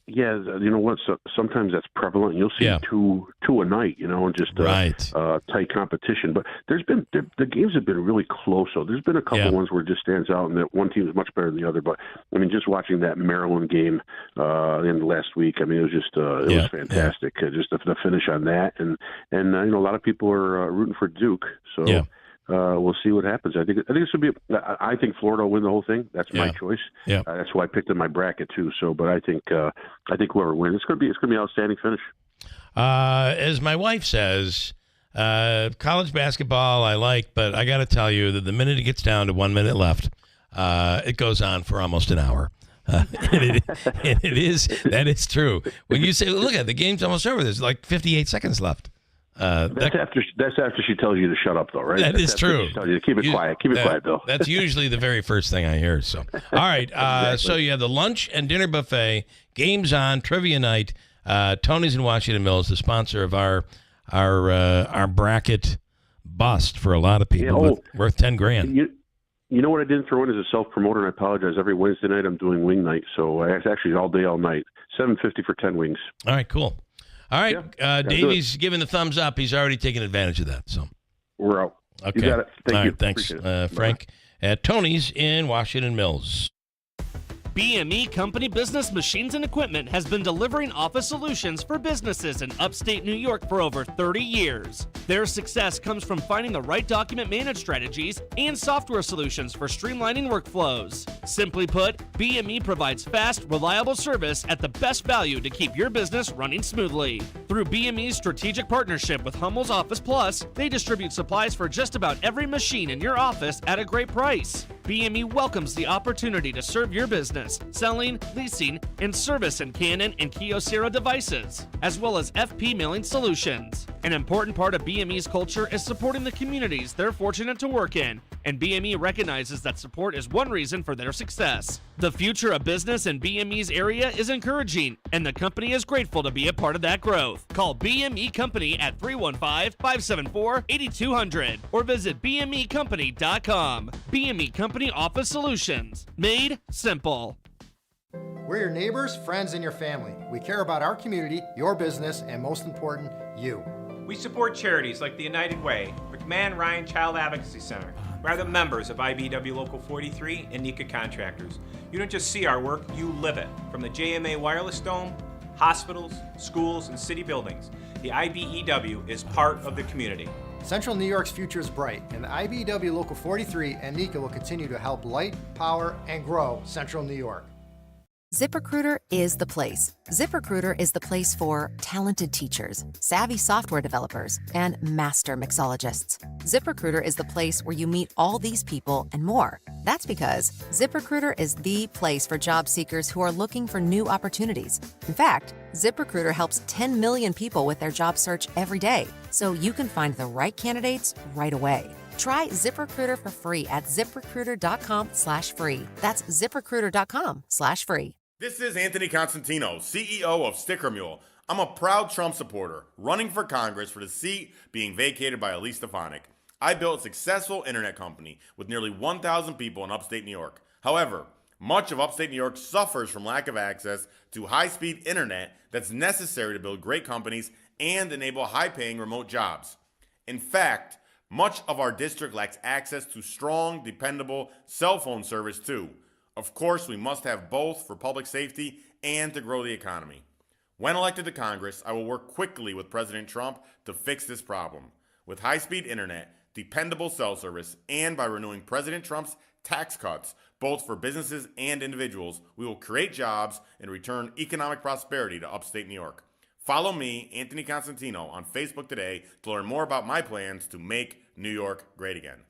Yeah, you know what? So sometimes that's prevalent. You'll see two a night, and just tight competition. But the games have been really close. So there's been a couple ones where it just stands out, and that one team is much better than the other. But I mean, just watching that Maryland game in last week, I mean, it was just it was fantastic. Just the finish on that, and a lot of people are rooting for Duke. So. Yeah. We'll see what happens. I think this will be. I think Florida will win the whole thing. That's my choice. Yeah, that's who I picked in my bracket too. So, but I think whoever wins, it's going to be an outstanding finish. As my wife says, college basketball I like, but I got to tell you that the minute it gets down to 1 minute left, it goes on for almost an hour. That is true. When you say, look at the game's almost over, there's like 58 seconds left. That's after she tells you to shut up, though, right? That's true. She tells you to keep it quiet. Keep it quiet, Bill. That's usually the very first thing I hear. So, all right. Exactly. So you have the lunch and dinner buffet, games on, trivia night. Tony's in Washington Mills, the sponsor of our bracket bust for a lot of people, worth $10,000. You know what I didn't throw in as a self-promoter, and I apologize. Every Wednesday night I'm doing wing night, so it's actually all day, all night. $7.50 for 10 wings. All right, cool. All right, Davey's giving the thumbs up. He's already taken advantage of that. So we're out. Okay. You got it. Thank you. Right, thanks, Frank. At Tony's in Washington Mills. BME Company Business Machines and Equipment has been delivering office solutions for businesses in upstate New York for over 30 years. Their success comes from finding the right document management strategies and software solutions for streamlining workflows. Simply put, BME provides fast, reliable service at the best value to keep your business running smoothly. Through BME's strategic partnership with Hummel's Office Plus, they distribute supplies for just about every machine in your office at a great price. BME welcomes the opportunity to serve your business, selling, leasing, and service in Canon and Kyocera devices, as well as FP mailing solutions. An important part of BME's culture is supporting the communities they're fortunate to work in, and BME recognizes that support is one reason for their success. The future of business in BME's area is encouraging, and the company is grateful to be a part of that growth. Call BME Company at 315-574-8200 or visit BMEcompany.com. BME Company Office Solutions. Made simple. We're your neighbors, friends, and your family. We care about our community, your business, and most important, you. We support charities like the United Way, McMahon Ryan Child Advocacy Center. We're the members of IBW Local 43 and NECA Contractors. You don't just see our work, you live it. From the JMA Wireless Dome, hospitals, schools, and city buildings, the IBEW is part of the community. Central New York's future is bright, and the IBEW Local 43 and NECA will continue to help light, power, and grow Central New York. ZipRecruiter is the place. ZipRecruiter is the place for talented teachers, savvy software developers, and master mixologists. ZipRecruiter is the place where you meet all these people and more. That's because ZipRecruiter is the place for job seekers who are looking for new opportunities. In fact, ZipRecruiter helps 10 million people with their job search every day, so you can find the right candidates right away. Try ZipRecruiter for free at ZipRecruiter.com/free. That's ZipRecruiter.com/free. This is Anthony Constantino, CEO of Sticker Mule. I'm a proud Trump supporter, running for Congress for the seat being vacated by Elise Stefanik. I built a successful internet company with nearly 1,000 people in upstate New York. However, much of upstate New York suffers from lack of access to high-speed internet that's necessary to build great companies and enable high-paying remote jobs. In fact, much of our district lacks access to strong, dependable cell phone service too. Of course, we must have both for public safety and to grow the economy. When elected to Congress, I will work quickly with President Trump to fix this problem. With high-speed internet, dependable cell service, and by renewing President Trump's tax cuts, both for businesses and individuals, we will create jobs and return economic prosperity to upstate New York. Follow me, Anthony Constantino, on Facebook today to learn more about my plans to make New York great again.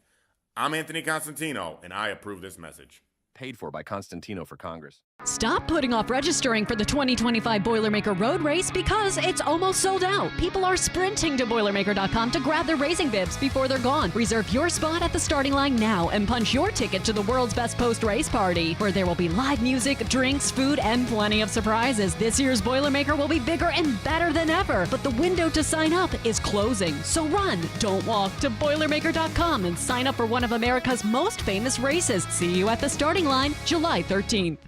I'm Anthony Constantino, and I approve this message. Paid for by Constantino for Congress. Stop putting off registering for the 2025 Boilermaker Road Race because it's almost sold out. People are sprinting to Boilermaker.com to grab their racing bibs before they're gone. Reserve your spot at the starting line now and punch your ticket to the world's best post-race party, where there will be live music, drinks, food, and plenty of surprises. This year's Boilermaker will be bigger and better than ever, but the window to sign up is closing. So run, don't walk, to Boilermaker.com and sign up for one of America's most famous races. See you at the starting line July 13th.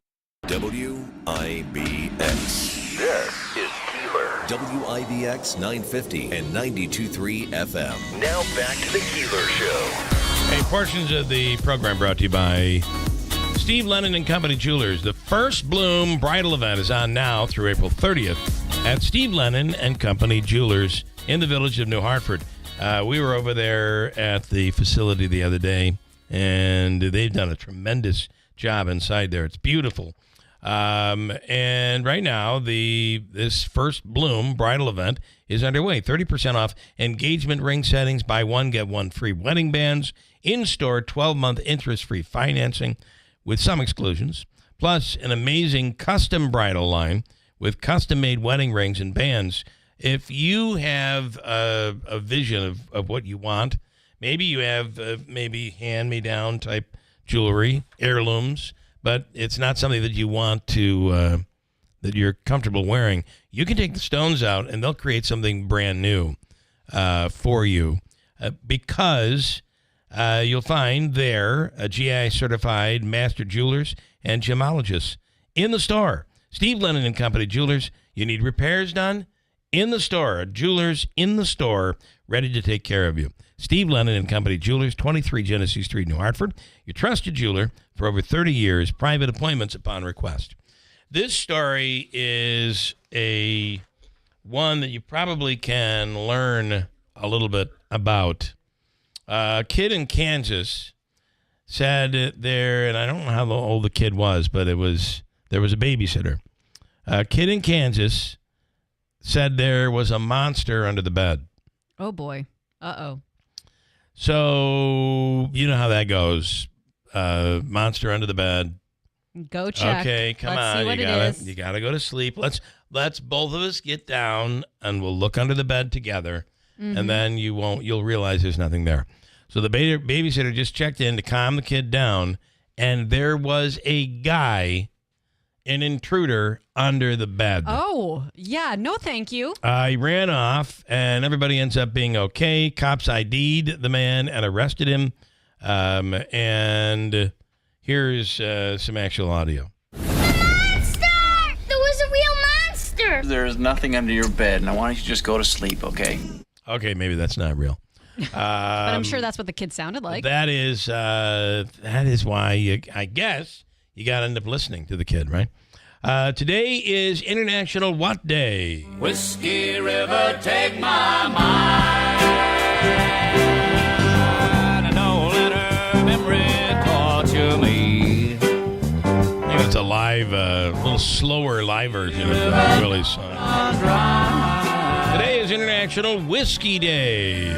WIBX. This is Keeler. WIBX 950 and 92.3 FM. Now back to the Keeler Show. Hey, portions of the program brought to you by Steve Lennon and Company Jewelers. The First Bloom bridal event is on now through April 30th at Steve Lennon and Company Jewelers in the village of New Hartford. We were over there at the facility the other day, and they've done a tremendous job inside there. It's beautiful. And right now, this First Bloom bridal event is underway. 30% off engagement ring settings. Buy one, get one free wedding bands. In-store 12-month interest-free financing with some exclusions. Plus, an amazing custom bridal line with custom-made wedding rings and bands. If you have a vision of what you want, maybe you have maybe hand-me-down type jewelry, heirlooms, but it's not something that you want to, that you're comfortable wearing, you can take the stones out and they'll create something brand new for you because you'll find there GI-certified master jewelers and gemologists in the store. Steve Lennon and Company Jewelers. You need repairs done? In the store. Jewelers in the store, ready to take care of you. Steve Lennon and Company Jewelers, 23 Genesee Street, New Hartford. Your trusted jeweler for over 30 years. Private appointments upon request. This story is one that you probably can learn a little bit about. A kid in Kansas said there, and I don't know how old the kid was, but there was a babysitter. A kid in Kansas said there was a monster under the bed. Oh, boy. Uh-oh. So, you know how that goes. monster under the bed. Go check. Okay, come Let's on. see what you it gotta is. you gotta go to sleep. Let's both of us get down and we'll look under the bed together, Mhm. and then you'll realize there's nothing there. So the babysitter just checked in to calm the kid down, and there was a guy, an intruder, under the bed. Oh, yeah. No, thank you. He ran off, and everybody ends up being okay. Cops ID'd the man and arrested him. And here's some actual audio. There was a real monster! There's nothing under your bed, and I want you to just go to sleep, okay? Okay, maybe that's not real. But I'm sure that's what the kid sounded like. That is why I guess you got to end up listening to the kid, right? Today is International What Day? Whiskey River, take my mind. And don't let her memory torture me. It's a live, little slower live version of Willie's song. Today is International Whiskey Day.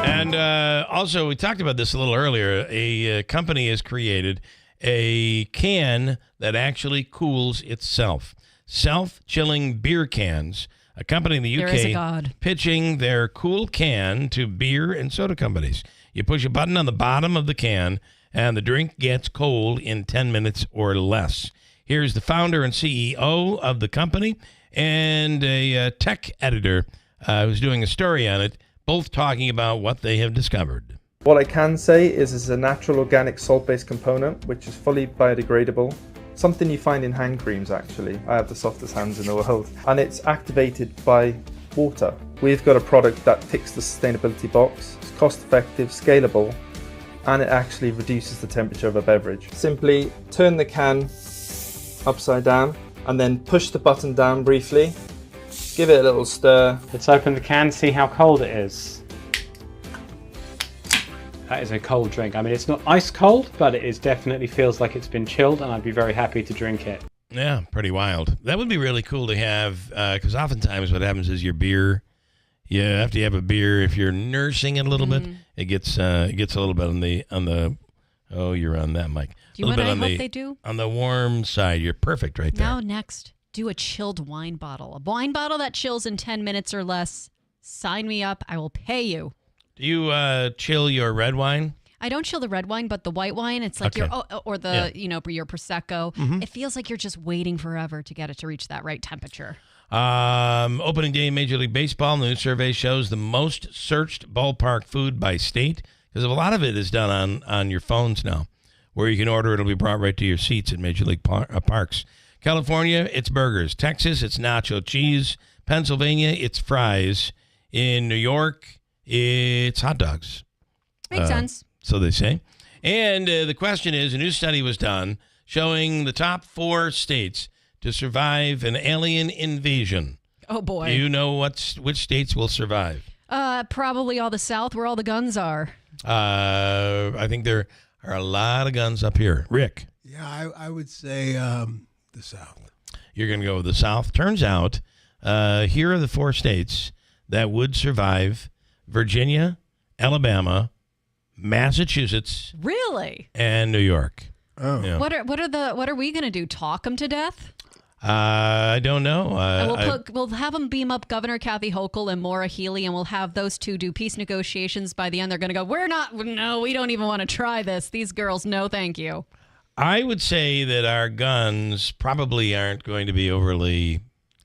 And also, we talked about this a little earlier. A company has created a can that actually cools itself. Self-chilling beer cans. A company in the There is a UK God. pitching their cool can to beer and soda companies. You push a button on the bottom of the can, and the drink gets cold in 10 minutes or less. Here's the founder and CEO of the company and a tech editor who's doing a story on it, both talking about what they have discovered. What I can say is it's a natural organic salt-based component which is fully biodegradable. Something you find in hand creams actually. I have the softest hands in the world. And it's activated by water. We've got a product that ticks the sustainability box. It's cost-effective, scalable, and it actually reduces the temperature of a beverage. Simply turn the can upside down and then push the button down briefly. Give it a little stir. Let's open the can, see how cold it is. That is a cold drink. I mean, it's not ice cold, but it definitely feels like it's been chilled, and I'd be very happy to drink it. Yeah, pretty wild. That would be really cool to have, because oftentimes what happens is your beer, you have to have a beer if you're nursing it a little bit. It gets a little bit on the. Oh, you're on that mic. Do you know what I hope they do? On the warm side. You're perfect right there. Now, next, do a chilled wine bottle. A wine bottle that chills in 10 minutes or less. Sign me up. I will pay you. Do you chill your red wine? I don't chill the red wine, but the white wine, it's like Okay. or the, your Prosecco. Mhm. It feels like you're just waiting forever to get it to reach that right temperature. Opening day in Major League Baseball, new survey shows the most searched ballpark food by state, because a lot of it is done on your phones now, where you can order, it'll be brought right to your seats at Major League parks. California, it's burgers. Texas, it's nacho cheese. Pennsylvania, it's fries. In New York, it's hot dogs. Makes sense. So they say. And the question is, a new study was done showing the top 4 states to survive an alien invasion. Oh, boy. Do you know which states will survive? Probably all the South where all the guns are. I think there are a lot of guns up here. Rick? Yeah, I would say the South. You're going to go with the South. Turns out, here are the 4 states that would survive: Virginia, Alabama, Massachusetts, Really? and New York. Oh. Yeah. What are we going to do? Talk them to death? I don't know. We'll have them beam up Governor Kathy Hochul and Maura Healey, and we'll have those two do peace negotiations. By the end, they're going to go, we don't even want to try this. These girls, no, thank you. I would say that our guns probably aren't going to be overly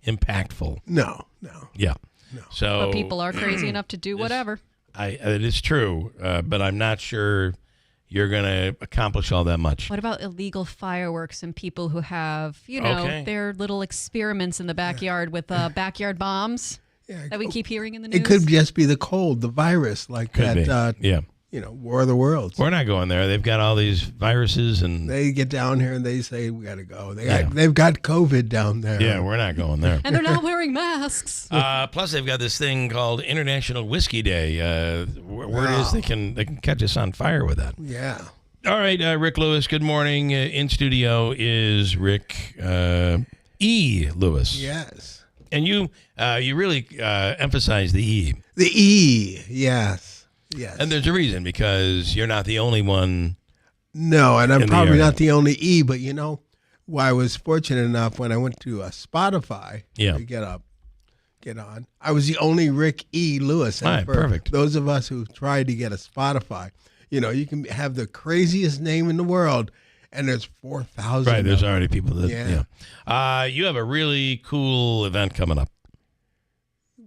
impactful. No. Yeah. No. So, But people are crazy enough to do whatever. It is true, but I'm not sure you're going to accomplish all that much. What about illegal fireworks and people who have, their little experiments in the backyard with backyard bombs that we keep hearing in the news? It could just be the cold, the virus, like Could that. be. Yeah. War of the Worlds. We're not going there. They've got all these viruses, and They get down here and they say we got to go. They've got COVID down there. yeah, we're not going there. And they're not wearing masks. Plus, they've got this thing called International Whiskey Day. Word is they can catch us on fire with that. Yeah. All right, Rick Lewis. Good morning. In studio is Rick E. Lewis. Yes. And you really emphasize the E. The E. Yes. Yes. And there's a reason, because you're not the only one. No, and I'm in the probably area. not the only E, but I was fortunate enough when I went to Spotify to get on. I was the only Rick E. Lewis. And Right, for perfect. those of us who tried to get a Spotify, you can have the craziest name in the world, and there's 4,000. Right, there's of them. already people that. You have a really cool event coming up.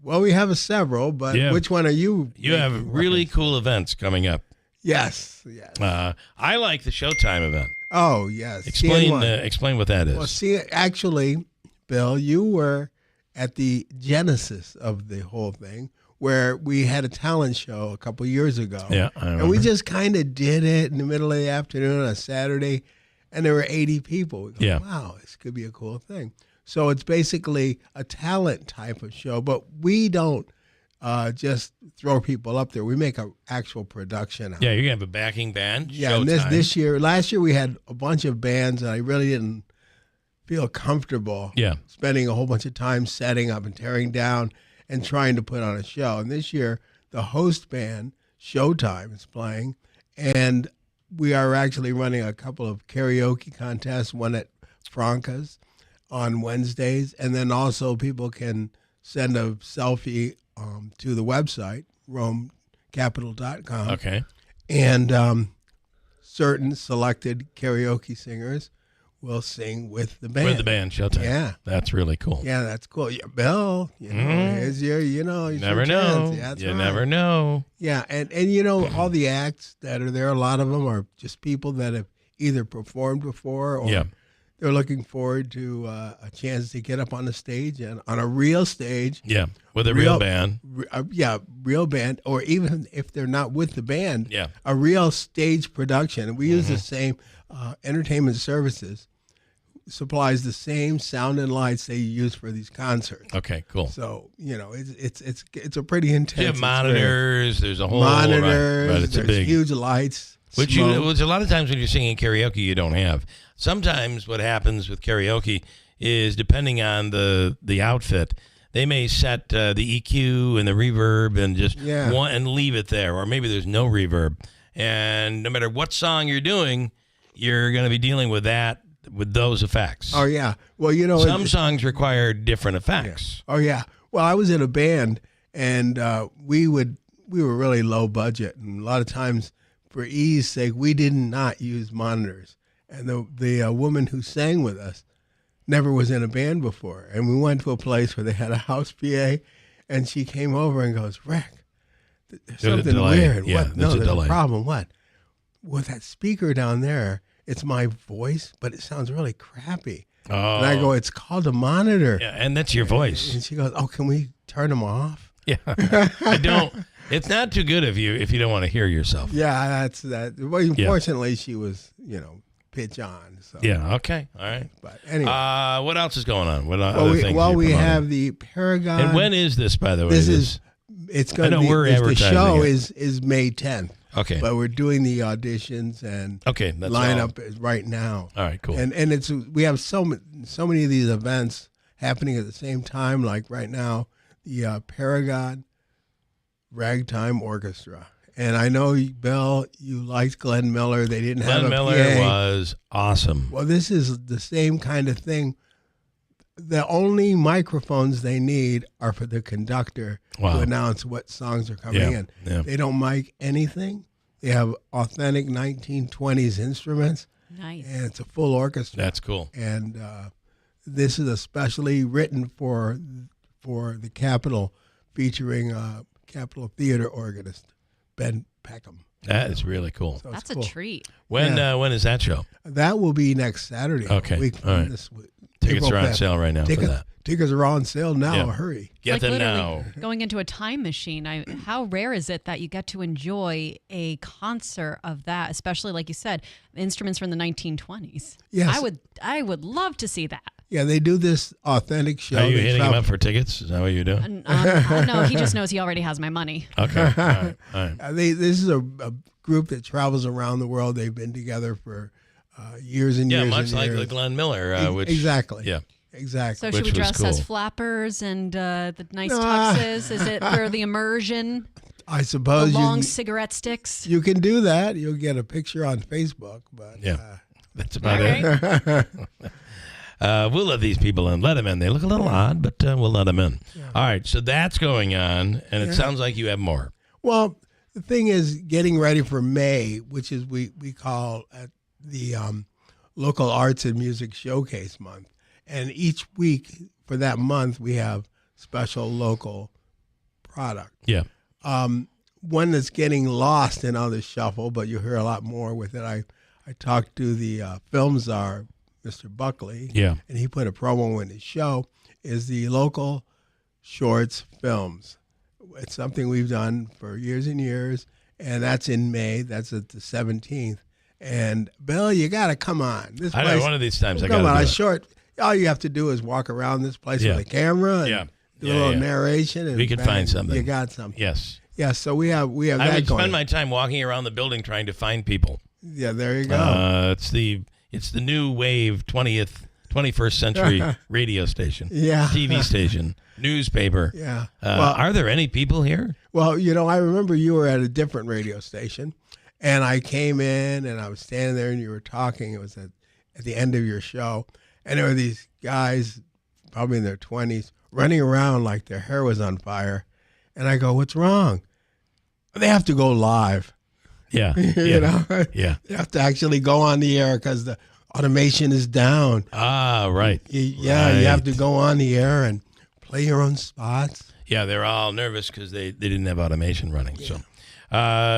Well, we have several, but which one are you? You have really cool events coming up. Yes. I like the Showtime event. Oh, yes. Explain what that is. Well, see, actually, Bill, you were at the genesis of the whole thing, where we had a talent show a couple years ago. Yeah, I remember. And we just kind of did it in the middle of the afternoon on a Saturday, and there were 80 people. We go, wow, this could be a cool thing. So it's basically a talent type of show, but we don't just throw people up there. We make an actual production. Yeah, you're going to have a backing band. Yeah, and last year we had a bunch of bands, and I really didn't feel comfortable spending a whole bunch of time setting up and tearing down and trying to put on a show. And this year, the host band, Showtime, is playing, and we are actually running a couple of karaoke contests, one at Franca's on Wednesdays, and then also people can send a selfie to the website, romecapital.com. Okay. And certain selected karaoke singers will sing with the band. With the band, Showtime. Yeah. That's really cool. Yeah, that's cool. Yeah, Bill, here's your, here's never your know. chance. Yeah, that's you right. never know. Yeah, and all the acts that are there, a lot of them are just people that have either performed before or they're looking forward to a chance to get up on the stage and on a real stage. Yeah, with a real band. Real band, or even if they're not with the band, Yeah. a real stage production. And we use the same entertainment services, supplies the same sound and lights they use for these concerts. Okay, cool. So, it's a pretty intense. You have monitors, there's a whole monitors, right, it's there's a big huge lights. Which a lot of times when you're singing karaoke, you don't have. Sometimes what happens with karaoke is, depending on the outfit, they may set the EQ and the reverb and just and leave it there, or maybe there's no reverb. And no matter what song you're doing, you're going to be dealing with those effects. Oh yeah. Well, some songs require different effects. Yeah. Oh yeah. Well, I was in a band, and we were really low budget, and a lot of times, for ease sake, we did not use monitors. And the woman who sang with us never was in a band before. And we went to a place where they had a house PA, and she came over and goes, Rick, there's something weird. Yeah, what? No, there's delay. a problem. What? With that speaker down there, it's my voice, but it sounds really crappy. Oh. And I go, it's called a monitor. Yeah, and that's your voice. And she goes, oh, can we turn them off? Yeah. I don't. It's not too good of you if you don't want to hear yourself. Yeah, that's that. Well, unfortunately, she was, pitch on. So. Yeah. Okay. All right. But anyway, what else is going on? What other things? We have the Paragon. And when is this, by the way? It's going to be. The show is May 10th. Okay. But we're doing the auditions and that's lineup is right now. All right. Cool. And we have so many of these events happening at the same time. Like right now, the Paragon Ragtime Orchestra. And I know, Bill, you liked Glenn Miller. They didn't have a Glenn Miller PA. was awesome. Well, this is the same kind of thing. The only microphones they need are for the conductor to announce what songs are coming in. Yeah. They don't mic anything. They have authentic 1920s instruments. Nice. And it's a full orchestra. That's cool. And this is especially written for the Capitol, featuring Capitol Theater organist Ben Peckham. That is really cool. So that's cool. a treat. When is that show? That will be next Saturday. Okay. All right. Tickets are on sale right now for that. Tickets are on sale now. Yeah. Hurry. Get them now. Going into a time machine, how rare is it that you get to enjoy a concert of that, especially, like you said, instruments from the 1920s? Yes. I would love to see that. Yeah, they do this authentic show. Are you hitting him up for tickets? Is that what you're doing? No, he just knows he already has my money. Okay. All right. This is a group that travels around the world. They've been together for years and years. Yeah, much and like years. the Glenn Miller. Exactly. Yeah. Exactly. So should we dress as flappers and the nice tuxes? Is it for the immersion? I suppose The long cigarette sticks. You can do that. You'll get a picture on Facebook, but that's about it. We'll let these people in. Let them in. They look a little odd, but we'll let them in. Yeah. All right, so that's going on, and it sounds like you have more. Well, the thing is getting ready for May, which is we call at the Local Arts and Music Showcase Month. And each week for that month, we have special local product. Yeah. One that's getting lost in all this shuffle, but you'll hear a lot more with it. I talked to the film czar, Mr. Buckley, and he put a promo in his show, is the local shorts films. It's something we've done for years and years, and that's in May. That's at the 17th. And, Bill, you got to come on. This I place, know, one of these times I got to do a it. short. All you have to do is walk around this place with a camera and do a little narration. And we could find something. You got something. Yes. Yeah, so we have that I would going. spend my time walking around the building trying to find people. Yeah, there you go. It's the new wave 21st century radio station. Yeah. TV station, newspaper. Yeah. Are there any people here? Well, I remember you were at a different radio station, and I came in and I was standing there and you were talking. It was at the end of your show, and there were these guys, probably in their 20s, running around like their hair was on fire. And I go, what's wrong? They have to go live. Yeah. You know? Yeah. They have to actually go on the air because the automation is down. Ah, right. You have to go on the air and play your own spots. Yeah, they're all nervous because they didn't have automation running. Yeah. So,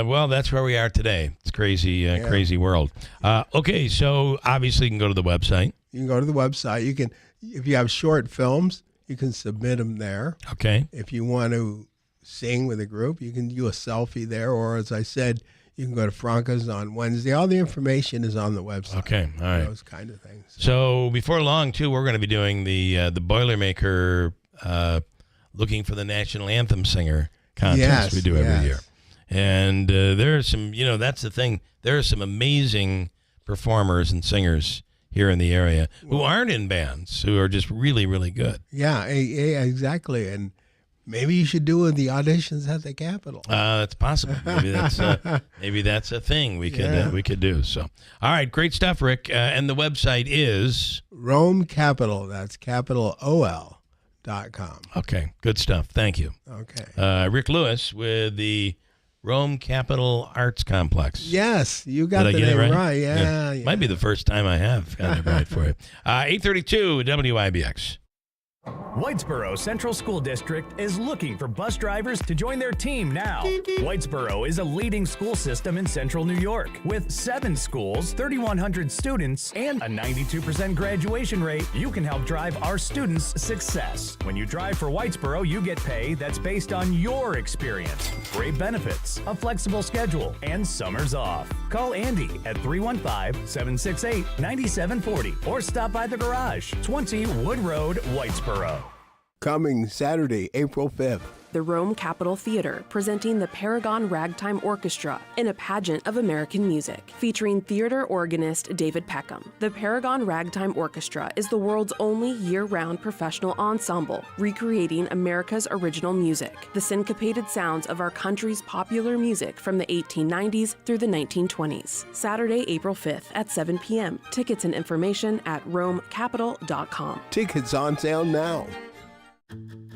well, that's where we are today. It's crazy, crazy world. Okay, so obviously you can go to the website. You can go to the website. You can, if you have short films, you can submit them there. Okay. If you want to sing with a group, you can do a selfie there, or as I said, you can go to Franca's on Wednesday. All the information is on the website. Okay, all right. Those kind of things. So before long, too, we're going to be doing the Boilermaker looking for the national anthem singer contest we do every year. And there are some, that's the thing. There are some amazing performers and singers here in the area who aren't in bands, who are just really, really good. Yeah, exactly. And maybe you should do the auditions at the Capitol. That's possible. Maybe that's a thing we could do. So, all right, great stuff, Rick. And the website is Rome Capital. That's capitalOL.com. Okay, good stuff. Thank you. Okay. Rick Lewis with the Rome Capital Arts Complex. Yes, you got the name right. Yeah. Might be the first time I have gotten it right for you. 832 WIBX. Whitesboro Central School District is looking for bus drivers to join their team now. Whitesboro is a leading school system in central New York with 7 schools, 3,100 students, and a 92% graduation rate. You can help drive our students' success. When you drive for Whitesboro, you get pay that's based on your experience, great benefits, a flexible schedule, and summers off. Call Andy at 315-768-9740 or stop by the garage, 20 Wood Road, Whitesboro. Coming Saturday, April 5th. The Rome Capitol Theater presenting the Paragon Ragtime Orchestra in a pageant of American music, featuring theater organist David Peckham. The Paragon Ragtime Orchestra is the world's only year-round professional ensemble, recreating America's original music, the syncopated sounds of our country's popular music from the 1890s through the 1920s. Saturday, April 5th at 7 p.m. Tickets and information at romecapital.com. Tickets on sale now.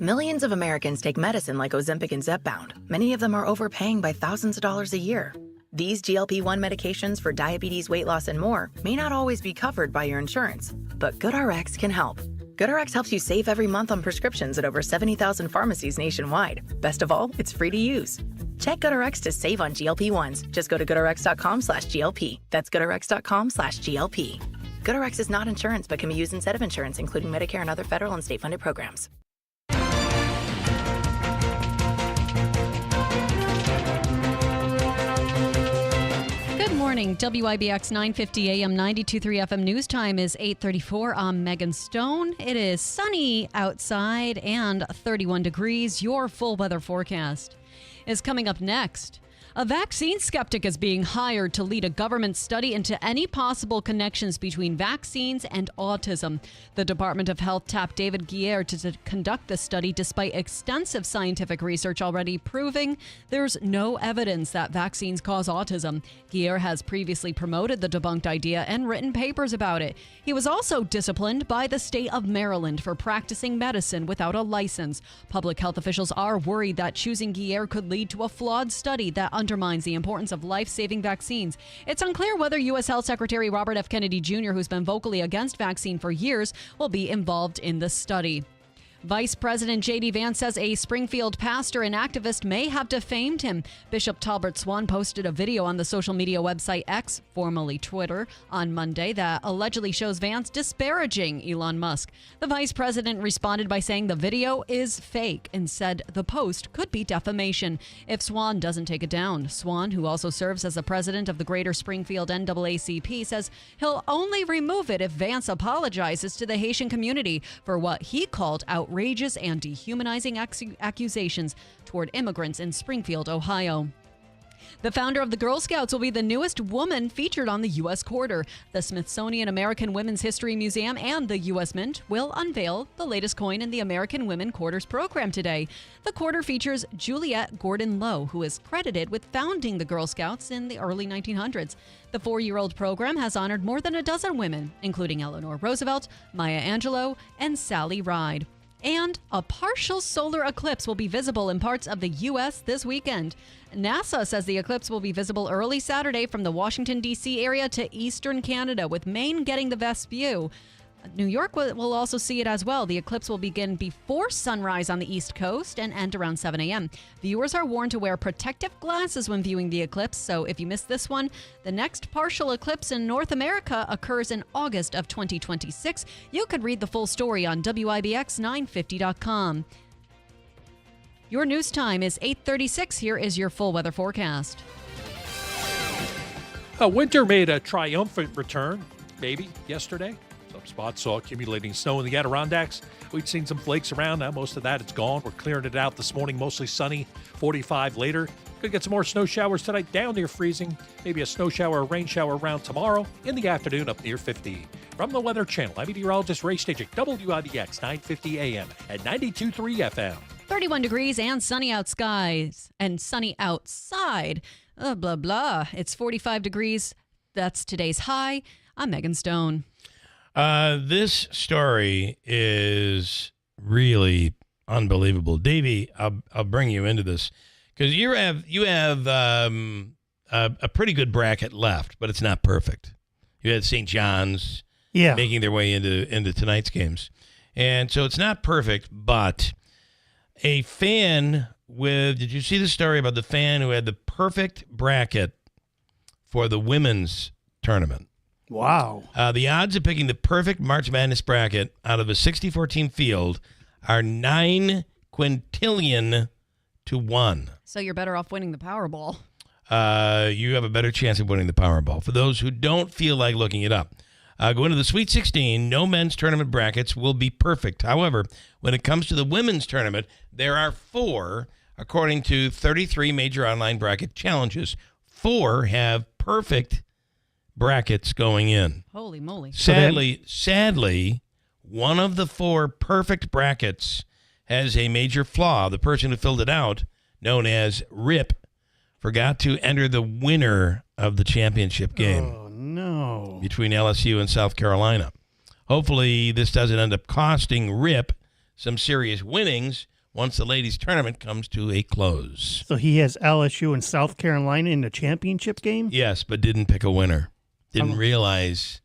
Millions of Americans take medicine like Ozempic and Zepbound. Many of them are overpaying by thousands of dollars a year. These GLP-1 medications for diabetes, weight loss, and more may not always be covered by your insurance, but GoodRx can help. GoodRx helps you save every month on prescriptions at over 70,000 pharmacies nationwide. Best of all, it's free to use. Check GoodRx to save on GLP-1s. Just go to goodrx.com/GLP. That's goodrx.com/GLP. GoodRx is not insurance but can be used instead of insurance, including Medicare and other federal and state-funded programs. Morning, WIBX 950 AM 92.3 FM news time is 8:34. I'm Megan Stone. It is sunny outside and 31 degrees. Your full weather forecast is coming up next. A vaccine skeptic is being hired to lead a government study into any possible connections between vaccines and autism. The Department of Health tapped David Keeler to conduct the study despite extensive scientific research already proving there's no evidence that vaccines cause autism. Keeler has previously promoted the debunked idea and written papers about it. He was also disciplined by the state of Maryland for practicing medicine without a license. Public health officials are worried that choosing Keeler could lead to a flawed study that undermines the importance of life-saving vaccines. It's unclear whether U.S. Health Secretary Robert F. Kennedy Jr., who's been vocally against vaccine for years, will be involved in the study. Vice President J.D. Vance says a Springfield pastor and activist may have defamed him. Bishop Talbert Swan posted a video on the social media website X, formerly Twitter, on Monday that allegedly shows Vance disparaging Elon Musk. The vice president responded by saying the video is fake and said the post could be defamation if Swan doesn't take it down. Swan, who also serves as the president of the Greater Springfield NAACP, says he'll only remove it if Vance apologizes to the Haitian community for what he called outrageous and dehumanizing accusations toward immigrants in Springfield, Ohio. The founder of the Girl Scouts will be the newest woman featured on the U.S. Quarter. The Smithsonian American Women's History Museum and the U.S. Mint will unveil the latest coin in the American Women Quarters program today. The quarter features Juliette Gordon Lowe, who is credited with founding the Girl Scouts in the early 1900s. The 4-year-old program has honored more than a dozen women, including Eleanor Roosevelt, Maya Angelou, and Sally Ride. And a partial solar eclipse will be visible in parts of the U.S. this weekend. NASA says the eclipse will be visible early Saturday from the Washington, D.C. area to eastern Canada, with Maine getting the best view. New York will also see it as well. The eclipse will begin before sunrise on the East Coast and end around 7 a.m. Viewers are warned to wear protective glasses when viewing the eclipse, so if you miss this one, the next partial eclipse in North America occurs in August of 2026. You could read the full story on WIBX950.com. Your news time is 8:36. Here is your full weather forecast. Winter made a triumphant return, maybe, yesterday. Some spots saw accumulating snow in the Adirondacks. We'd seen some flakes around. Now most of that is gone. We're clearing it out this morning, mostly sunny, 45 later. Could get some more snow showers tonight, down near freezing. Maybe a snow shower or rain shower around tomorrow. In the afternoon, up near 50. From the Weather Channel, I'm meteorologist Ray Stagik, WIBX 950 AM at 92.3 FM. 31 degrees and sunny out skies and sunny outside. Blah, blah. It's 45 degrees. That's today's high. I'm Megan Stone. This story is really unbelievable. Davey, I'll bring you into this because you have a pretty good bracket left, but it's not perfect. You had St. John's making their way into tonight's games. And so it's not perfect, but a fan did you see the story about the fan who had the perfect bracket for the women's tournament? Wow. The odds of picking the perfect March Madness bracket out of a 64-team field are 9 quintillion to 1. So you're better off winning the Powerball. You have a better chance of winning the Powerball. For those who don't feel like looking it up, go into the Sweet 16. No men's tournament brackets will be perfect. However, when it comes to the women's tournament, there are 4, according to 33 major online bracket challenges. 4 have perfect brackets going in. Holy moly. Sadly, one of the 4 perfect brackets has a major flaw. The person who filled it out, known as RIP, forgot to enter the winner of the championship game. Oh, no. Between LSU and South Carolina. Hopefully, this doesn't end up costing RIP some serious winnings once the ladies' tournament comes to a close. So he has LSU and South Carolina in the championship game? Yes, but didn't pick a winner. Didn't realize,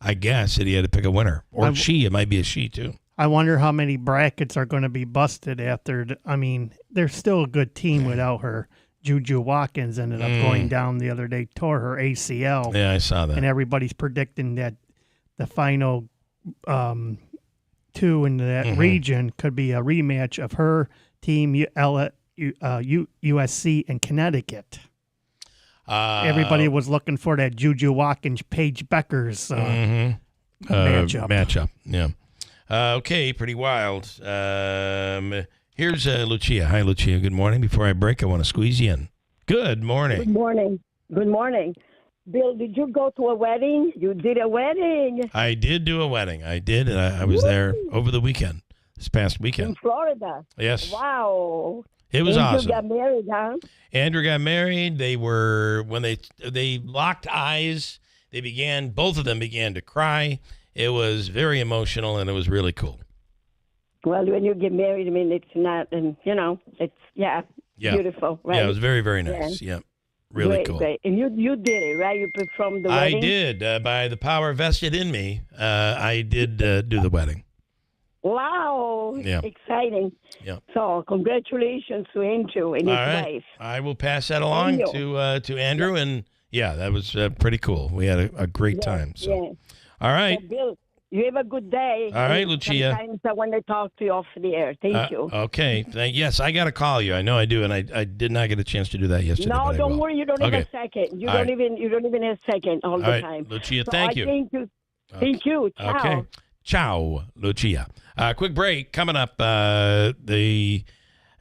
I guess, that he had to pick a winner. Or it might be a she, too. I wonder how many brackets are going to be busted after. They're still a good team without her. Juju Watkins ended up going down the other day, tore her ACL. Yeah, I saw that. And everybody's predicting that the final 2 in that region could be a rematch of her team, USC and Connecticut. Everybody was looking for that Juju Watkins, Paige Becker's matchup. Yeah. Okay, pretty wild. Here's Lucia. Hi, Lucia. Good morning. Before I break, I want to squeeze you in. Good morning. Good morning. Good morning. Bill, did you go to a wedding? You did a wedding. I did do a wedding. I did, and I was there over the weekend, this past weekend. In Florida? Yes. Wow. It was awesome. Andrew got married, huh? Andrew got married. They were, when they locked eyes, both of them began to cry. It was very emotional, and it was really cool. Well, when you get married, I mean, it's not, and it's, beautiful, right? Yeah, it was very, very nice. Yeah. Really great, cool. Great. And you did it, right? You performed the wedding? I did. By the power vested in me, I did do the wedding. Wow. Yeah. Exciting. Yeah. So congratulations to Andrew and his wife. I will pass that along to Andrew. And, that was pretty cool. We had a great time. So. Yeah. All right. So, Bill, you have a good day. All right, Lucia. Sometimes I want to talk to you off the air. Thank you. Okay. Yes, I got to call you. I know I do, and I did not get a chance to do that yesterday. No, don't worry. You don't have a second. You don't even have a second all the time. Lucia, thank you. Thank you. Ciao. Okay. Ciao, Lucia. Quick break coming up. The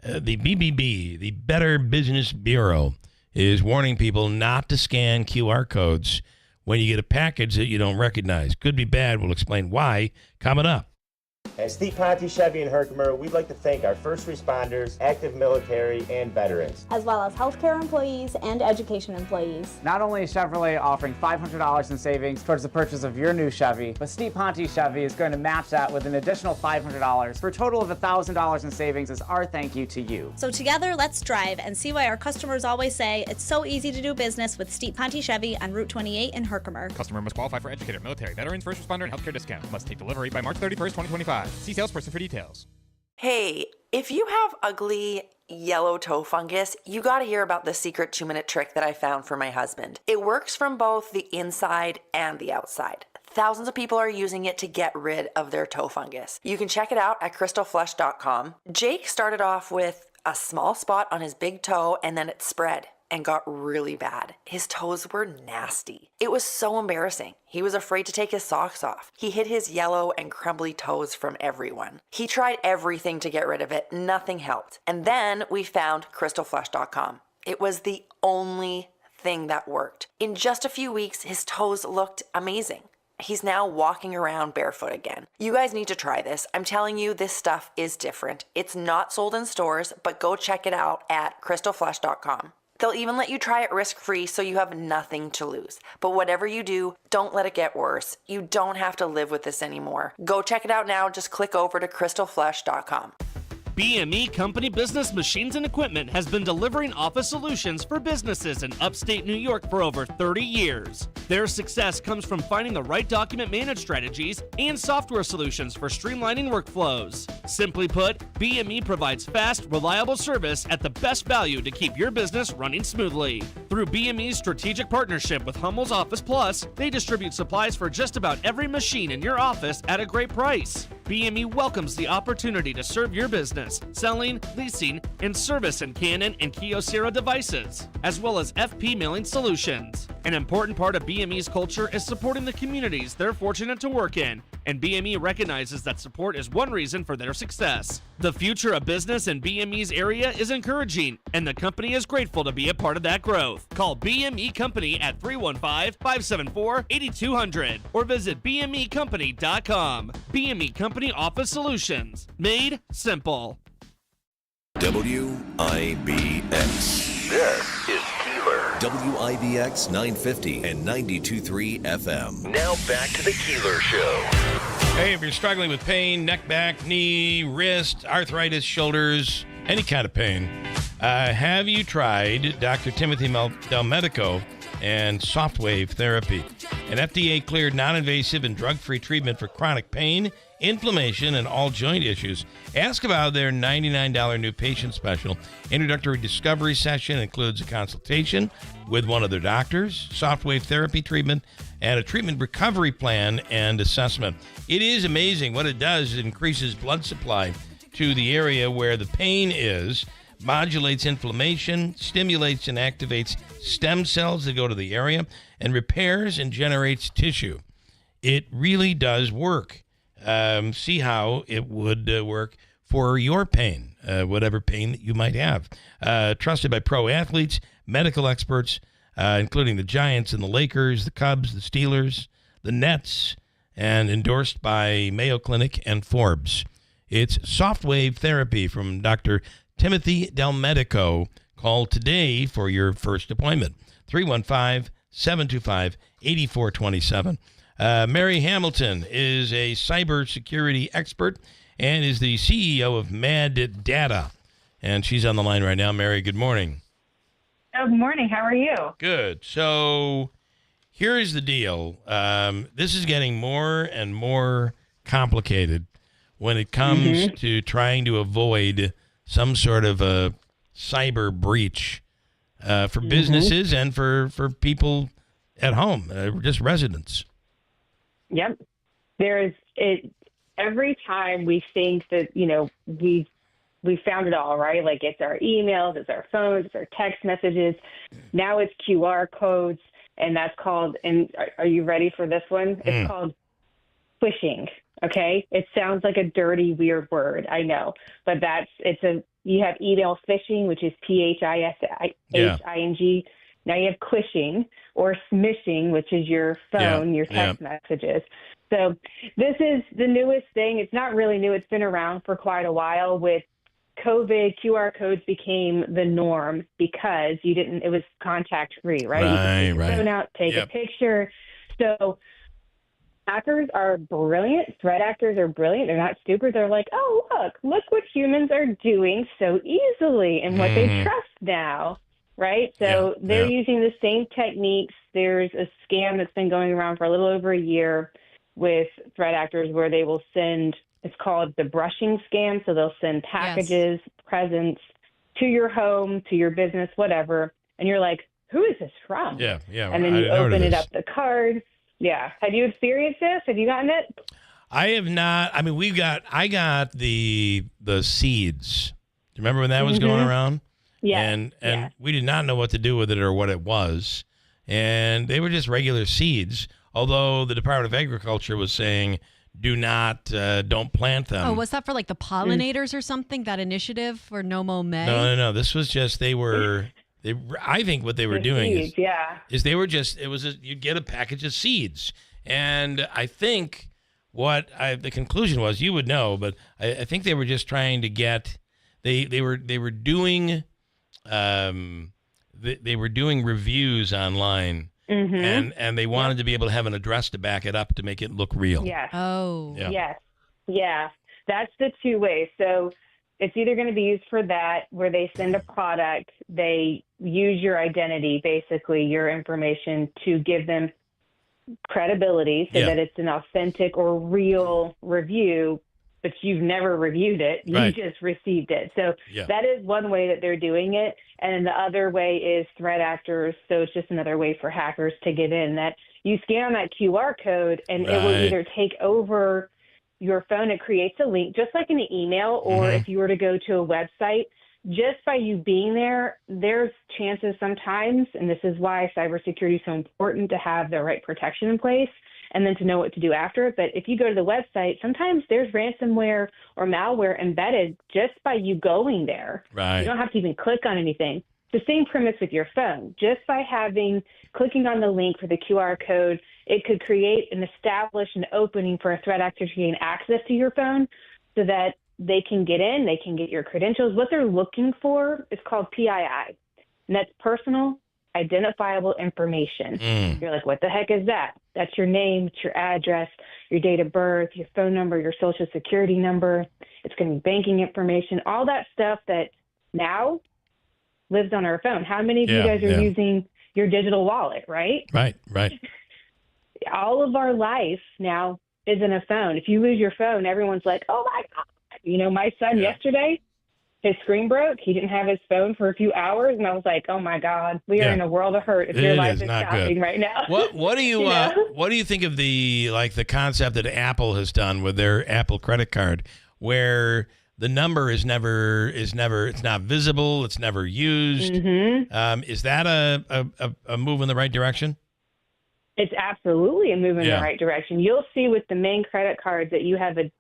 BBB, the Better Business Bureau, is warning people not to scan QR codes when you get a package that you don't recognize. Could be bad. We'll explain why coming up. At Steve Ponte Chevy in Herkimer, we'd like to thank our first responders, active military, and veterans, as well as healthcare employees and education employees. Not only is Chevrolet offering $500 in savings towards the purchase of your new Chevy, but Steve Ponte Chevy is going to match that with an additional $500 for a total of $1,000 in savings as our thank you to you. So together, let's drive and see why our customers always say it's so easy to do business with Steve Ponte Chevy on Route 28 in Herkimer. Customer must qualify for educator, military, veterans, first responder, and healthcare discount. Must take delivery by March 31st, 2025. See salesperson for details. Hey, if you have ugly yellow toe fungus, you gotta hear about the secret 2-minute trick that I found for my husband. It works from both the inside and the outside. Thousands of people are using it to get rid of their toe fungus. You can check it out at crystalflesh.com. Jake started off with a small spot on his big toe and then it spread and got really bad. His toes were nasty. It was so embarrassing. He was afraid to take his socks off. He hid his yellow and crumbly toes from everyone. He tried everything to get rid of it. Nothing helped. And then we found crystalflesh.com. It was the only thing that worked. In just a few weeks, his toes looked amazing. He's now walking around barefoot again. You guys need to try this. I'm telling you, this stuff is different. It's not sold in stores, but go check it out at crystalflesh.com. They'll even let you try it risk-free so you have nothing to lose. But whatever you do, don't let it get worse. You don't have to live with this anymore. Go check it out now. Just click over to crystalflesh.com. BME Company Business Machines and Equipment has been delivering office solutions for businesses in upstate New York for over 30 years. Their success comes from finding the right document management strategies and software solutions for streamlining workflows. Simply put, BME provides fast, reliable service at the best value to keep your business running smoothly. Through BME's strategic partnership with Hummel's Office Plus, they distribute supplies for just about every machine in your office at a great price. BME welcomes the opportunity to serve your business, selling, leasing, and service in Canon and Kyocera devices, as well as FP mailing solutions. An important part of BME's culture is supporting the communities they're fortunate to work in, and BME recognizes that support is one reason for their success. The future of business in BME's area is encouraging, and the company is grateful to be a part of that growth. Call BME Company at 315-574-8200 or visit BMEcompany.com. BME Company Office Solutions. Made simple. WIBX. This is Keeler. WIBX 950 and 92.3 FM. Now back to the Keeler Show. Hey, if you're struggling with pain, neck, back, knee, wrist, arthritis, shoulders, any kind of pain, have you tried Dr. Timothy Del Medico and Softwave Therapy, an FDA-cleared, non-invasive, and drug-free treatment for chronic pain, inflammation, and all joint issues? Ask about their $99 new patient special. Introductory discovery session includes a consultation with one of their doctors, Softwave Therapy treatment, and a treatment recovery plan and assessment. It is amazing. What it does is it increases blood supply to the area where the pain is, modulates inflammation, stimulates and activates stem cells that go to the area, and repairs and generates tissue. It really does work. See how it would work for your pain, whatever pain that you might have. Trusted by pro athletes, medical experts, including the Giants and the Lakers, the Cubs, the Steelers, the Nets, and endorsed by Mayo Clinic and Forbes. It's soft wave therapy from Dr. Timothy Del Medico. Call today for your first appointment. 315-725-8427. Mary Hamilton is a cybersecurity expert and is the CEO of Mad Data. And she's on the line right now. Mary, good morning. Good morning. How are you? Good. So here's the deal. This is getting more and more complicated when it comes to trying to avoid some sort of a cyber breach for businesses and for people at home, just residents. Yep. Every time we think that, we found it all, right? Like it's our emails, it's our phones, it's our text messages. Now it's QR codes, and that's called, and are you ready for this one? It's called phishing, okay? It sounds like a dirty, weird word, I know, but you have email phishing, which is phishing. Now you have quishing or smishing, which is your phone, your text messages. So this is the newest thing. It's not really new. It's been around for quite a while. With COVID, QR codes became the norm because it was contact free, right? You could take your phone out, take a picture. So hackers are brilliant. Threat actors are brilliant. They're not stupid. They're like, oh, look what humans are doing so easily and what they trust now. Right? So they're using the same techniques. There's a scam that's been going around for a little over a year with threat actors where they will send, it's called the brushing scam. So they'll send packages, presents to your home, to your business, whatever. And you're like, who is this from? Yeah. And then you open it up, the card. Yeah. Have you experienced this? Have you gotten it? I have not. I mean, I got the seeds. Do you remember when that was going around? Yeah. And we did not know what to do with it or what it was. And they were just regular seeds, although the Department of Agriculture was saying, don't plant them. Oh, was that for like the pollinators or something, that initiative for No Mo May? No. This was just, I think what they were doing seeds, is they were just, you'd get a package of seeds. And I think the conclusion was, you would know, but I think they were just trying to get, they were doing... they were doing reviews online, and they wanted to be able to have an address to back it up to make it look real. Yes. Oh. Yeah. Yes. That's the two ways. So it's either going to be used for that, where they send a product, they use your identity, basically your information, to give them credibility so that it's an authentic or real review, but you've never reviewed it. You just received it. So that is one way that they're doing it. And then the other way is threat actors. So it's just another way for hackers to get in, that you scan that QR code and it will either take over your phone. It creates a link, just like in an email, or if you were to go to a website, just by you being there, there's chances sometimes, and this is why cybersecurity is so important, to have the right protection in place and then to know what to do after it. But if you go to the website, sometimes there's ransomware or malware embedded just by you going there. Right. You don't have to even click on anything. It's the same premise with your phone. Just by clicking on the link for the QR code, it could create and establish an opening for a threat actor to gain access to your phone so that they can get in, they can get your credentials. What they're looking for is called PII, and that's personal identifiable information. You're like, what the heck is that? That's your name, it's your address, your date of birth, your phone number, your social security number. It's going to be banking information, all that stuff that now lives on our phone. How many of you guys are using your digital wallet, right? Right. All of our life now is in a phone. If you lose your phone, everyone's like, oh my God. You know, my son yesterday, his screen broke. He didn't have his phone for a few hours, and I was like, "Oh my God, we are in a world of hurt if your life is shopping right now." What do you what do you think of the concept that Apple has done with their Apple credit card, where the number is never it's not visible, it's never used? Is that a move in the right direction? It's absolutely a move in Yeah. the right direction. You'll see with the main credit cards that you have a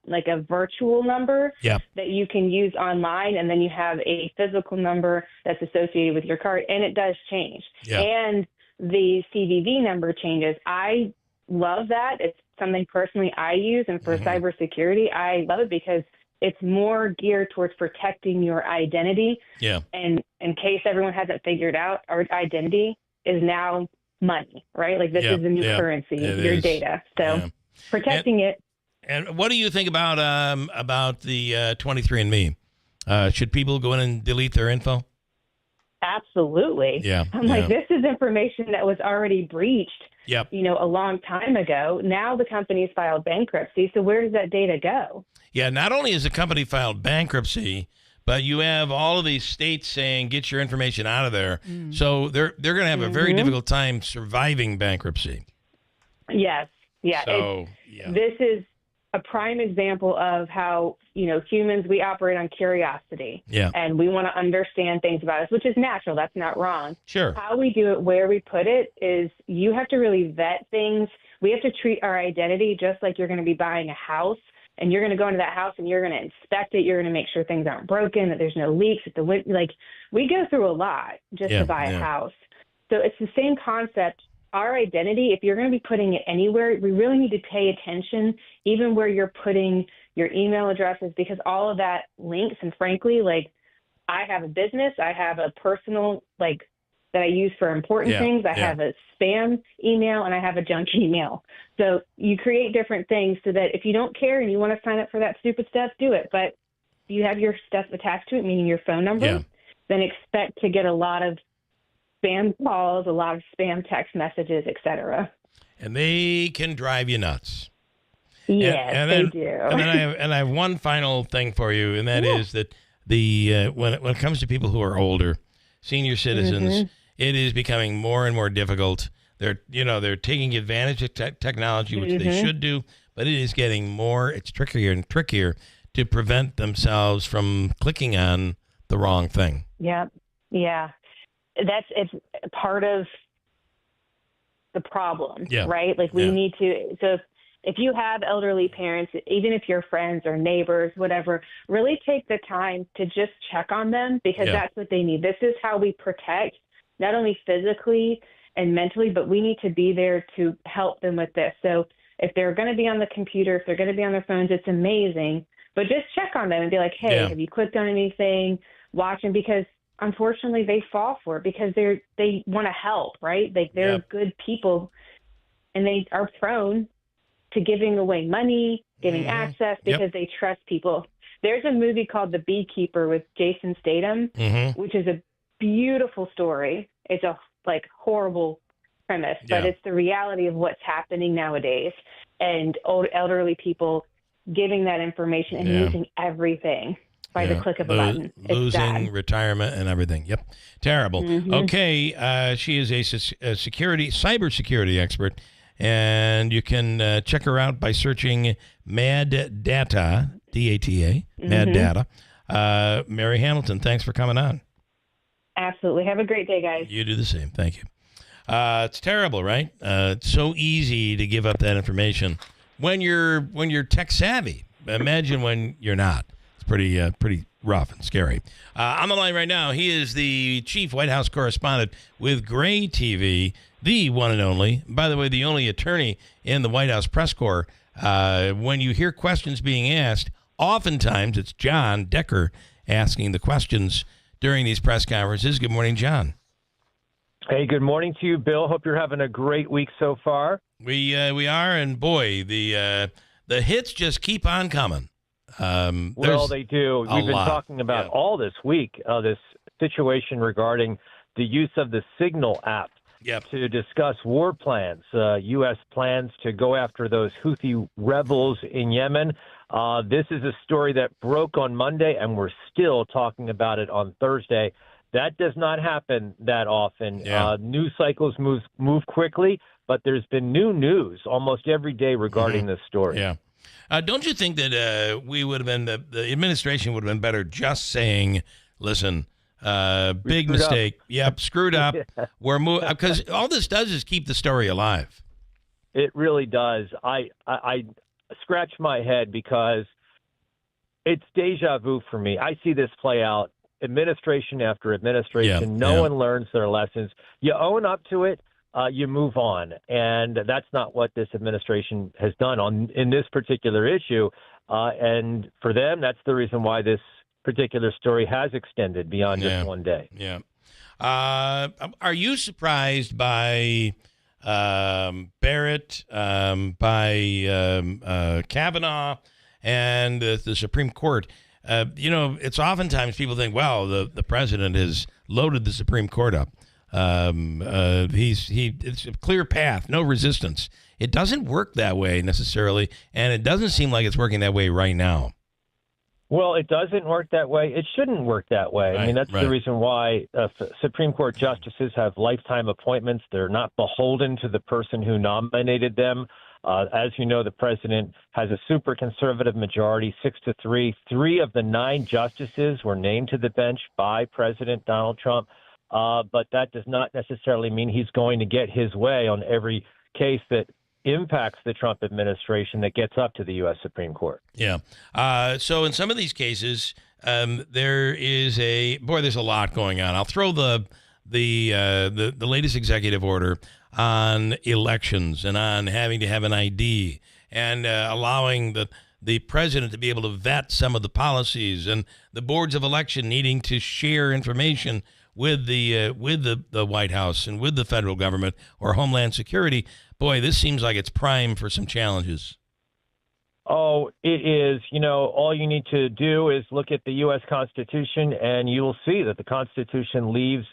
virtual number that you can use online, and then you have a physical number that's associated with your card, and it does change. Yeah. And the CVV number changes. I love that. It's something personally I use, and for cybersecurity, I love it because it's more geared towards protecting your identity. Yeah. And in case everyone hasn't figured out, our identity is now money, right? Like this is the new currency, your data. So protecting it. And what do you think about the 23andMe? Should people go in and delete their info? Absolutely. Yeah. I'm like, this is information that was already breached, a long time ago. Now the company's filed bankruptcy. So where does that data go? Yeah. Not only has the company filed bankruptcy, but you have all of these states saying, get your information out of there. So they're going to have a very difficult time surviving bankruptcy. Yes. Yeah. So, This is a prime example of how, humans, we operate on curiosity. Yeah. And we want to understand things about us, which is natural. That's not wrong. Sure. How we do it, where we put it, is you have to really vet things. We have to treat our identity just like you're going to be buying a house. And you're going to go into that house and you're going to inspect it. You're going to make sure things aren't broken, that there's no leaks. We go through a lot just to buy a house. So it's the same concept. Our identity, if you're going to be putting it anywhere, we really need to pay attention, even where you're putting your email addresses, because all of that links. And frankly, I have a business, I have a personal, that I use for important things. I have a spam email and I have a junk email. So you create different things so that if you don't care and you want to sign up for that stupid stuff, do it. But if you have your stuff attached to it, meaning your phone number, then expect to get a lot of spam calls, a lot of spam text messages, etc. And they can drive you nuts. Yes, they do. And I have one final thing for you, and that is that when it comes to people who are older, senior citizens, it is becoming more and more difficult. They're taking advantage of technology, which they should do, but it is getting it's trickier and trickier to prevent themselves from clicking on the wrong thing. Yeah. It's part of the problem, right? We need to, so if you have elderly parents, even if you're friends or neighbors, whatever, really take the time to just check on them, because that's what they need. This is how we protect, not only physically and mentally, but we need to be there to help them with this. So if they're going to be on the computer, if they're going to be on their phones, it's amazing, but just check on them and be like, hey, have you clicked on anything? Watch them, because unfortunately they fall for it because they want to help, right? They're good people, and they are prone to giving away money, giving access, because they trust people. There's a movie called The Beekeeper with Jason Statham, which is a beautiful story. It's a horrible premise, but it's the reality of what's happening nowadays, and elderly people giving that information and losing everything by the click of a button. It's losing sad. retirement and everything. Yep. Terrible. Okay. She is a cybersecurity expert, and you can check her out by searching Mad Data, D-A-T-A, Mad Data. Mary Hamilton, thanks for coming on. Absolutely. Have a great day, guys. You do the same. Thank you. It's terrible, right? It's so easy to give up that information when you're tech savvy. Imagine when you're not. It's pretty rough and scary. On the line right now, he is the chief White House correspondent with Gray TV, the one and only, by the way, the only attorney in the White House press corps. When you hear questions being asked, oftentimes it's John Decker asking the questions during these press conferences. Good morning, John. Hey, good morning to you, Bill. Hope you're having a great week so far. We are, and boy, the hits just keep on coming. Well, they do. We've been talking about all this week, this situation regarding the use of the Signal app to discuss war plans, U.S. plans to go after those Houthi rebels in Yemen. This is a story that broke on Monday, and we're still talking about it on Thursday. That does not happen that often. News cycles move quickly, but there's been new news almost every day regarding this story. Yeah. Don't you think that we would have been, the administration would have been better just saying, listen, big mistake. Yep, screwed up. We're because all this does is keep the story alive. It really does. I scratch my head because it's deja vu for me. I see this play out administration after administration. No one learns their lessons. You own up to it. You move on. And that's not what this administration has done in this particular issue. And for them, that's the reason why this particular story has extended beyond just one day. Yeah. Are you surprised by Barrett, by Kavanaugh, and the Supreme Court? It's oftentimes people think, well, the president has loaded the Supreme Court up. It's a clear path, no resistance. It doesn't work that way necessarily, and it doesn't seem like it's working that way right now. Well, it doesn't work that way. It shouldn't work that way. I mean, that's the reason why Supreme Court justices have lifetime appointments. They're not beholden to the person who nominated them. As you know, the president has a super conservative majority, 6-3. 3 of the 9 justices were named to the bench by President Donald Trump. But that does not necessarily mean he's going to get his way on every case that impacts the Trump administration that gets up to the U.S. Supreme Court. Yeah. So in some of these cases, there's a lot going on. I'll throw the latest executive order on elections and on having to have an ID and allowing the president to be able to vet some of the policies and the boards of election needing to share information with the White House and with the federal government or Homeland Security. Boy, this seems like it's prime for some challenges. Oh, it is. All you need to do is look at the U.S. Constitution, and you will see that the Constitution leaves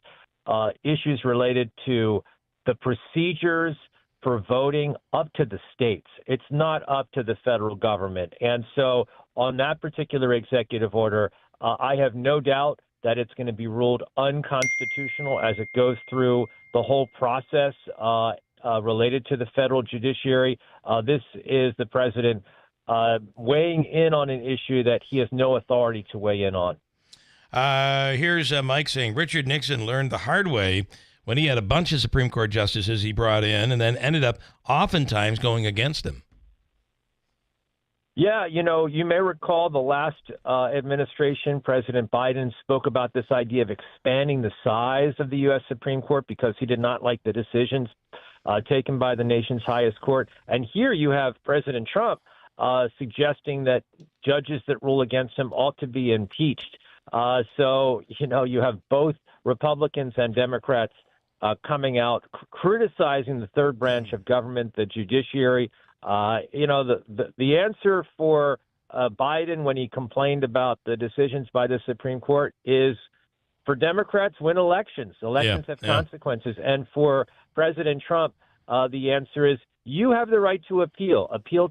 issues related to the procedures for voting up to the states. It's not up to the federal government. And so on that particular executive order, I have no doubt that it's going to be ruled unconstitutional as it goes through the whole process related to the federal judiciary. This is the president weighing in on an issue that he has no authority to weigh in on. Here's Mike saying, Richard Nixon learned the hard way when he had a bunch of Supreme Court justices he brought in and then ended up oftentimes going against them. Yeah, you may recall the last administration, President Biden spoke about this idea of expanding the size of the U.S. Supreme Court because he did not like the decisions taken by the nation's highest court. And here you have President Trump suggesting that judges that rule against him ought to be impeached. So, you have both Republicans and Democrats coming out criticizing the third branch of government, the judiciary. The answer for Biden when he complained about the decisions by the Supreme Court is for Democrats, win elections. Elections have consequences. And for President Trump, the answer is you have the right to appeal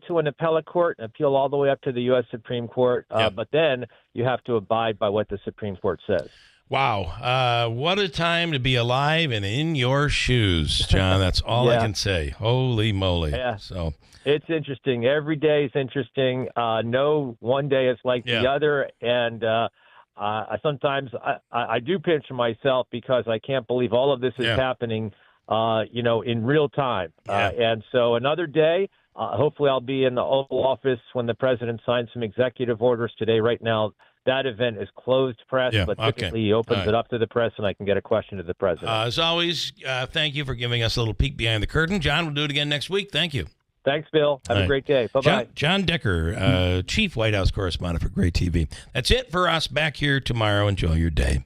to an appellate court, appeal all the way up to the U.S. Supreme Court. But then you have to abide by what the Supreme Court says. Wow. What a time to be alive and in your shoes, John. That's all I can say. Holy moly. Yeah. So it's interesting. Every day is interesting. No one day is like the other. And sometimes I do pinch myself because I can't believe all of this is happening, in real time. And so another day, hopefully I'll be in the Oval Office when the president signs some executive orders today. Right now, that event is closed press, but typically he opens it up to the press, and I can get a question to the president. As always, thank you for giving us a little peek behind the curtain. John, we'll do it again next week. Thank you. Thanks, Bill. Have a great day. Bye-bye. John Decker, Chief White House Correspondent for Great TV. That's it for us back here tomorrow. Enjoy your day.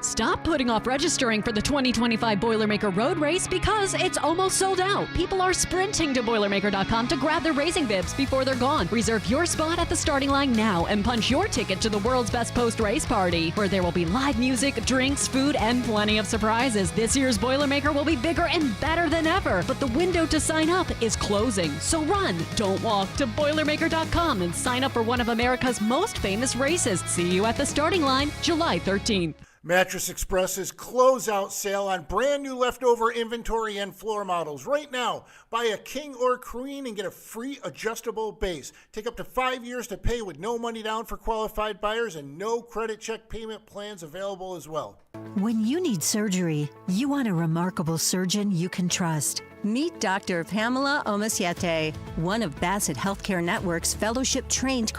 Stop putting off registering for the 2025 Boilermaker Road Race because it's almost sold out. People are sprinting to Boilermaker.com to grab their racing bibs before they're gone. Reserve your spot at the starting line now and punch your ticket to the world's best post-race party, where there will be live music, drinks, food, and plenty of surprises. This year's Boilermaker will be bigger and better than ever, but the window to sign up is closing. So run, don't walk, to Boilermaker.com and sign up for one of America's most famous races. See you at the starting line, July 13th. Mattress Express's closeout sale on brand new leftover inventory and floor models. Right now, buy a king or queen and get a free adjustable base. Take up to 5 years to pay with no money down for qualified buyers and no credit check payment plans available as well. When you need surgery, you want a remarkable surgeon you can trust. Meet Dr. Pamela Omasiete, one of Bassett Healthcare Network's fellowship-trained